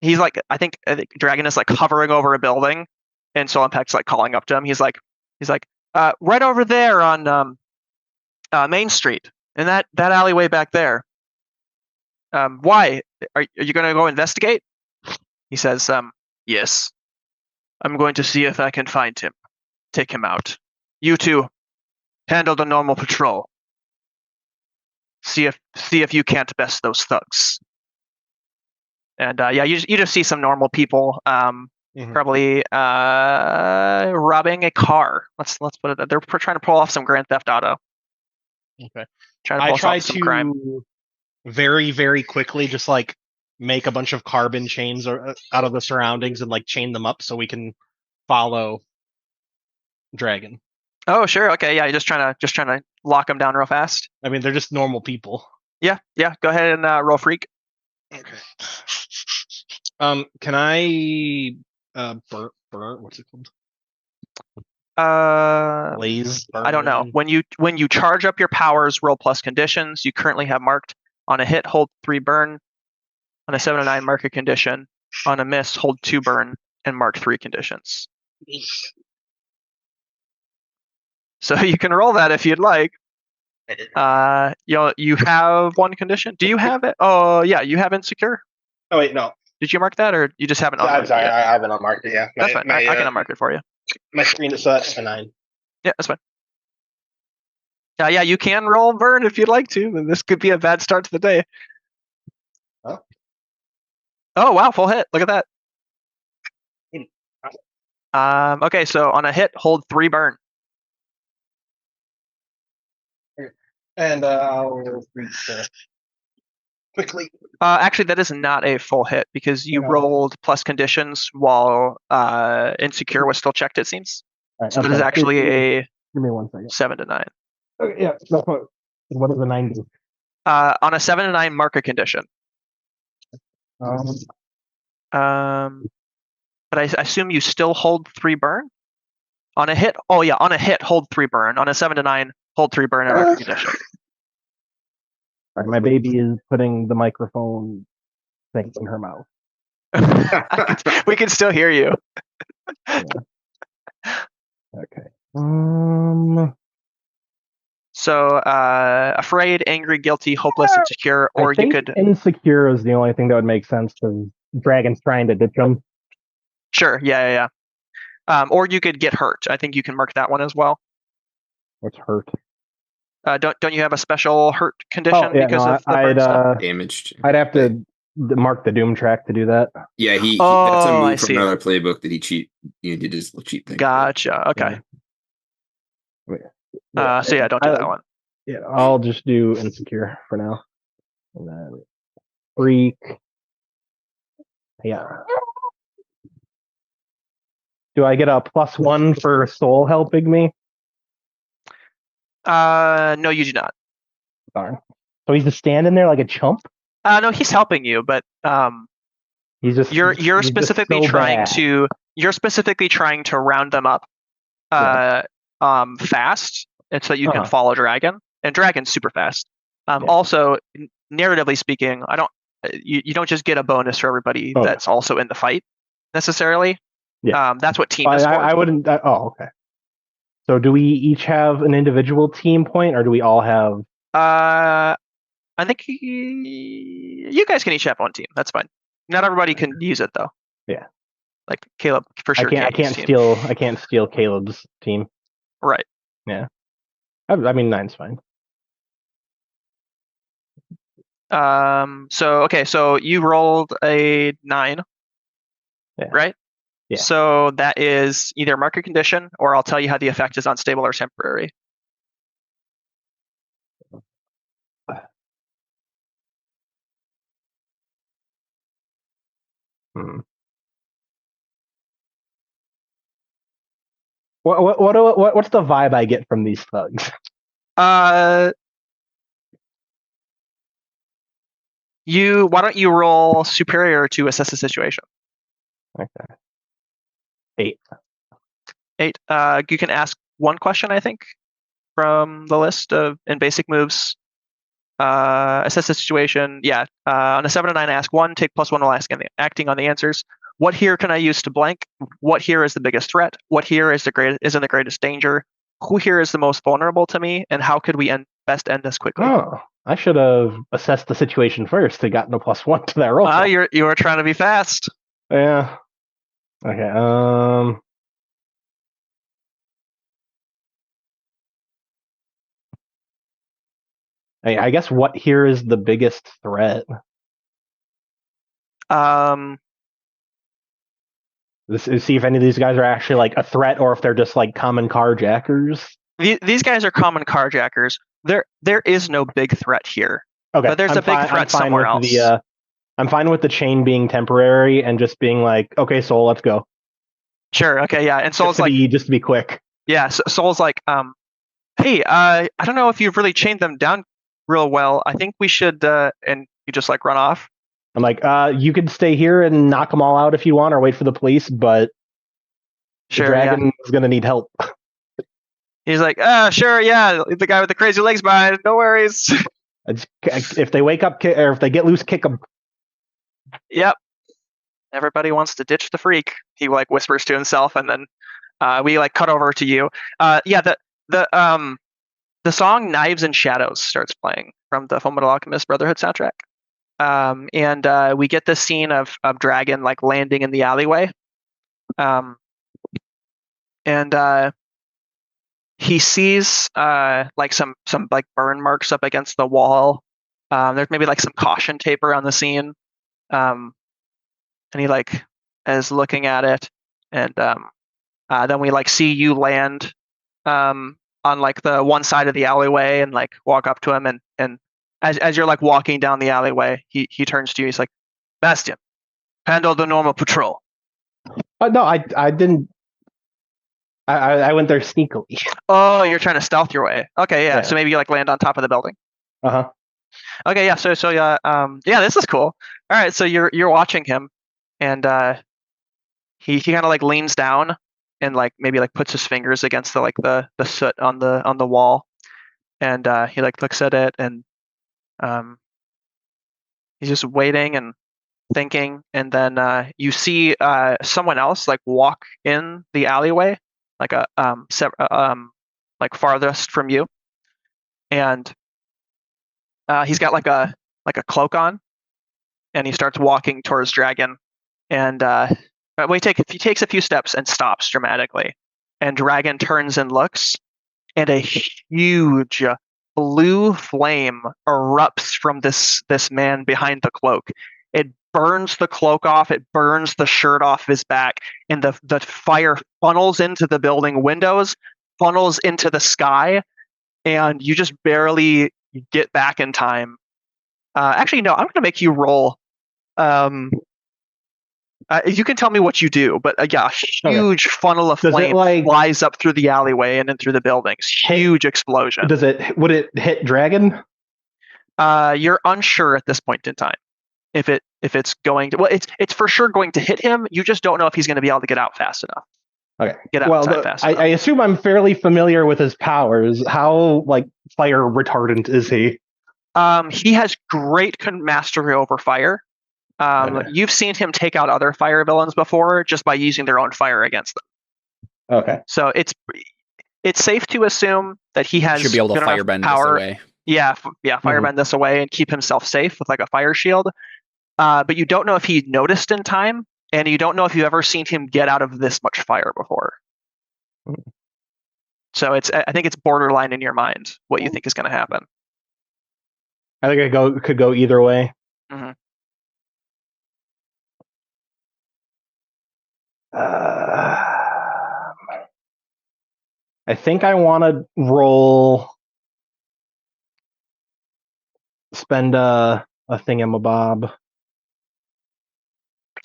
he's like, I think Dragon is like hovering over a building, and Soul Impact's like calling up to him. He's like, right over there on Main Street, in that alleyway back there. Why? Are you going to go investigate? He says, yes. I'm going to see if I can find him. Take him out. You two, handle the normal patrol. See if you can't best those thugs. And you just see some normal people, probably robbing a car. Let's put it. They're trying to pull off some Grand Theft Auto. Okay. I tried to crime. Very, very quickly just like make a bunch of carbon chains out of the surroundings and like chain them up so we can follow Dragon. Oh sure, okay, yeah. You're just trying to lock them down real fast. I mean, they're just normal people. Yeah. Go ahead and roll freak. Okay. Can I burn? What's it called? Blaze. I don't know. When you charge up your powers, roll plus conditions. You currently have marked on a hit, hold 3 burn. On a 7 to 9, mark a condition. On a miss, hold 2 burn and mark 3 conditions. So you can roll that if you'd like. You have 1 condition. Do you have it? Oh yeah, you have insecure. Oh wait, no. Did you mark that, or you just haven't? I'm sorry, I haven't unmarked it. Yeah, that's fine. I can unmark it for you. My screen is set a 9. Yeah, that's fine. Yeah, you can roll burn if you'd like to. This could be a bad start to the day. Oh wow, full hit! Look at that. Okay, so on a hit, hold 3 burn. And I'll read quickly. Actually, that is not a full hit because you rolled plus conditions while insecure was still checked. It seems. Right, so okay. That is actually a. Give me 1 second. 7 to 9. Okay, yeah. What does a 9 do? On a 7 to 9, mark a condition. But I assume you still hold 3 burn on a hit. Oh yeah, on a hit, hold 3 burn. On a 7 to 9, hold 3 burn and mark a condition. All right, my baby is putting the microphone thing in her mouth. We can still hear you. Yeah. Okay. So, afraid, angry, guilty, hopeless, insecure, or you could. Insecure is the only thing that would make sense because Dragon's trying to ditch him. Sure. Yeah. Or you could get hurt. I think you can mark that one as well. What's hurt? Don't you have a special hurt condition because of the damaged? I'd have to mark the Doom track to do that. Yeah, that's a move from another playbook that he did his little cheat thing. Gotcha. Okay. Yeah. So yeah, don't do that one. Yeah, I'll just do insecure for now. And then freak. Yeah. Do I get a +1 for soul helping me? No, you do not. Darn. So he's just standing there like a chump? No, he's helping you, but he's just you're specifically trying to round them up fast, and so you can follow Dragon. And Dragon's super fast. Also, narratively speaking, you don't just get a bonus for everybody that's also in the fight necessarily. Yeah. That's what team is for. I wouldn't. Okay. So do we each have an individual team point, or do we all have? I think you guys can each have 1 team. That's fine. Not everybody can use it though. Yeah. Like Caleb for sure. I can't steal Caleb's team. Right. Yeah. I mean 9's fine. So you rolled a 9. Yeah. Right? Yeah. So that is either mark a condition, or I'll tell you how the effect is unstable or temporary. What's the vibe I get from these thugs? Why don't you roll superior to assess the situation? Okay. 8. You can ask 1 question, I think, from the list in basic moves. Assess the situation. Yeah. On a 7 to 9, ask 1. Take +1 while acting on the answers. What here can I use to blank? What here is the biggest threat? What here is in the greatest danger? Who here is the most vulnerable to me? And how could we best end this quickly? Oh, I should have assessed the situation first and gotten a +1 to that roll. You were trying to be fast. Yeah. Okay. I guess what here is the biggest threat? See if any of these guys are actually like a threat, or if they're just like common carjackers. These guys are common carjackers. There is no big threat here. Okay, but there's a big threat somewhere else. I'm fine with the chain being temporary and just being like, okay, Soul, let's go. Sure. Okay. Yeah. And Soul's just to be quick. Yeah. Soul's like, hey, I don't know if you've really chained them down real well. I think we should. And you just like run off. I'm like, you can stay here and knock them all out if you want, or wait for the police, but the dragon is going to need help. He's like, sure, yeah, the guy with the crazy legs behind, no worries. If they wake up, or if they get loose, kick them. Yep. Everybody wants to ditch the freak. He like whispers to himself, and then we like cut over to you. The song "Knives and Shadows" starts playing from the Fullmetal Alchemist Brotherhood soundtrack. And we get this scene of Dragon like landing in the alleyway. And he sees like some like burn marks up against the wall. There's maybe like some caution tape around the scene. And he like is looking at it, and then we like see you land on like the one side of the alleyway and like walk up to him, and as you're like walking down the alleyway, he turns to you. He's like, Bastian, handle the normal patrol. No, I didn't. I went there sneakily. Oh, you're trying to stealth your way. Okay, yeah. So maybe you like land on top of the building. Okay, yeah. So yeah, this is cool. All right, so you're watching him, and he kind of like leans down and like maybe like puts his fingers against the soot on the wall, and he like looks at it, and he's just waiting and thinking, and then you see someone else like walk in the alleyway, like like farthest from you, and he's got like a cloak on, and he starts walking towards Dragon, and he takes a few steps and stops dramatically, and Dragon turns and looks, and a huge blue flame erupts from this man behind the cloak. It burns the cloak off, it burns the shirt off his back, and the fire funnels into the building windows, funnels into the sky, and you just barely get back in time. Actually, no, I'm going to make you roll. You can tell me what you do, but yeah, a huge funnel of flame flies up through the alleyway and then through the buildings. Huge explosion. Would it hit Dragon? You're unsure at this point in time if it's going to. Well, it's for sure going to hit him. You just don't know if he's going to be able to get out fast enough. Okay. Get out fast enough. I assume I'm fairly familiar with his powers. How like fire retardant is he? He has great mastery over fire. You've seen him take out other fire villains before just by using their own fire against them. Okay. So it's safe to assume that he has should be able to firebend this away. Yeah, firebend this away and keep himself safe with like a fire shield. But you don't know if he noticed in time, and you don't know if you've ever seen him get out of this much fire before. So I think it's borderline in your mind what you think is going to happen. I think it could go either way. Mm-hmm. I think I want to spend a thingamabob.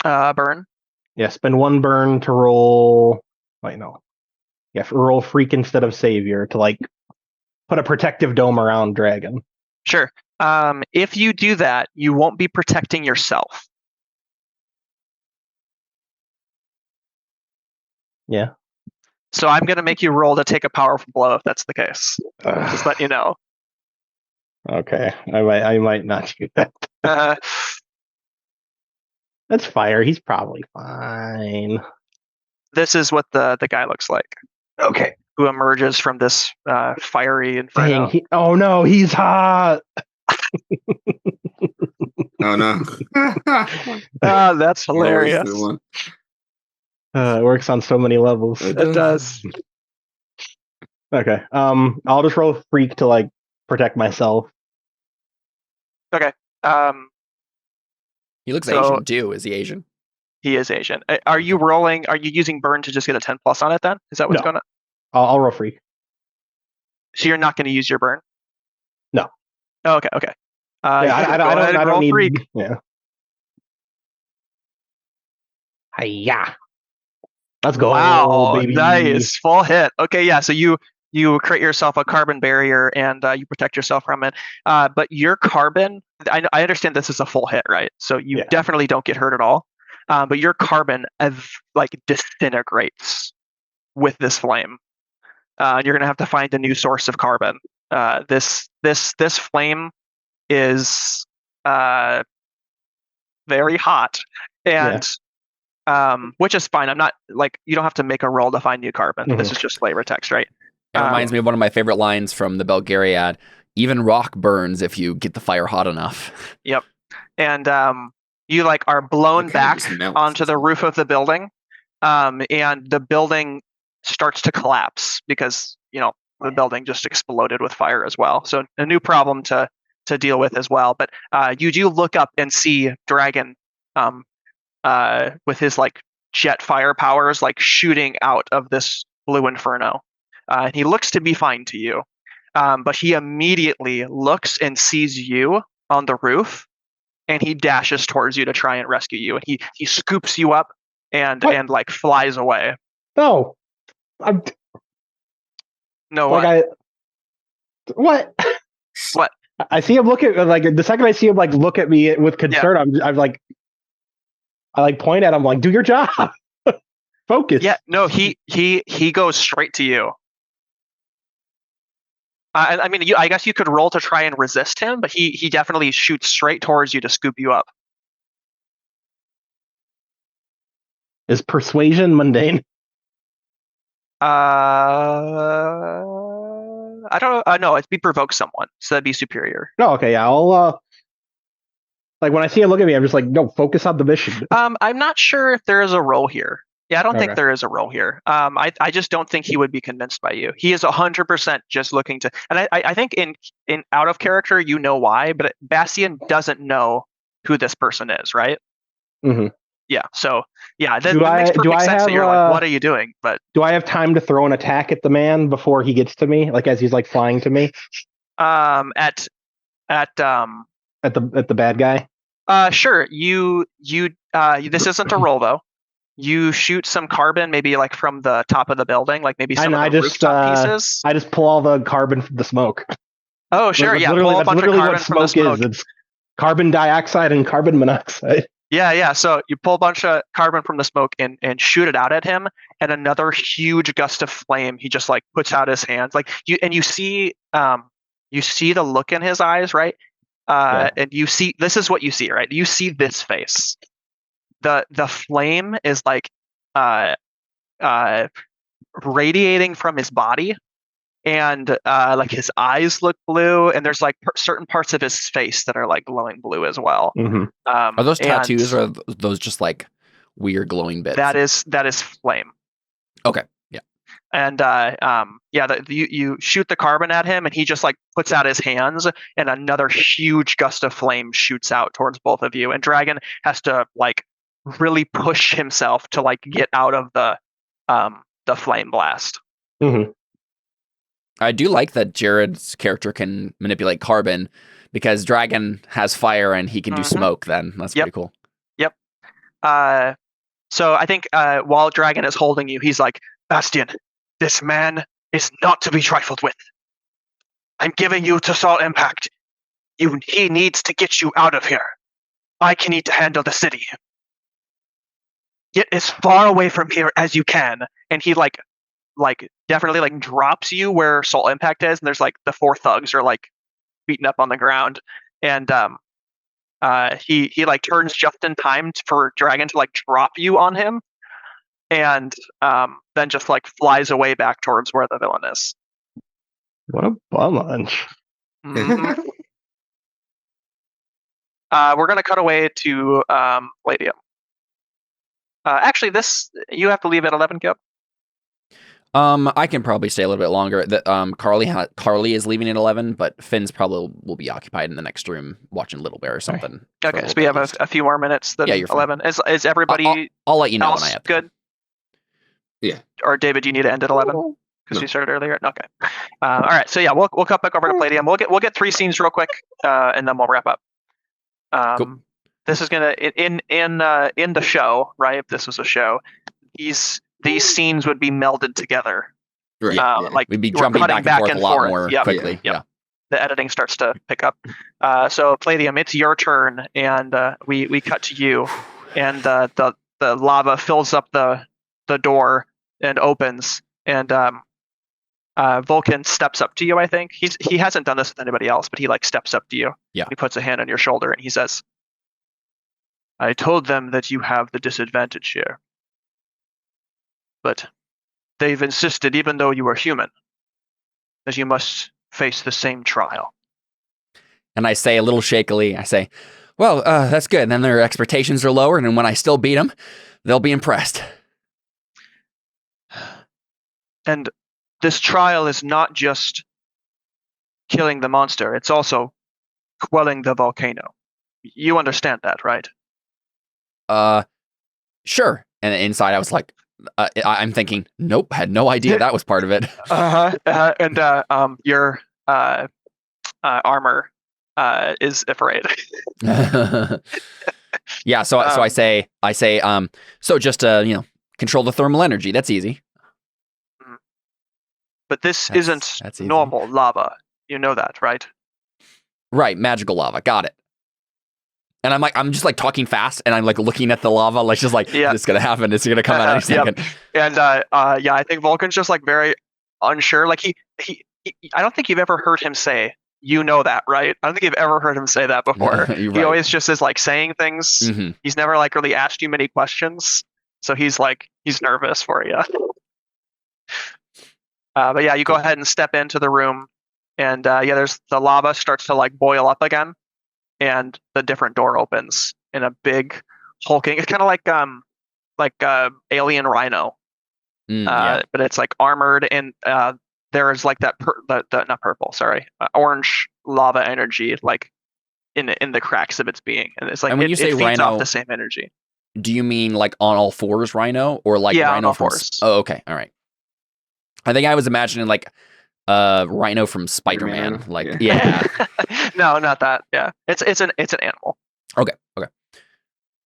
Burn? Yeah, spend one burn to roll. Wait, no. Yeah, roll freak instead of savior to like put a protective dome around Dragon. Sure. If you do that, you won't be protecting yourself. Yeah. So I'm going to make you roll to take a powerful blow if that's the case. Just let you know. Okay. I might not do that. That's fire. He's probably fine. This is what the guy looks like. Okay. Who emerges from this fiery inferno. Dang, oh no, he's hot. Oh no. That's hilarious. It works on so many levels. It does. Okay. I'll just roll freak to like protect myself. Okay. He looks Asian too. Is he Asian? He is Asian. Are you rolling? Are you using burn to just get a 10+ on it then? Is that what's going on? I'll roll freak. So you're not going to use your burn? No. Oh, okay. I don't need freak. Yeah. Hiya. Let's go. Wow, baby. nice. Full hit. Okay, yeah. So you you create yourself a carbon barrier and you protect yourself from it. But your carbon, I understand this is a full hit, right? So you definitely don't get hurt at all. But your carbon like disintegrates with this flame. You're gonna have to find a new source of carbon. This flame is very hot, and which is fine. I'm not like, you don't have to make a roll to find new carbon. Mm-hmm. This is just flavor text, right? It reminds me of one of my favorite lines from the Belgariad. Even rock burns if you get the fire hot enough. Yep. And you like are blown back onto the roof of the building, and the building starts to collapse because, you know, the building just exploded with fire as well. So a new problem to deal with as well. But you do look up and see Dragon with his like jet fire powers like shooting out of this blue inferno. He looks to be fine to you, but he immediately looks and sees you on the roof, and he dashes towards you to try and rescue you. And he scoops you up and like flies away. No, no. Like what? What? I see him look at, like, the second I see him like look at me with concern, I'm like, I like point at him like, do your job. Focus. Yeah, no, he goes straight to you. I mean, I guess you could roll to try and resist him, but he definitely shoots straight towards you to scoop you up. Is persuasion mundane? I don't know. No, it'd be provoke someone, so that'd be superior. No, okay, yeah, I'll like when I see him look at me, I'm just like, no, focus on the mission. I'm not sure if there is a role here. Yeah, I don't think there is a role here. I just don't think he would be convinced by you. He is 100% just looking to, and I think in out of character, you know why, but Bastian doesn't know who this person is, right? Mm-hmm. Yeah. So yeah, that makes perfect sense that you're like, what are you doing? But do I have time to throw an attack at the man before he gets to me? Like as he's like flying to me? At the bad guy. Sure. You this isn't a roll though. You shoot some carbon, maybe like from the top of the building, like maybe some of the rooftop pieces. I just pull all the carbon from the smoke. Oh, sure, yeah. Pull a bunch of carbon from the smoke. It's carbon dioxide and carbon monoxide. Yeah. So you pull a bunch of carbon from the smoke and shoot it out at him, and another huge gust of flame. He just like puts out his hands, like you see the look in his eyes, right? And you see, this is what you see, right? You see this face. The flame is like radiating from his body, and like his eyes look blue, and there's like certain parts of his face that are like glowing blue as well. Mm-hmm. Are those tattoos, or are those just like weird glowing bits? That is flame. Okay. Yeah. And you shoot the carbon at him, and he just like puts out his hands, and another huge gust of flame shoots out towards both of you, and Dragon has to like really push himself to like get out of the flame blast. Mm-hmm. I do like that Jared's character can manipulate carbon, because Dragon has fire and he can do smoke. Then that's pretty cool. Yep. So I think while Dragon is holding you, he's like, Bastian, this man is not to be trifled with. I'm giving you to Salt Impact. He needs to get you out of here. I can need to handle the city. Get as far away from here as you can. And he like definitely like drops you where Salt Impact is, and there's like the 4 thugs are like beaten up on the ground, and he like turns just in time for Dragon to like drop you on him, and then just like flies away back towards where the villain is. What a bum lunch. Mm-hmm. We're gonna cut away to Palladium. Actually, this you have to leave at 11, Gil. I can probably stay a little bit longer. Carly is leaving at 11, but Finn's probably will be occupied in the next room watching Little Bear or something. Okay, so we have a few more minutes than 11. Is everybody I'll let you know when I have good? Yeah. Or David, do you need to end at 11? Because we started earlier? Okay. All right, so yeah, we'll cut back over to Palladium. We'll get 3 scenes real quick, and then we'll wrap up. Cool. This is gonna in the show, right? If this was a show, these scenes would be melded together Like we'd be jumping back and forth a lot more quickly. Yeah. The editing starts to pick up. So Palladium, it's your turn, and we cut to you, and the lava fills up the door and opens, and Vulcan steps up to you. I think he hasn't done this with anybody else, but he like steps up to you. Yeah. He puts a hand on your shoulder and he says, "I told them that you have the disadvantage here, but they've insisted, even though you are human, that you must face the same trial." And I say a little shakily, I say, well, that's good. And then their expectations are lower, and when I still beat them, they'll be impressed. And this trial is not just killing the monster, it's also quelling the volcano. You understand that, right? Sure. And inside I was like, I'm thinking, nope, had no idea that was part of it. And your armor is afraid. Yeah, so I say, so just control the thermal energy. That's easy. But this isn't normal lava. You know that, right? Right, magical lava. Got it. And I'm just like talking fast, and I'm like looking at the lava, like just like, it's gonna happen. It's gonna come out any second. And I think Vulcan's just like very unsure. Like he I don't think you've ever heard him say, "You know that, right?" I don't think you've ever heard him say that before. He always just is like saying things. Mm-hmm. He's never like really asked you many questions, so he's nervous for you. But yeah, you go ahead and step into the room, and there's the lava starts to like boil up again, and the different door opens in a big hulking. It's kind of like alien rhino, but it's like armored, and there's like that not purple, sorry, orange lava energy like in the cracks of its being, and it's like, and when you say it feeds rhino, off the same energy. Do you mean like on all fours rhino, or like rhino on all from fours? Oh, okay, all right. I think I was imagining like rhino from Spider-Man. Like, yeah. No, not that. Yeah, it's an animal. Okay.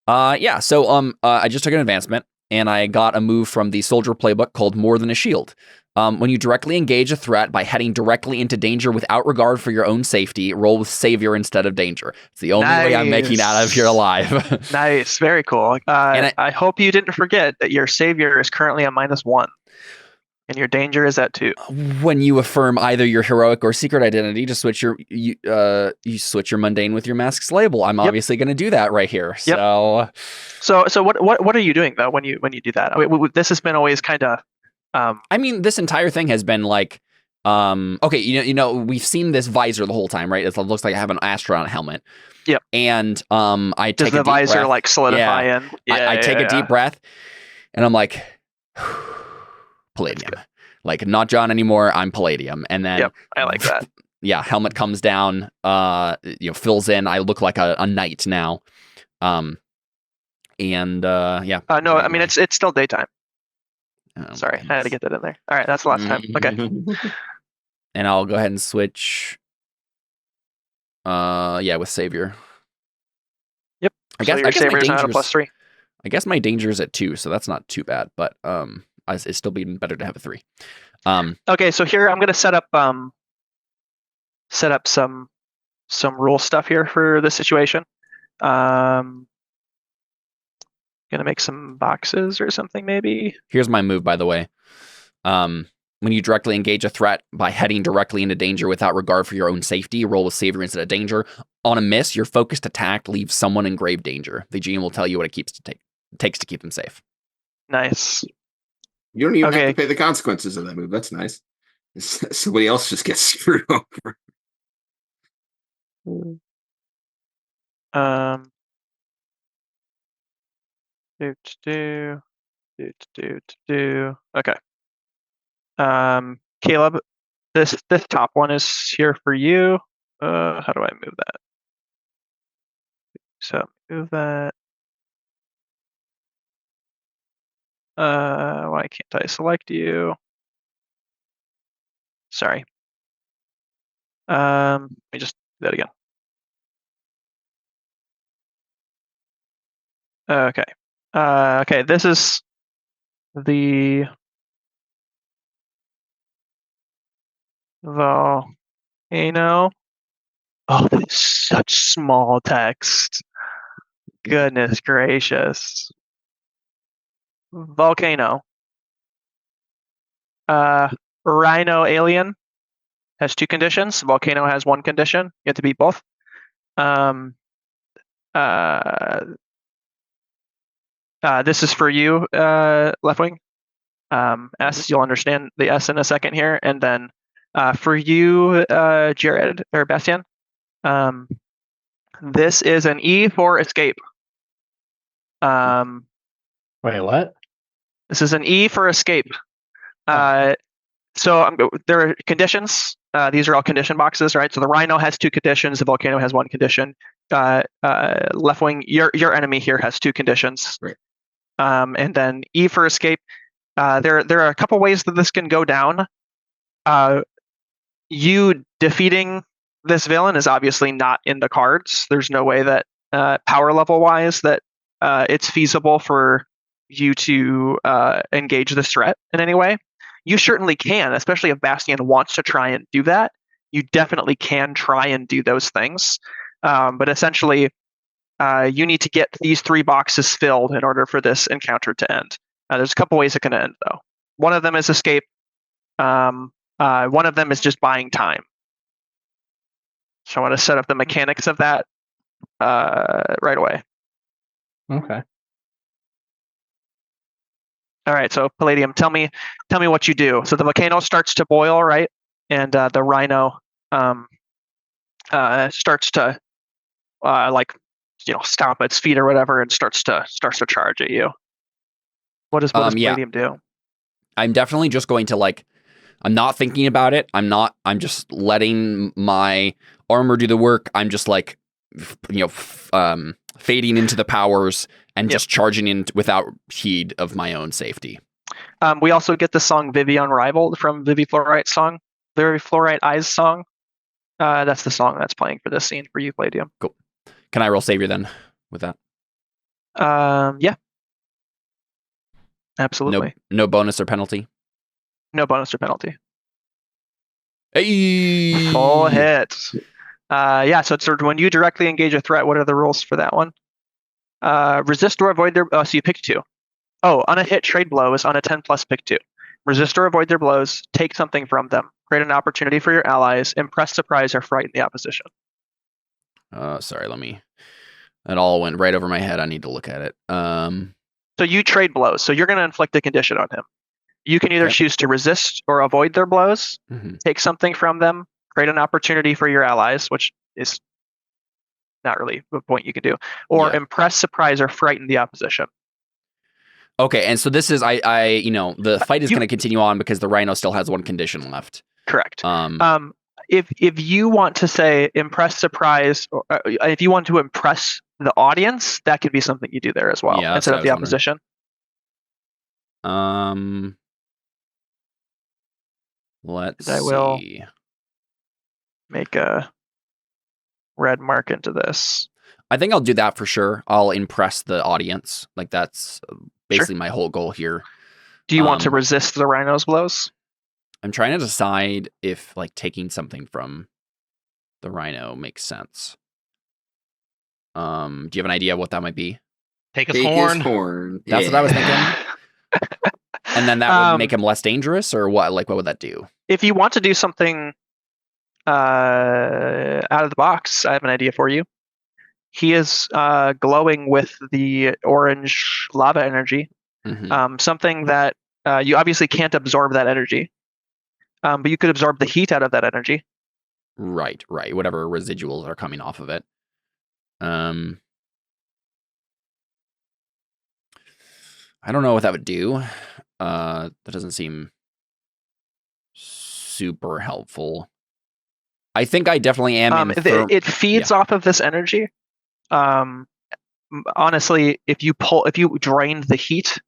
Yeah. So I just took an advancement, and I got a move from the soldier playbook called More Than a Shield. When you directly engage a threat by heading directly into danger without regard for your own safety, roll with Savior instead of Danger. It's the only way I'm making out of here alive. Nice. Very cool. And I hope you didn't forget that your Savior is currently a -1. And your danger is at 2. When you affirm either your heroic or secret identity to switch you switch your mundane with your mask's label. I'm obviously going to do that right here. Yep. So what are you doing though when you do that? I mean, this has been always kind of. I mean, this entire thing has been like, okay, you know, we've seen this visor the whole time, right? It looks like I have an astronaut helmet. Yep. And I take the visor breath. Like solidify in? Yeah, I take a deep breath, and I'm like. Palladium, like not John anymore. I'm Palladium, and then I like that. Yeah, helmet comes down, fills in. I look like a knight now, No, I mean it's still daytime. Sorry, I had to get that in there. All right, that's the last time. Okay. And I'll go ahead and switch. With Savior. Yep. I guess Savior's not a +3. I guess my danger is at 2, so that's not too bad. But it's still being better to have a 3. Okay, so here I'm gonna set up some rule stuff here for this situation. Gonna make some boxes or something maybe. Here's my move, by the way. When you directly engage a threat by heading directly into danger without regard for your own safety, roll with Savior instead of Danger. On a miss, your focused attack leaves someone in grave danger. The GM will tell you what it takes to keep them safe. Nice. You don't even have to pay the consequences of that move. That's nice. Somebody else just gets screwed over. Okay. Caleb, this top one is here for you. How do I move that? So move that. Why can't I select you? Sorry. Let me just do that again. Okay. Okay, this is the Volcano. Oh, that is such small text. Goodness gracious. Volcano. Rhino alien has 2 conditions. Volcano has 1 condition. You have to beat both. This is for you, left wing. S, you'll understand the S in a second here. And then for you, Jared or Bastian, this is an E for escape. Wait, what? This is an E for escape. So there are conditions. These are all condition boxes, right? So the Rhino has 2 conditions. The Volcano has 1 condition. Left wing, your enemy here has 2 conditions. Right. And then E for escape. There are a couple ways that this can go down. You defeating this villain is obviously not in the cards. There's no way that power level wise that it's feasible for you to engage this threat in any way. You certainly can, especially if Bastian wants to try and do that. You definitely can try and do those things. But essentially, you need to get these 3 boxes filled in order for this encounter to end. There's a couple ways it can end, though. One of them is escape. One of them is just buying time. So I want to set up the mechanics of that right away. Okay. All right, so Palladium, tell me what you do. So the volcano starts to boil, right? And the Rhino starts to stomp its feet or whatever, and starts to charge at you. What does Palladium do? I'm definitely just going to I'm not thinking about it. I'm just letting my armor do the work. I'm just fading into the powers and just charging in without heed of my own safety. We also get the song Vivi Unrivaled from Vivi Fluorite song, Vivi Fluorite Eyes song. That's the song that's playing for this scene for you, Palladium. Cool. Can I roll Savior then with that? Yeah. Absolutely. No bonus or penalty? No bonus or penalty. Hey! Full hit. So it's sort of when you directly engage a threat, what are the rules for that one? Resist or avoid their... so you pick 2. On a hit, trade blows. On a 10+, pick 2. Resist or avoid their blows. Take something from them. Create an opportunity for your allies. Impress, surprise, or frighten the opposition. Sorry, It all went right over my head. I need to look at it. So you trade blows. So you're going to inflict a condition on him. You can either choose to resist or avoid their blows, take something from them, create an opportunity for your allies, which is not really a point you can do, or impress, surprise, or frighten the opposition. Okay, and so this is the fight is going to continue on because the Rhino still has 1 condition left. Correct. If you want to say impress, surprise, or if you want to impress the audience, that could be something you do there as well instead of the opposition. Let's I will see. Make a red mark into this. I think I'll do that for sure. I'll impress the audience. That's basically my whole goal here. Do you want to resist the Rhino's blows? I'm trying to decide if taking something from the Rhino makes sense. Do you have an idea of what that might be? Take his horn. That's what I was thinking. And then that would make him less dangerous, or what? What would that do? If you want to do something out of the box, I have an idea for you. He is glowing with the orange lava energy. Something that you obviously can't absorb that energy, but you could absorb the heat out of that energy. Right. Whatever residuals are coming off of it. I don't know what that would do. That doesn't seem super helpful. I think I definitely am. It feeds off of this energy. Honestly, if you drained the heat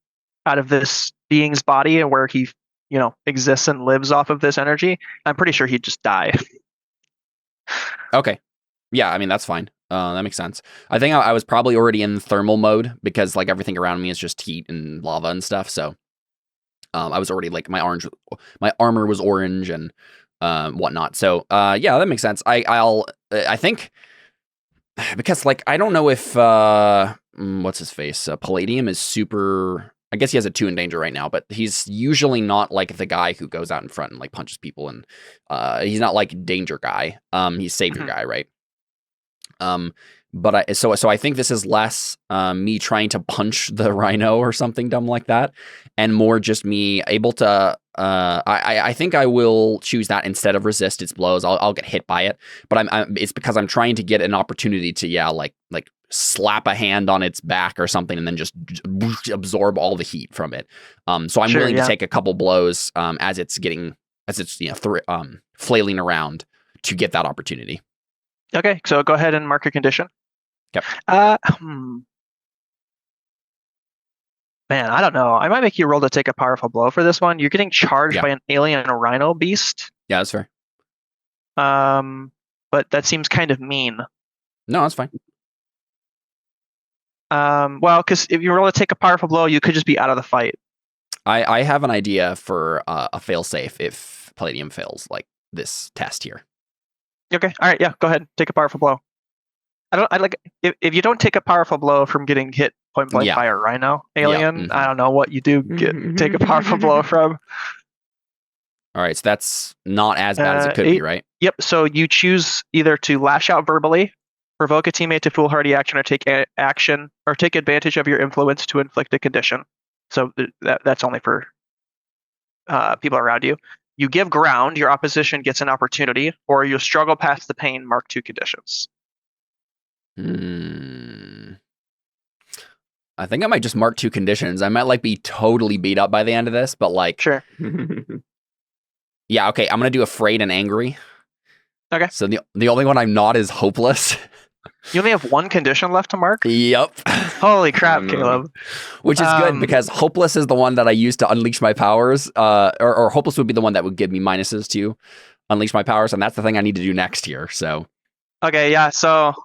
out of this being's body and where he, exists and lives off of this energy, I'm pretty sure he'd just die. Okay. Yeah, I mean, that's fine. That makes sense. I think I was probably already in thermal mode because everything around me is just heat and lava and stuff. So I was already my armor was orange and whatnot. So yeah, that makes sense. I think because like I don't know if what's his face Palladium is super. I guess he has a 2 in danger right now, but he's usually not like the guy who goes out in front and like punches people, and he's not like danger guy. He's savior guy, right? But so I think this is less me trying to punch the rhino or something dumb like that, and more just me able to. I think I will choose that instead of resist its blows. I'll get hit by it, but it's because I'm trying to get an opportunity to like slap a hand on its back or something, and then just absorb all the heat from it. So I'm willing to take a couple blows as it's flailing around to get that opportunity. Okay, so go ahead and mark a condition. Yep. Man, I don't know. I might make you roll to take a powerful blow for this one. You're getting charged by an alien rhino beast. Yeah, that's fair. But that seems kind of mean. No, that's fine. Well, because if you roll to take a powerful blow, you could just be out of the fight. I have an idea for a failsafe if Palladium fails like this test here. Okay. All right. Yeah. Go ahead. Take a powerful blow. If you don't take a powerful blow from getting hit point blank by a rhino alien, I don't know what you do take a powerful blow from. All right. So that's not as bad as it could be, right? Yep. So you choose either to lash out verbally, provoke a teammate to foolhardy action, or take action, or take advantage of your influence to inflict a condition. So that's only for people around you. You give ground, your opposition gets an opportunity, or you struggle past the pain, mark 2 conditions. I think I might just mark 2 conditions. I might be totally beat up by the end of this, but sure. Yeah, okay, I'm gonna do afraid and angry. Okay. So the only one I'm not is hopeless. You only have 1 condition left to mark? Yep. Holy crap, Caleb. Which is good because hopeless is the one that I use to unleash my powers. Or hopeless would be the one that would give me minuses to unleash my powers, and that's the thing I need to do next here. So. Okay, yeah. So, all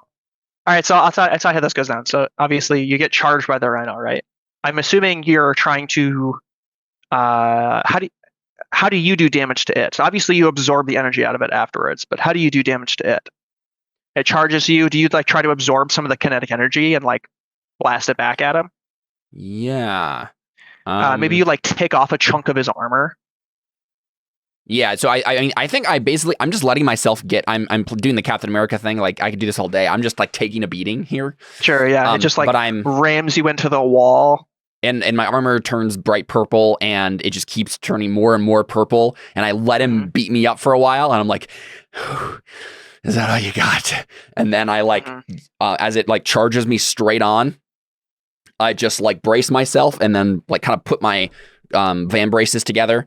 right. So I'll tell you how this goes down. So obviously you get charged by the rhino, right? I'm assuming you're trying to. How do you do damage to it? So obviously you absorb the energy out of it afterwards, but how do you do damage to it? It charges you. Do you try to absorb some of the kinetic energy and blast it back at him? Yeah. Maybe you take off a chunk of his armor. Yeah. So I think I'm just letting myself get. I'm doing the Captain America thing. I could do this all day. I'm just taking a beating here. Sure. Yeah. It just but rams you into the wall. And my armor turns bright purple, and it just keeps turning more and more purple. And I let him beat me up for a while, and I'm like. Is that all you got? And then I as it charges me straight on, I just brace myself and then kind of put my van braces together,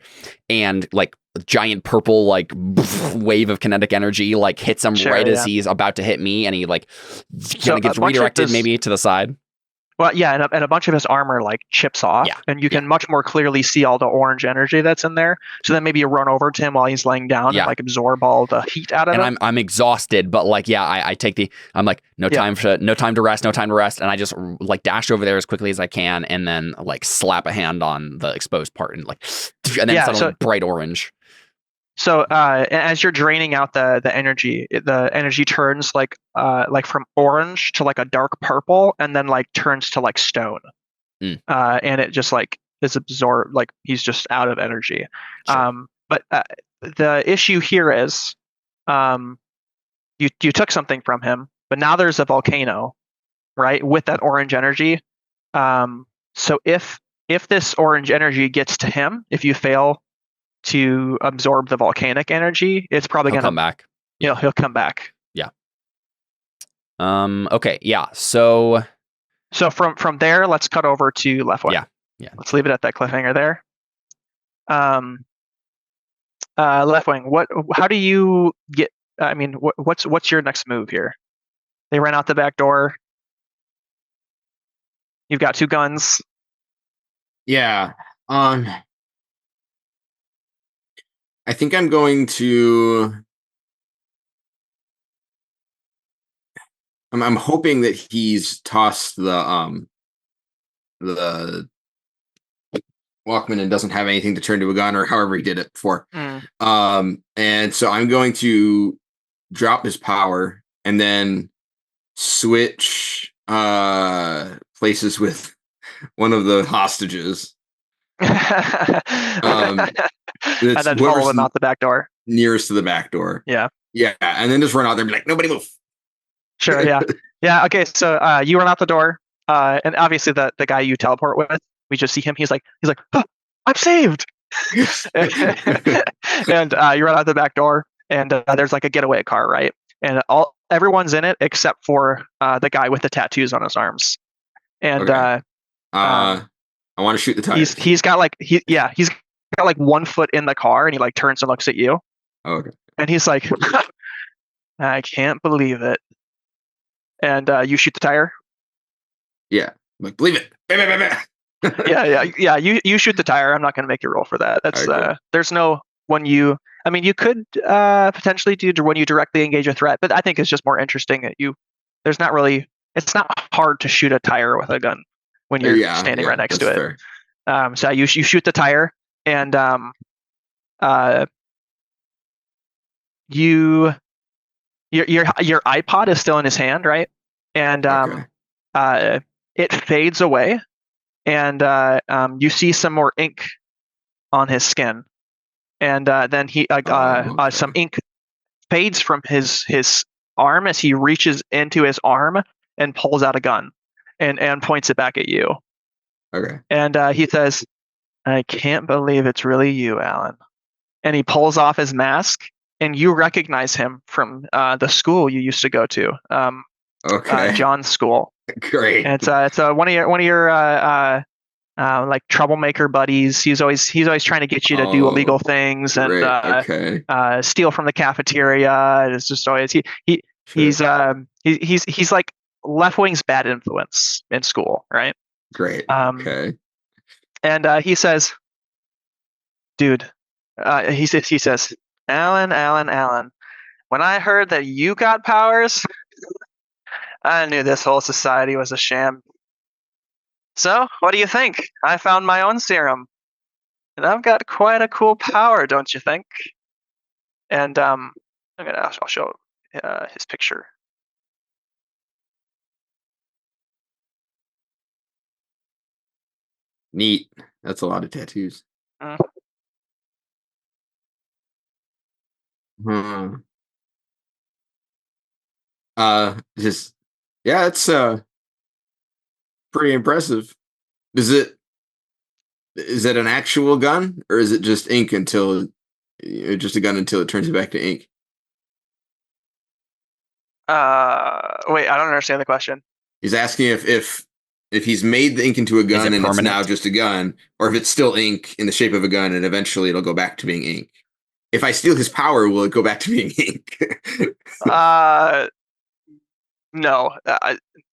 and giant purple wave of kinetic energy hits him as he's about to hit me, and he kind of gets redirected maybe to the side. Well, yeah, and a bunch of his armor chips off, and you can much more clearly see all the orange energy that's in there. So then maybe you run over to him while he's laying down and absorb all the heat out of him. And I'm exhausted, but I take I'm no time to rest, and I just dash over there as quickly as I can, and then slap a hand on the exposed part, and then suddenly bright orange. So as you're draining out the energy turns from orange to a dark purple, and then turns to stone, and it just is absorbed. He's just out of energy. Sure. But the issue here is, you took something from him, but now there's a volcano, right, with that orange energy. So if this orange energy gets to him, if you fail to absorb the volcanic energy, it's probably going to come back. He'll come back. Yeah. Okay. Yeah. So from there, let's cut over to left wing. Yeah. Let's leave it at that cliffhanger there. Left wing. How do you get? I mean, what's your next move here? They ran out the back door. You've got 2 guns. Yeah. I think I'm going to. I'm hoping that he's tossed the Walkman and doesn't have anything to turn to a gun, or however he did it before. Mm. And so I'm going to drop his power and then switch places with one of the hostages. And then follow him out the back door. Nearest to the back door. Yeah. Yeah. And then just run out there and be like, nobody move. Sure, yeah. Yeah, okay, so you run out the door, and obviously the guy you teleport with, we just see him, he's like, oh, I'm saved! And you run out the back door, and there's like a getaway car, right? And everyone's in it except for the guy with the tattoos on his arms. And okay. I want to shoot the tires. He's got like he's got like 1 foot in the car, and he like turns and looks at you. Okay. And he's like, I can't believe it. And you shoot the tire. Yeah, I'm like, believe it. yeah. You shoot the tire. I'm not going to make you roll for that. That's there's no when you. I mean, you could potentially do when you directly engage a threat, but I think it's just more interesting that there's not really. It's not hard to shoot a tire with a gun when you're standing right next to it. Fair. So you shoot the tire, and your iPod is still in his hand, right? And it fades away, and you see some more ink on his skin, and then some ink fades from his arm as he reaches into his arm and pulls out a gun and points it back at you. Okay. And he says, I can't believe it's really you, Alan. And he pulls off his mask, and you recognize him from the school you used to go to, John's school. Great. And it's one of your like troublemaker buddies. He's always trying to get you to do illegal things and steal from the cafeteria. It's just always he's like left wing's bad influence in school, right? Great. Okay. And he says, dude, he says, Alan, when I heard that you got powers, I knew this whole society was a sham. So, what do you think? I found my own serum. And I've got quite a cool power, don't you think? And I'll show his picture. Neat. That's a lot of tattoos. It's pretty impressive. Is it an actual gun, or is it just ink until just a gun until it turns it back to ink? Wait, I don't understand the question. He's asking if he's made the ink into a gun and it's now just a gun, or if it's still ink in the shape of a gun and eventually it'll go back to being ink. If I steal his power, will it go back to being ink? No,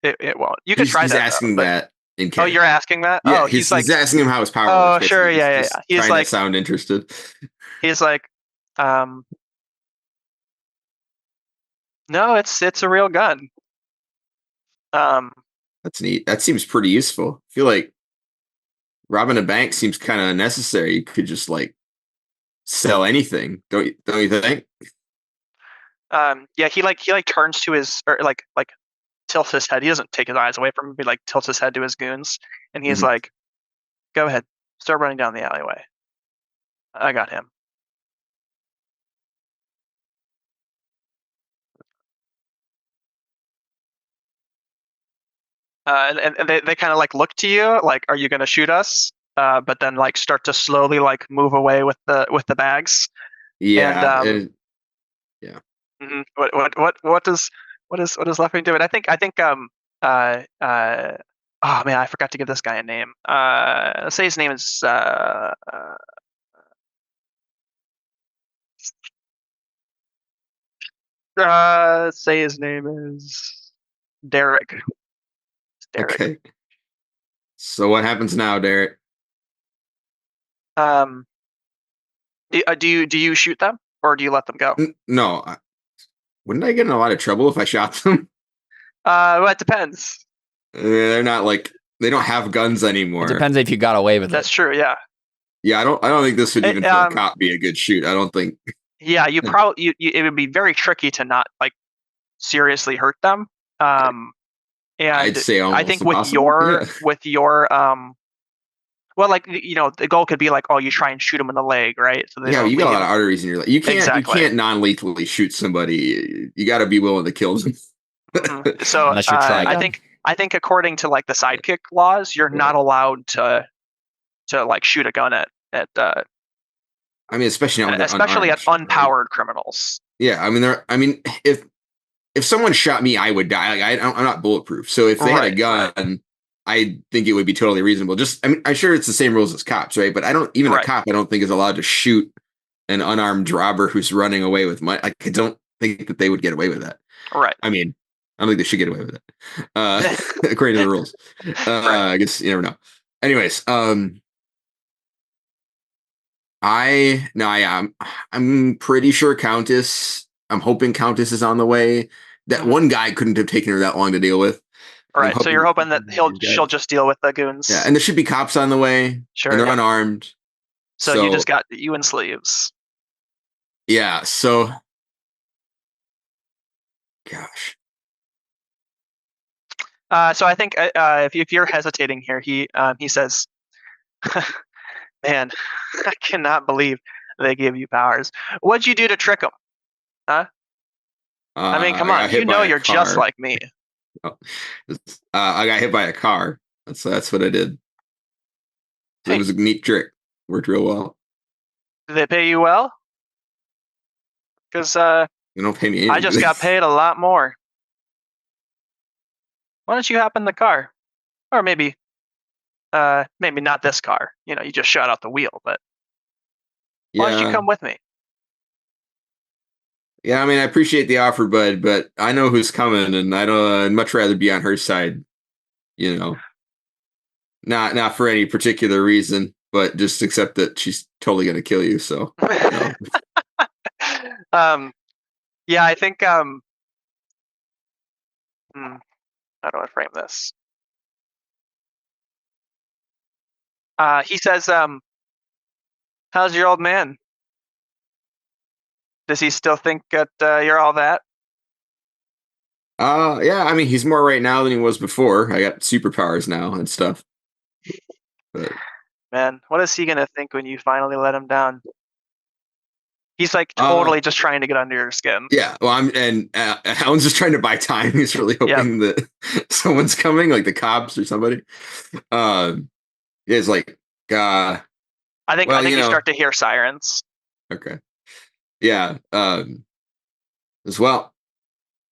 it won't. You can try that. He's asking that in character. Oh, you're asking that? Yeah, he's asking him how his power works. Oh, sure, yeah. He's trying to sound interested. He's like, no, it's a real gun. That's neat. That seems pretty useful. I feel like robbing a bank seems kind of unnecessary. You could just like sell anything, don't you think? Yeah, he turns to his or like tilts his head. He doesn't take his eyes away from him. He like tilts his head to his goons, and he's like, "Go ahead, start running down the alleyway. I got him." And they kind of like look to you, like, "Are you going to shoot us?" But then like start to slowly like move away with the bags. Yeah. And, yeah. What does left wing do? And I think oh man, I forgot to give this guy a name. Let's say his name is say his name is Derek. Okay. So what happens now, Derek? Do you shoot them or do you let them go? No. Wouldn't I get in a lot of trouble if I shot them? Well, it depends. They're not like they don't have guns anymore. It depends if you got away with That's true, yeah. Yeah, I don't think this would even for a cop be a good shoot. I don't think. Yeah, you probably it would be very tricky to not like seriously hurt them. And I'd say I think impossible. with your well, like the goal could be like, oh, you try and shoot them in the leg, right? So yeah, you got a lot of arteries in your leg. You can't non-lethally shoot somebody. You got to be willing to kill them. Mm-hmm. So I think according to like the Sidekick laws, you're not allowed to like shoot a gun at I mean, especially at unpowered criminals. Yeah, I mean, if someone shot me, I would die. Like, I'm not bulletproof. So if they had a gun, I think it would be totally reasonable. I'm sure it's the same rules as cops, right? But a cop, I don't think is allowed to shoot an unarmed robber who's running away with money. I don't think that they would get away with that. Right. I mean, I don't think they should get away with it, according to the rules. I guess you never know. Anyways, I'm pretty sure Countess. I'm hoping Countess is on the way. That one guy couldn't have taken her that long to deal with. All right, so you're hoping that she'll just deal with the goons. Yeah, and there should be cops on the way. Sure, and they're unarmed. So you just got you in sleeves. Yeah. So, gosh. So I think if you're hesitating here, he says, "Man, I cannot believe they gave you powers. What'd you do to trick them? Huh? I mean, come on, you're just like me." I got hit by a car. That's what I did. It was a neat trick. Worked real well. Did they pay you well? Because they don't pay me anything. I just got paid a lot more. Why don't you hop in the car? Or maybe not this car. You just shot out the wheel, but why don't you come with me? Yeah, I mean, I appreciate the offer, bud, but I know who's coming, and I'd much rather be on her side. Not for any particular reason, but just accept that she's totally going to kill you. So, yeah, I think how do I frame this? He says, "How's your old man? Does he still think that you're all that?" Yeah, I mean, he's more right now than he was before. I got superpowers now and stuff. But, man, what is he gonna think when you finally let him down? He's like totally just trying to get under your skin. Yeah, well, Alan's just trying to buy time. He's really hoping that someone's coming, like the cops or somebody. It's like, I think you start to hear sirens. Okay. Yeah. As well,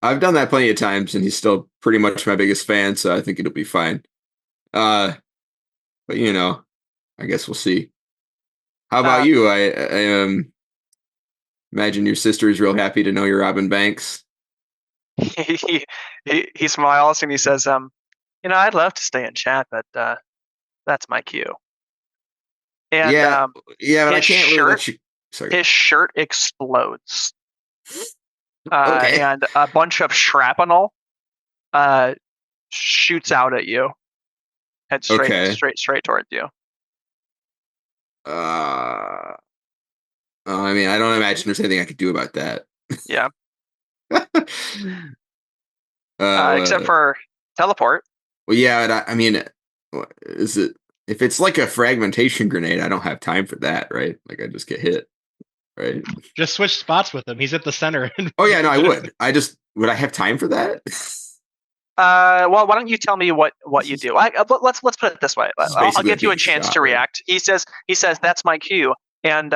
I've done that plenty of times, and he's still pretty much my biggest fan, so I think it'll be fine. But I guess we'll see. How about you? I imagine your sister is real happy to know you're robbing banks. He smiles and he says, I'd love to stay and chat, but that's my cue." And but I can't really let you. Sorry. His shirt explodes. And a bunch of shrapnel shoots out at you. Head straight towards you. I mean, I don't imagine there's anything I could do about that. Yeah. Except for teleport. Well, yeah, I mean, is it if it's like a fragmentation grenade? I don't have time for that, right? Like I just get hit, right? Just switch spots with him. He's at the center. Oh yeah, no, I would. Would I have time for that? Well, why don't you tell me what you do? Let's put it this way. I'll give you a chance to react. He says that's my cue, and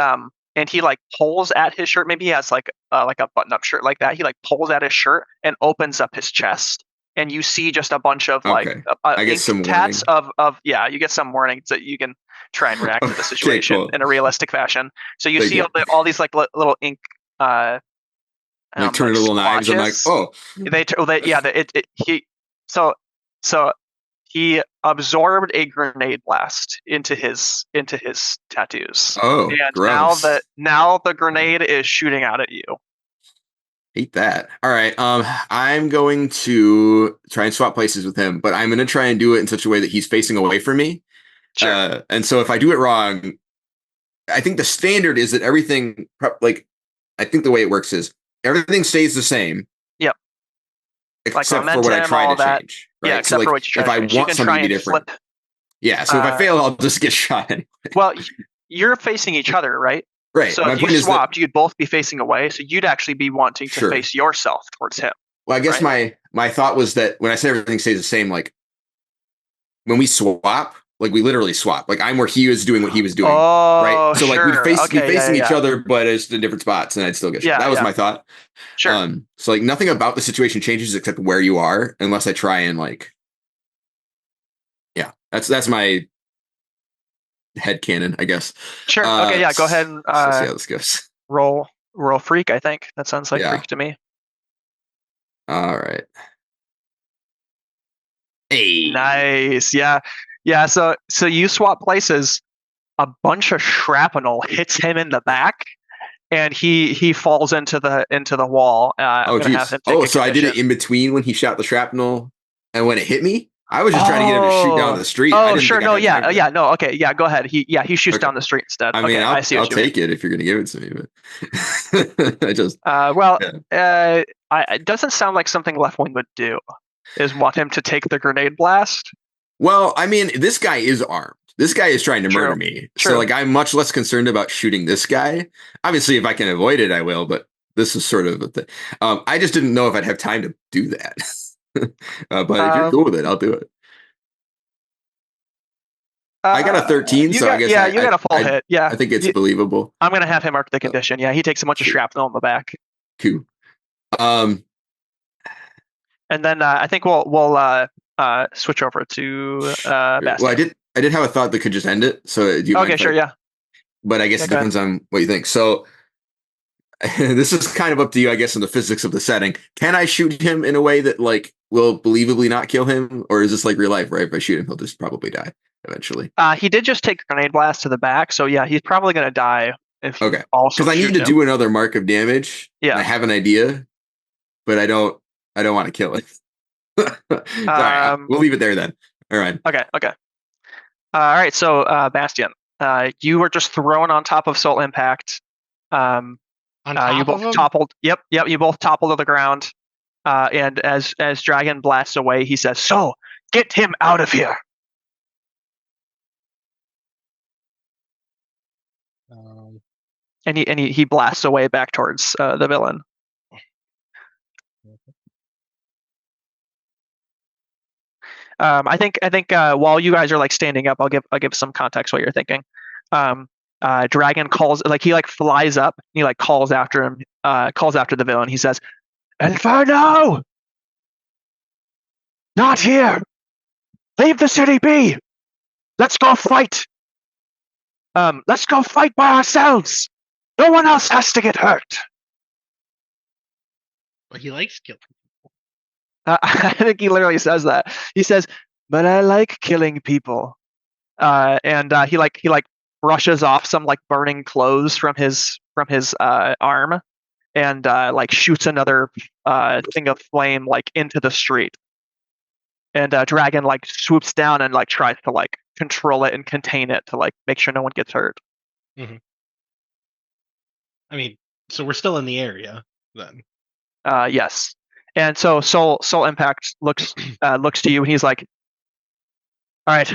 he like pulls at his shirt. Maybe he has like a button-up shirt like that. He like pulls at his shirt and opens up his chest, and you see just a bunch of I get some tats of you get some warning so you can try and react to the situation in a realistic fashion. So you see all these like little ink. Like turn into little knives. I'm like, oh. He absorbed a grenade blast into his tattoos. Oh, and gross. now the grenade is shooting out at you. Hate that. All right. I'm going to try and swap places with him, but I'm going to try and do it in such a way that he's facing away from me. Sure. And so if I do it wrong, I think the standard is that everything, like, I think the way it works is everything stays the same. Yep. Except for what I try to change. Right? Yeah, except so, like, for what you try if to I change. want something to be different. Flip. Yeah, so if I fail, I'll just get shot anyway. Well, you're facing each other, right? Right. So if you swapped, you'd both be facing away. So you'd actually be wanting to face yourself towards him. Well, I guess my thought was that when I say everything stays the same, like when we swap, like we literally swap. Like I'm where he was doing what he was doing. Right. So like we'd be facing each other, but it's in different spots, and I'd still get shot. That was my thought. Sure. So like nothing about the situation changes except where you are, unless I try and like. Yeah, that's my headcanon, I guess. Sure. Okay. Yeah. Go ahead and see how this goes. Roll freak. I think that sounds like freak to me. All right. Hey. Nice. Yeah. Yeah. So you swap places. A bunch of shrapnel hits him in the back, and he falls into the wall. Oh, geez. So I did it in between when he shot the shrapnel and when it hit me. I was just trying to get him to shoot down the street. Oh, sure. No, yeah. Yeah, no. Okay. Yeah, go ahead. He shoots down the street instead. I mean, I'll take it if you're going to give it to me, but I just. It doesn't sound like something Left Wing would do. Is want him to take the grenade blast. Well, I mean, this guy is armed. This guy is trying to murder me. True. So, like, I'm much less concerned about shooting this guy. Obviously, if I can avoid it, I will. But this is sort of a thing. I just didn't know if I'd have time to do that. But if you're cool with it, I'll do it. I got a 13, so I guess you got a full hit. Yeah, I think it's believable. I'm gonna have him mark the condition. Yeah, he takes a bunch of shrapnel in the back. Cool. And then I think we'll switch over to Bastian. Well, I did have a thought that could just end it. So do you mind sure, yeah. But I guess it depends on what you think. So this is kind of up to you, I guess, in the physics of the setting. Can I shoot him in a way that like will believably not kill him, or is this like real life? Right? If I shoot him, he'll just probably die eventually. He did just take a grenade blast to the back, so yeah, he's probably going to die. If because I need to do another mark of damage. Yeah, I have an idea, but I don't want to kill it. Sorry, we'll leave it there then. All right. Okay. All right. So, Bastian, you were just thrown on top of Soul Impact. You both toppled. Yep. You both toppled to the ground. And as Dragon blasts away, he says, "So, get him out of here." And he blasts away back towards the villain. I think while you guys are like standing up, I'll give some context what you're thinking. Dragon calls, like he like flies up and he like calls after him, calls after the villain. He says, "Inferno! Not here! Leave the city be! Let's go fight! Let's go fight by ourselves! No one else has to get hurt!" But he likes killing. I think he literally says that. He says, "But I like killing people." And he brushes off some like burning clothes from his arm, and like shoots another thing of flame like into the street. And Dragon like swoops down and like tries to like control it and contain it to like make sure no one gets hurt. Mm-hmm. I mean, so we're still in the area then. Yes. And so Soul Impact looks to you and he's like, "All right,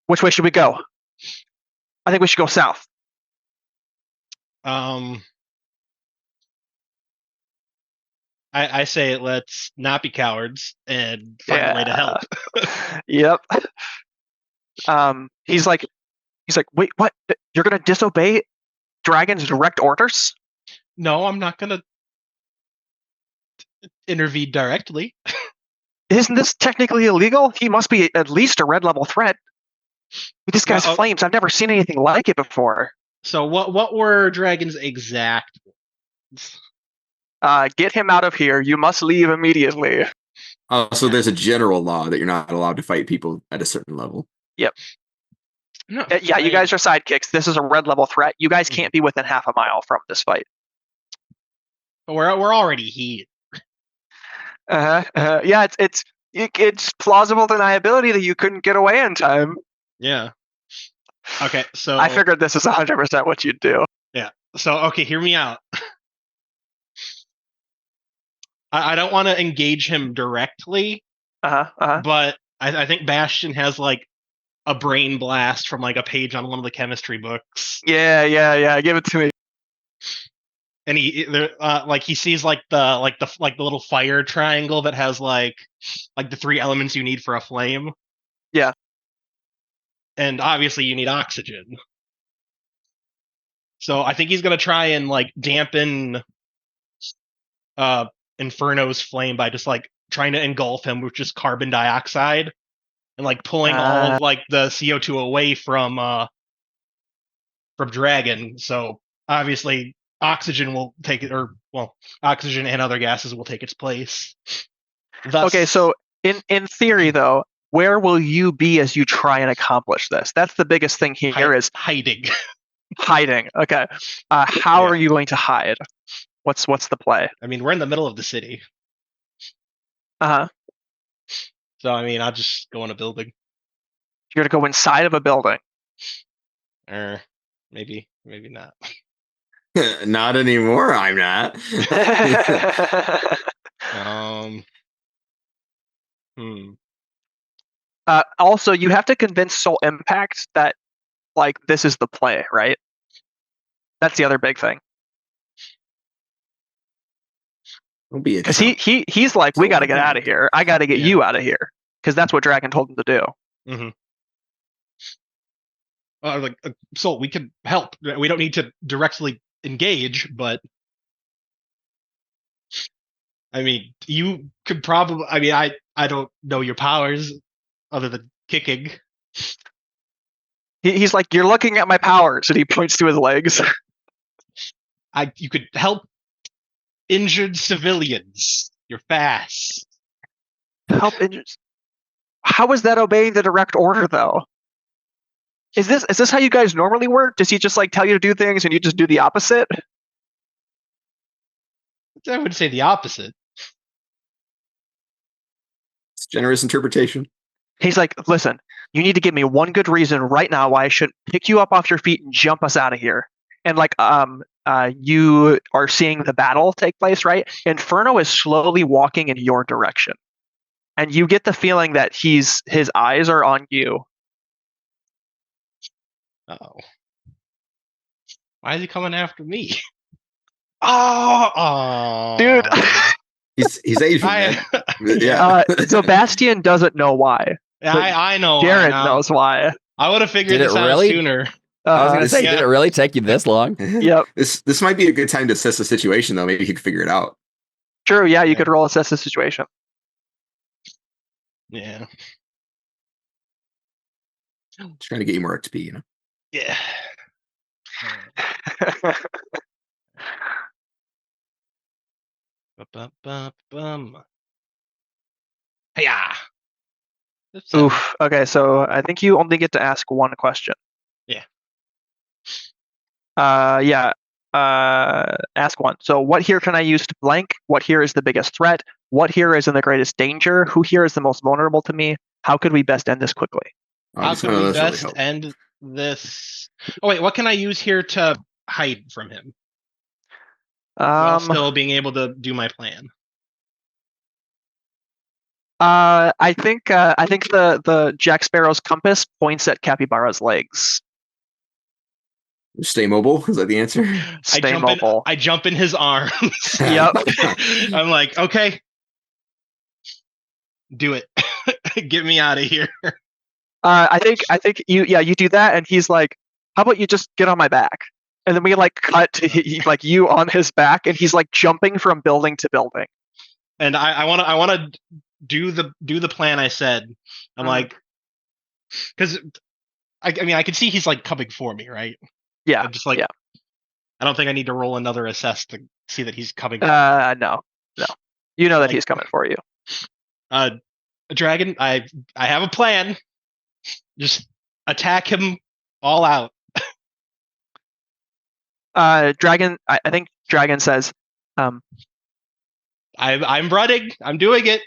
which way should we go? I think we should go south." I say let's not be cowards and find a way to help. Yep. He's like, "Wait, what? You're gonna disobey Dragon's direct orders?" No, I'm not gonna intervene directly. Isn't this technically illegal? He must be at least a red level threat. With this guy's flames, I've never seen anything like it before. So what were Dragon's exact words? Get him out of here. You must leave immediately. So there's a general law that you're not allowed to fight people at a certain level. Yep. No, you guys are sidekicks. This is a red level threat. You guys can't be within half a mile from this fight. But we're already here. Yeah, it's plausible deniability that you couldn't get away in time. Yeah. Okay, so I figured this is 100% what you'd do. Yeah. So okay, hear me out. I don't want to engage him directly. But I think Bastion has like a brain blast from like a page on one of the chemistry books. Yeah. Give it to me. And he sees like the little fire triangle that has like the 3 elements you need for a flame. Yeah. And obviously you need oxygen. So I think he's gonna try and like dampen Inferno's flame by just like trying to engulf him with just carbon dioxide and like pulling all of like the CO2 away from Dragon. So obviously oxygen will take it, oxygen and other gases will take its place. Thus, okay, so in theory though, where will you be as you try and accomplish this? That's the biggest thing here is hiding. Hiding. Okay. How are you going to hide? What's the play? I mean, we're in the middle of the city. So I mean, I'll just go in a building. You're gonna go inside of a building. Maybe not. Not anymore. I'm not. Also, you have to convince Soul Impact that like this is the play, right? That's the other big thing. Because he's like, we got to get out of here. I got to get you out of here, because that's what Dragon told him to do. Mm-hmm. So we can help. We don't need to directly engage, but I mean, you could probably. I mean, I don't know your powers other than kicking. He's like, you're looking at my powers, and he points to his legs. You could help injured civilians. You're fast. Help injured. How is that obeying the direct order, though? Is this how you guys normally work? Does he just like tell you to do things and you just do the opposite? I would say the opposite. It's generous interpretation. He's like, listen, you need to give me one good reason right now why I should pick you up off your feet and jump us out of here. And like, you are seeing the battle take place, right? Inferno is slowly walking in your direction, and you get the feeling that his eyes are on you. Uh-oh. Why is he coming after me? Dude. He's Asian, man. Yeah. Sebastian doesn't know why. I know. Jared knows why. I would have figured this out sooner. I was gonna say, did it really take you this long? Yep. This might be a good time to assess the situation, though. Maybe you could figure it out. True. Yeah, you could roll assess the situation. Yeah. Just trying to get you more XP, you know. Yeah. Yeah. Oof. Okay, so I think you only get to ask one question. Yeah. Ask one. So what here can I use to blank? What here is the biggest threat? What here is in the greatest danger? Who here is the most vulnerable to me? How could we best end this quickly? How could we best end this? Oh wait, what can I use here to hide from him? While still being able to do my plan. I think the Jack Sparrow's compass points at Capybara's legs. Stay mobile? Is that the answer? Stay mobile. I jump in his arms. Yep. I'm like, okay, do it. Get me out of here. I think you do that, and he's like, how about you just get on my back? And then we like cut to like you on his back, and he's like jumping from building to building. And I want to do the plan I said. I'm like, because I mean I can see he's like coming for me, right? Yeah. I'm just like, I don't think I need to roll another assess to see that he's coming. No. You know that he's coming for you. Dragon, I have a plan. Just attack him all out. Dragon, I think Dragon says, I'm running. I'm doing it.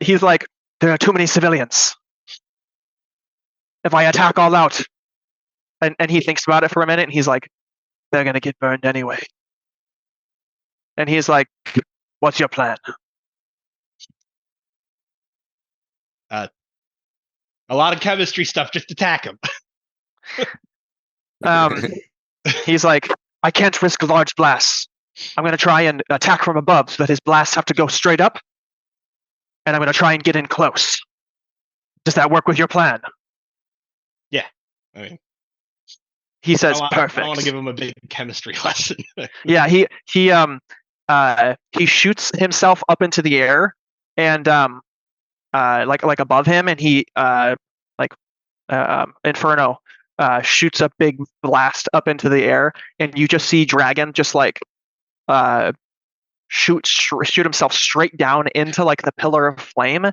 He's like, there are too many civilians. if I attack all out? And he thinks about it for a minute, and he's like, they're gonna get burned anyway. And he's like, what's your plan? A lot of chemistry stuff, just attack him. He's like, I can't risk large blasts. I'm going to try and attack from above so that his blasts have to go straight up. And I'm going to try and get in close. Does that work with your plan? Yeah. I mean, he says, perfect. I want to give him a big chemistry lesson. Yeah, he shoots himself up into the air and like above him, and he Inferno shoots a big blast up into the air, and you just see Dragon just like shoot himself straight down into like the pillar of flame,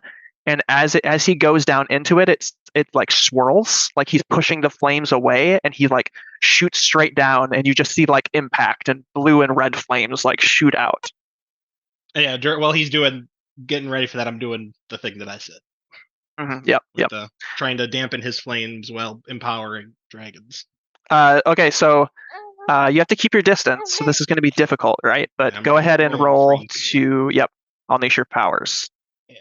and as he goes down into it, it like swirls, like he's pushing the flames away, and he like shoots straight down, and you just see like impact and blue and red flames like shoot out. Yeah, while he's getting ready for that, I'm doing the thing that I said. Mm-hmm. Yep. Trying to dampen his flames while empowering dragons. Okay, so you have to keep your distance, so this is going to be difficult, right? But yeah, go ahead and roll to, unleash your powers. Yeah.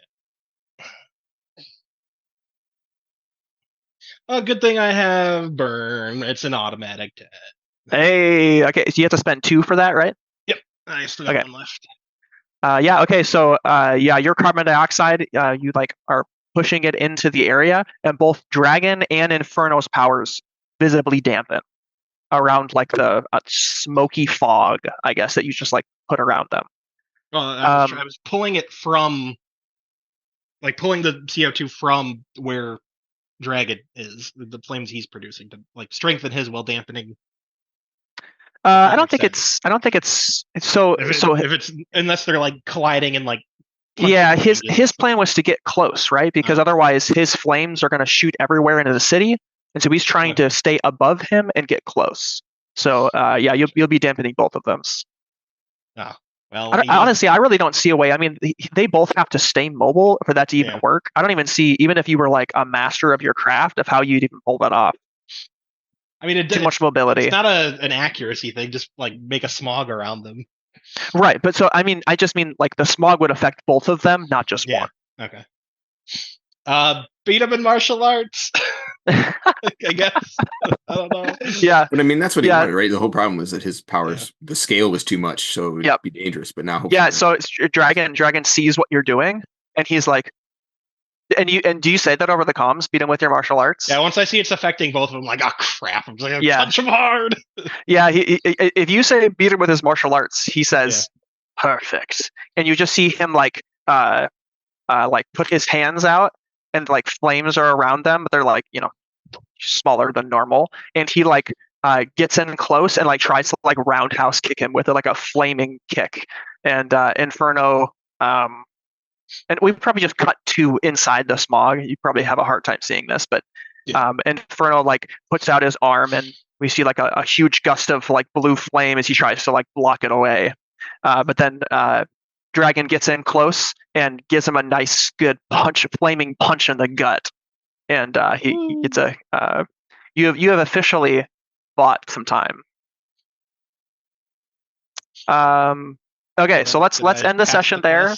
Oh, good thing I have burn. It's an automatic. Hey, okay, so you have to spend 2 for that, right? Yep, I still got 1 left. Okay, so your carbon dioxide, you like are pushing it into the area, and both Dragon and Inferno's powers visibly dampen around like the smoky fog, I guess, that you just like put around them. Well, I was pulling it from, like pulling the CO2 from where Dragon is, the flames he's producing, to like strengthen his while dampening. I don't think it's so. If it's unless they're like colliding and like. Yeah, his plan was to get close, right? Because otherwise his flames are going to shoot everywhere into the city, and so he's trying to stay above him and get close. So you'll be dampening both of them. Oh, well. Honestly, I really don't see a way. I mean, they both have to stay mobile for that to even work. I don't even see, even if you were like a master of your craft, of how you'd even pull that off. I mean, too much mobility. It's not an accuracy thing. Just like make a smog around them. Right, but so I just mean like the smog would affect both of them, not just one. Okay. Beat him in martial arts. I guess. I don't know. Yeah. But I mean, that's what he wanted, right? The whole problem was that his powers, the scale was too much, so it would be dangerous. But now, so it's Dragon sees what you're doing, and he's like, and do you say that over the comms? Beat him with your martial arts? Yeah. Once I see it's affecting both of them, I'm like, oh crap! I'm like, punch him hard. Yeah. If you say beat him with his martial arts, he says, perfect, and you just see him like put his hands out, and like flames are around them, but they're like smaller than normal, and he like gets in close and like tries to like roundhouse kick him with like a flaming kick, and Inferno. And we probably just cut to inside the smog. You probably have a hard time seeing this, but Inferno like puts out his arm, and we see like a huge gust of like blue flame as he tries to like block it away. But then Dragon gets in close and gives him a nice, good flaming punch in the gut, and he gets a. You have officially bought some time. Okay, so let's end the session there.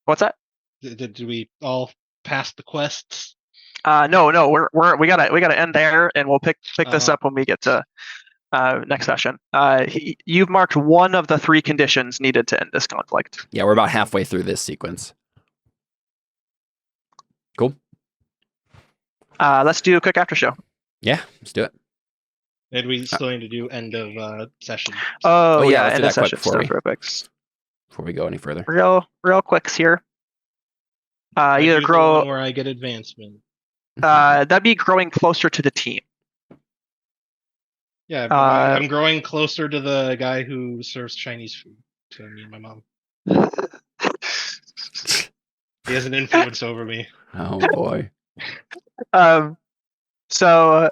What's that? Did we all pass the quests? No, we gotta end there, and we'll pick this up when we get to next session. You've marked one of the 3 conditions needed to end this conflict. Yeah, we're about halfway through this sequence. Cool. Let's do a quick after show. Yeah, let's do it. And we still need to do end of session. Oh yeah, end of session before we go any further. Real quicks here. Either grow where I get advancement. That'd be growing closer to the team. Yeah, I'm growing closer to the guy who serves Chinese food to me and my mom. He has an influence over me. Oh boy. So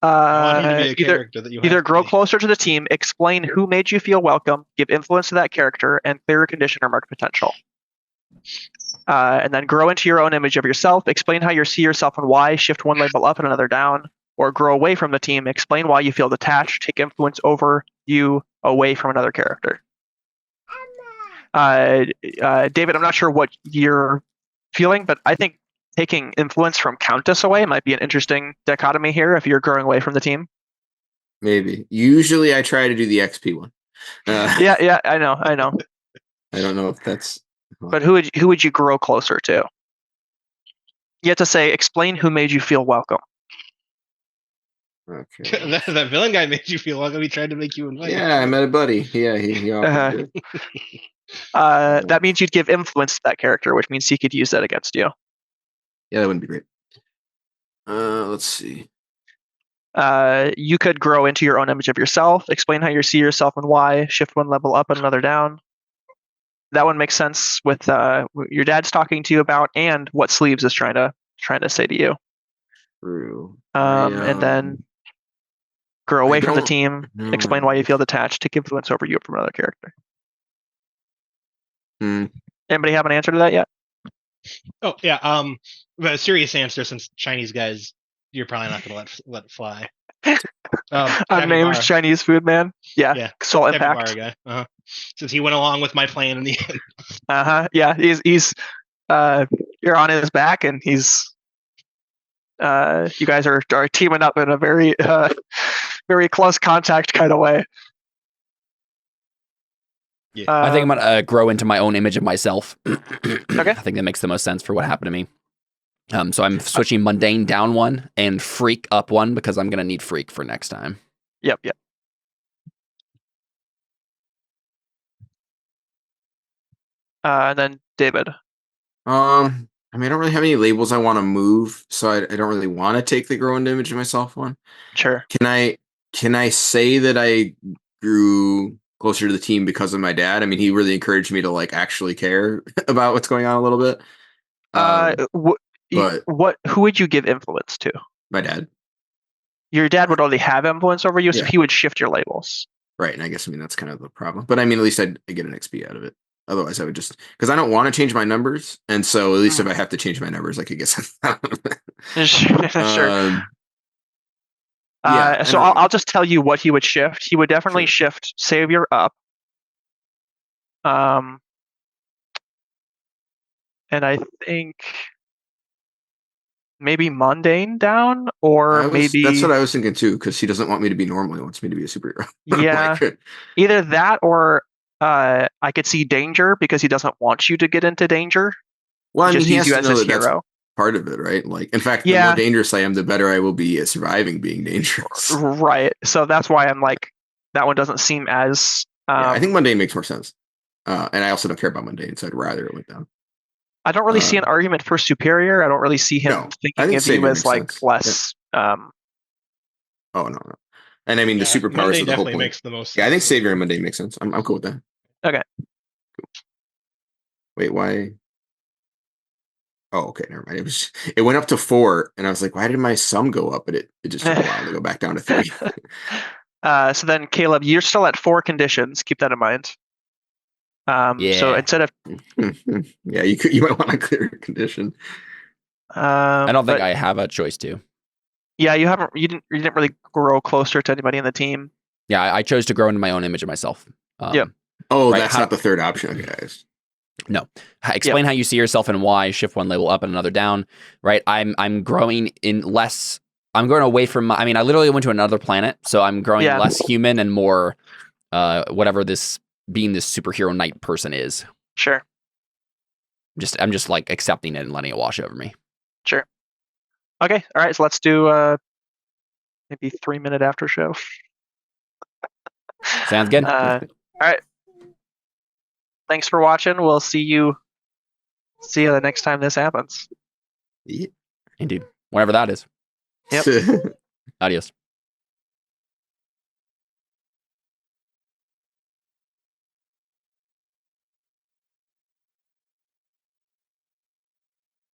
either grow closer to the team, explain who made you feel welcome, give influence to that character, and clear a condition or mark potential. And then grow into your own image of yourself. Explain how you see yourself and why. Shift one label up and another down. Or grow away from the team. Explain why you feel detached. Take influence over you away from another character. David, I'm not sure what you're feeling, but I think taking influence from Countess away might be an interesting dichotomy here if you're growing away from the team. Maybe. Usually I try to do the XP one. Yeah, I know. I don't know if that's... But who would you grow closer to? You have to say, explain who made you feel welcome. Okay. that villain guy made you feel welcome. He tried to make you invite. Yeah, I met a buddy. Yeah, he offered it. That means you'd give influence to that character, which means he could use that against you. Yeah, that wouldn't be great. Let's see. You could grow into your own image of yourself. Explain how you see yourself and why. Shift one level up and another down. That one makes sense with your dad's talking to you about and what Sleeves is trying to say to you. True. And then grow away from the team. Explain why you feel detached. Take influence over you from another character. Anybody have an answer to that yet? Oh yeah. But a serious answer, since Chinese guys, you're probably not going to let it fly. Unnamed Chinese food man. Yeah. Soul Impact guy. Since he went along with my plan in the end. Yeah. He's you're on his back, and he's you guys are teaming up in a very very close contact kind of way. Yeah. I think I'm gonna grow into my own image of myself. Okay. I think that makes the most sense for what happened to me. So I'm switching mundane down one and freak up one because I'm gonna need freak for next time. Yep. And then David. I mean, I don't really have any labels I want to move, so I don't really want to take the grow into image of myself one. Sure. Can I say that I grew closer to the team because of my dad? I mean, he really encouraged me to like actually care about what's going on a little bit. Who would you give influence to? My dad. Your dad would already have influence over you, so he would shift your labels. Right, and I guess that's kind of the problem. But I mean, at least I'd get an XP out of it. Otherwise, I would just, because I don't want to change my numbers, and so at least if I have to change my numbers, I could get some. Sure. So I'll just tell you what he would shift. He would definitely shift Savior up. And I think maybe mundane down, or maybe that's what I was thinking too, because he doesn't want me to be normal. He wants me to be a superhero. Yeah, either that or I could see danger because he doesn't want you to get into danger. Well, I mean, he has to know that that's part of it, right? Like, in fact, the more dangerous I am, the better I will be at surviving being dangerous. Right. So that's why I'm like, that one doesn't seem as. I think mundane makes more sense, and I also don't care about mundane, so I'd rather it went down. I don't really see an argument for superior. I don't really see him thinking of you as like less. Oh no. And I mean, the superpowers of the whole point. Makes the most sense. Yeah, I think Savior and mundane makes sense. I'm cool with that. Okay. Cool. Wait, why? Oh, okay, never mind. It went up to 4, and I was like, why did my sum go up? But it just took a while to go back down to 3. So then, Caleb, you're still at 4 conditions. Keep that in mind. So instead of yeah, you might want to clear a condition. I don't think I have a choice to. Yeah, you didn't really grow closer to anybody in the team. Yeah, I chose to grow into my own image of myself. Yeah. Oh, right, that's not the third option, okay, guys. No. Explain how you see yourself and why. Shift one label up and another down. Right. I'm growing in less. I'm going away from. I literally went to another planet, so I'm growing less human and more, whatever this being this superhero knight person is. Sure. I'm just like accepting it and letting it wash over me. Sure. Okay. All right. So let's do maybe 3-minute after show. Sounds good. All right. Thanks for watching. We'll see you the next time this happens. Yeah. Indeed. Whenever that is. Yep. Adios.